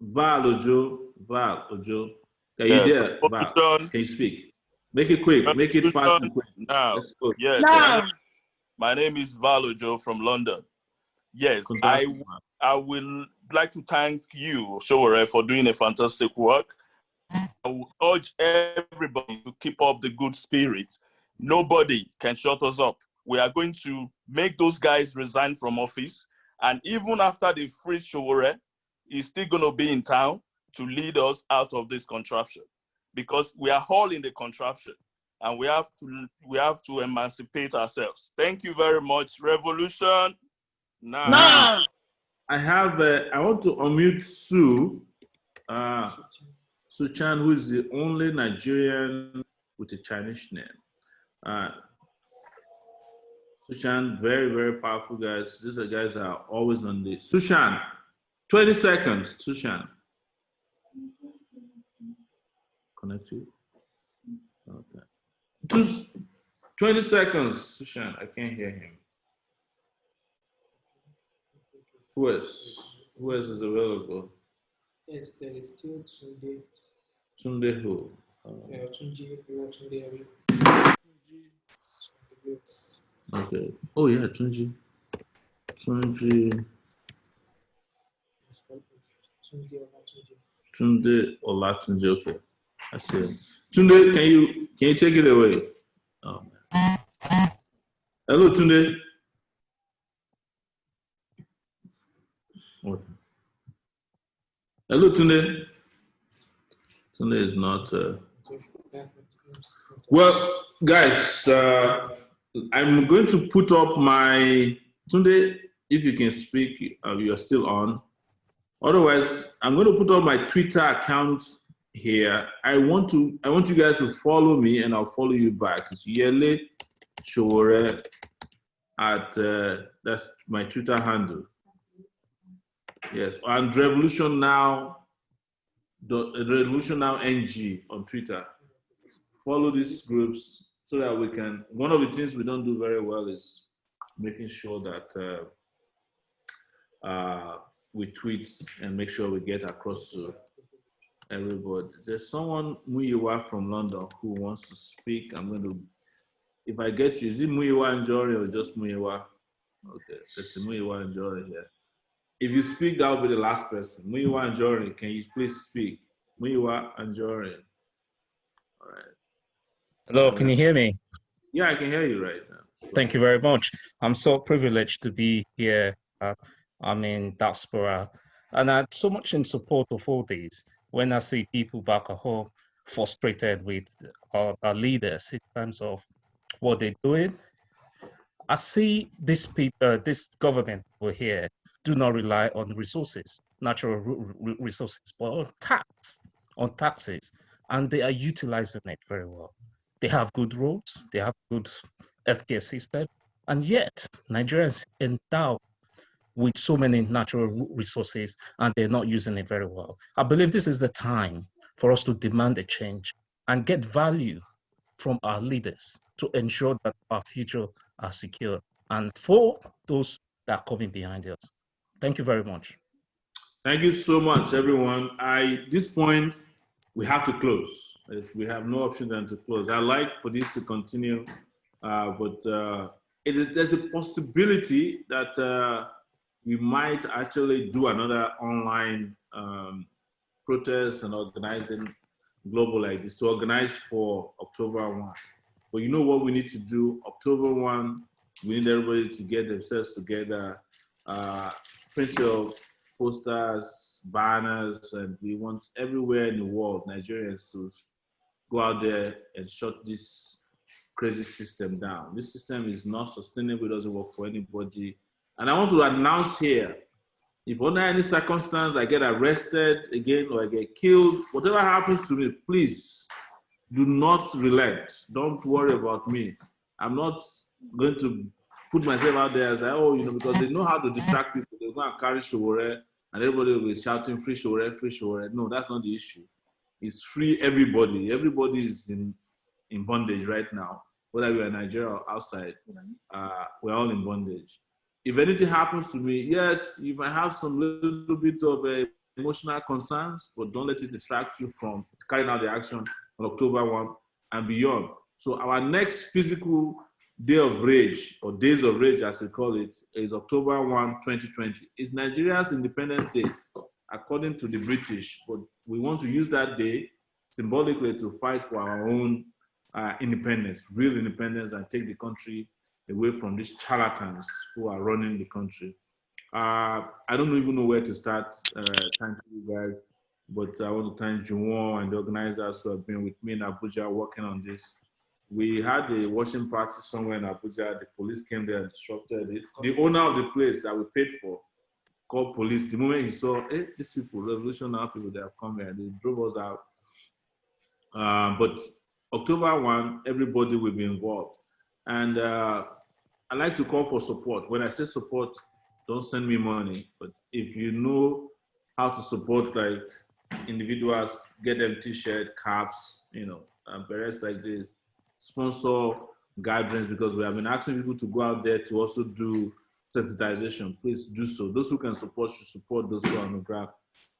Val Ojo. Can you hear? Val, can you speak? Make it quick. Make it fast and quick. Now, let's go. Yes. Now. My name is Val Ojo from London. Yes, I will like to thank you, Sowore, for doing a fantastic work. I will urge everybody to keep up the good spirit. Nobody can shut us up. We are going to make those guys resign from office. And even after they free Sowore, he's still going to be in town to lead us out of this contraption. Because we are all in the contraption. And we have to emancipate ourselves. Thank you very much. Revolution now. I want to unmute Sue. Suchan, who is the only Nigerian with a Chinese name. Suchan, very, very powerful guys. These are guys that are always on the. Sushan, 20 seconds, Sushan. Connect you. Okay. 20 seconds, Sushan. I can't hear him. Who else is available? Yes, there is still Tunde. Tunde who? Tunde. Okay. Oh yeah, Tunji. Tunde Olatunji. Okay, I see it. Tunde, can you take it away? Oh. Hello, Tunde. Okay. Hello, Tunde. Tunde is not. Well, guys, I'm going to put up my Tunde. If you can speak, you are still on. Otherwise, I'm going to put on my Twitter account here. I want you guys to follow me, and I'll follow you back. It's Yele Sowore at that's my Twitter handle. Yes, and Revolution Now NG on Twitter. Follow these groups so that we can. One of the things we don't do very well is making sure that we tweet and make sure we get across to everybody. There's someone, Muyiwa from London, who wants to speak. I'm going to, if I get you, is it Muyiwa Njori or just Muyiwa? Okay, there's a Muyiwa Njori here. If you speak, that will be the last person. Muyiwa Njori, can you please speak? Muyiwa Njori. All right. Hello, can you hear me? Yeah, I can hear you right now. Thank you very much. I'm so privileged to be here. I'm in diaspora, and I'm so much in support of all these. When I see people back at home frustrated with our leaders in terms of what they're doing, I see this government over here do not rely on resources, natural resources, but on taxes, and they are utilizing it very well. They have good roads, they have good healthcare system, and yet Nigerians endowed with so many natural resources, and they're not using it very well. I believe this is the time for us to demand a change and get value from our leaders to ensure that our future are secure, and for those that are coming behind us. Thank you very much. Thank you so much, everyone. At this point, we have to close. We have no option than to close. I like for this to continue, but there's a possibility that we might actually do another online protest and organizing global like this, to organize for October 1. But you know what we need to do? October 1, we need everybody to get themselves together, print your posters, banners, and we want everywhere in the world, Nigerians to go out there and shut this crazy system down. This system is not sustainable, it doesn't work for anybody. And I want to announce here, if under any circumstance I get arrested again or I get killed, whatever happens to me, please do not relent. Don't worry about me. I'm not going to put myself out there as because they know how to distract people. They're going to carry Sowore and everybody will be shouting free Sowore, free Sowore. No, that's not the issue. It's free everybody. Everybody is in bondage right now. Whether you're in Nigeria or outside, we're all in bondage. If anything happens to me, yes, you might have some little bit of emotional concerns, but don't let it distract you from carrying out the action on October 1 and beyond. So our next physical day of rage, or days of rage as we call it, is October 1, 2020. It's Nigeria's Independence Day, according to the British, but we want to use that day symbolically to fight for our own independence, real independence, and take the country away from these charlatans who are running the country. I don't even know where to start. Thank you guys, but I want to thank Juwon and the organizers who have been with me in Abuja working on this. We had a watching party somewhere in Abuja. The police came there and disrupted it. The owner of the place that we paid for called police. The moment he saw, hey, these people, revolutionary people, they have come here, they drove us out. But October 1, everybody will be involved. And I like to call for support. When I say support, don't send me money. But if you know how to support like individuals, get them t-shirt, caps, berets like this, sponsor gatherings, because we have been asking people to go out there to also do sensitization. Please do so. Those who can support should support those who are on the ground.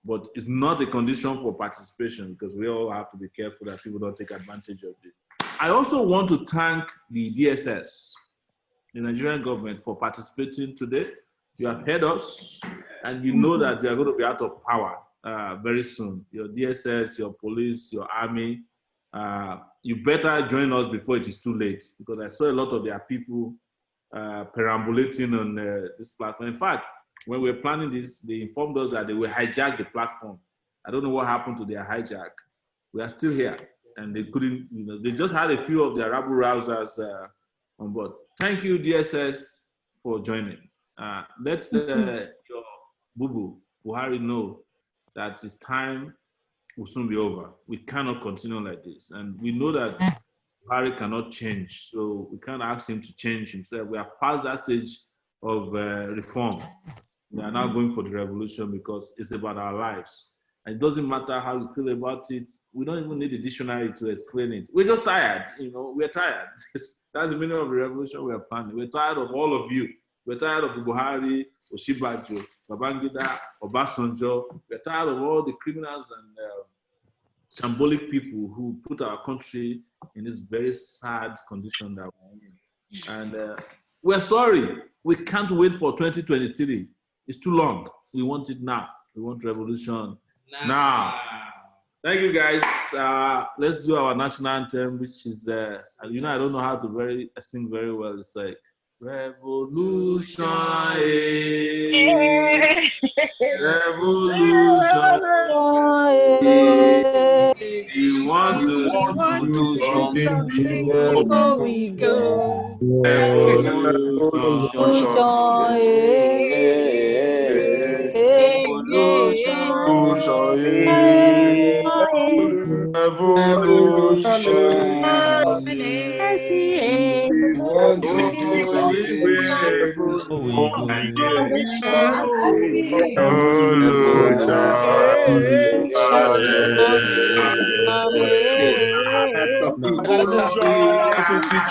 But it's not a condition for participation, because we all have to be careful that people don't take advantage of this. I also want to thank the DSS, the Nigerian government, for participating today. You have heard us, and you know that you are going to be out of power very soon. Your DSS, your police, your army, you better join us before it is too late, because I saw a lot of their people perambulating on this platform. In fact, when we were planning this, they informed us that they will hijack the platform. I don't know what happened to their hijack. We are still here, and they couldn't, they just had a few of their rabble rousers on board. Thank you, DSS, for joining. Let your boo-boo, Buhari, know that his time will soon be over. We cannot continue like this. And we know that Buhari cannot change, so we can't ask him to change himself. We are past that stage of reform. We are now going for the revolution, because it's about our lives. And it doesn't matter how you feel about it. We don't even need a dictionary to explain it. We're just tired, we're tired. That's the meaning of the revolution we are planning. We're tired of all of you. We're tired of Buhari, Oshibajo, Babangida, Obasanjo. We're tired of all the criminals and shambolic people who put our country in this very sad condition that we're in. And we're sorry. We can't wait for 2023. It's too long. We want it now. We want revolution now. Thank you, guys. Let's do our national anthem, which is, I don't know how to sing very well. It's like, revolution, revolution. We want to do something before we go. Revolution,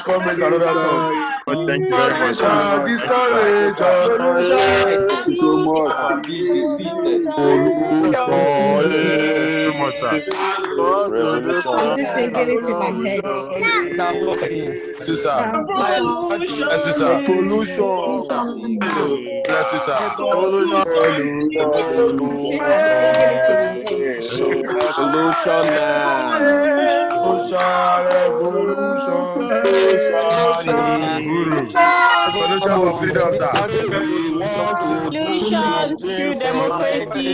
Comment another song. Thank you very much. Thank you so much. I'm just singing it in my head. Solution to democracy.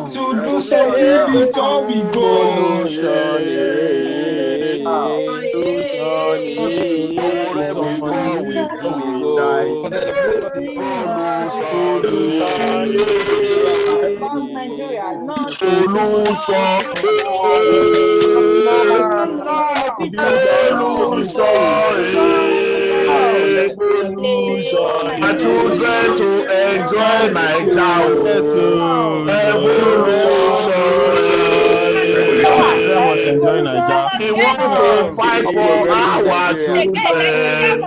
To do something before we go. Nigeria, not My children to enjoy my child. We want to fight for our children.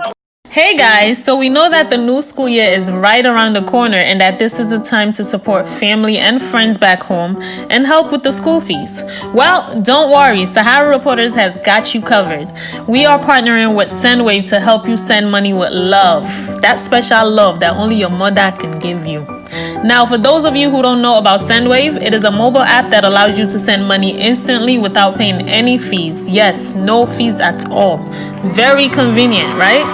Hey guys, so we know that the new school year is right around the corner and that this is a time to support family and friends back home and help with the school fees. Well, don't worry, Sahara Reporters has got you covered. We are partnering with SendWave to help you send money with love. That special love that only your mother can give you. Now, for those of you who don't know about SendWave, it is a mobile app that allows you to send money instantly without paying any fees. Yes, no fees at all. Very convenient, right?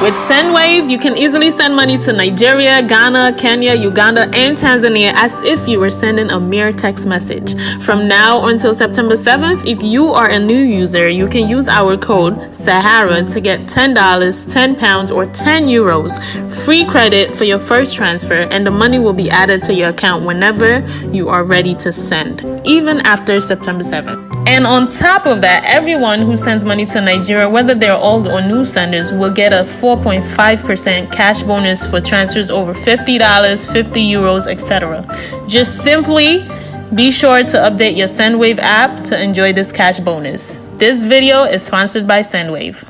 With SendWave, you can easily send money to Nigeria, Ghana, Kenya, Uganda, and Tanzania as if you were sending a mere text message. From now until September 7th, if you are a new user, you can use our code SAHARA to get $10, £10, or €10 free credit for your first transfer, and the money will be added to your account whenever you are ready to send, even after September 7th. And on top of that, everyone who sends money to Nigeria, whether they're old or new senders, will get a 4.5% cash bonus for transfers over $50, €50, etc. Just simply be sure to update your SendWave app to enjoy this cash bonus. This video is sponsored by SendWave.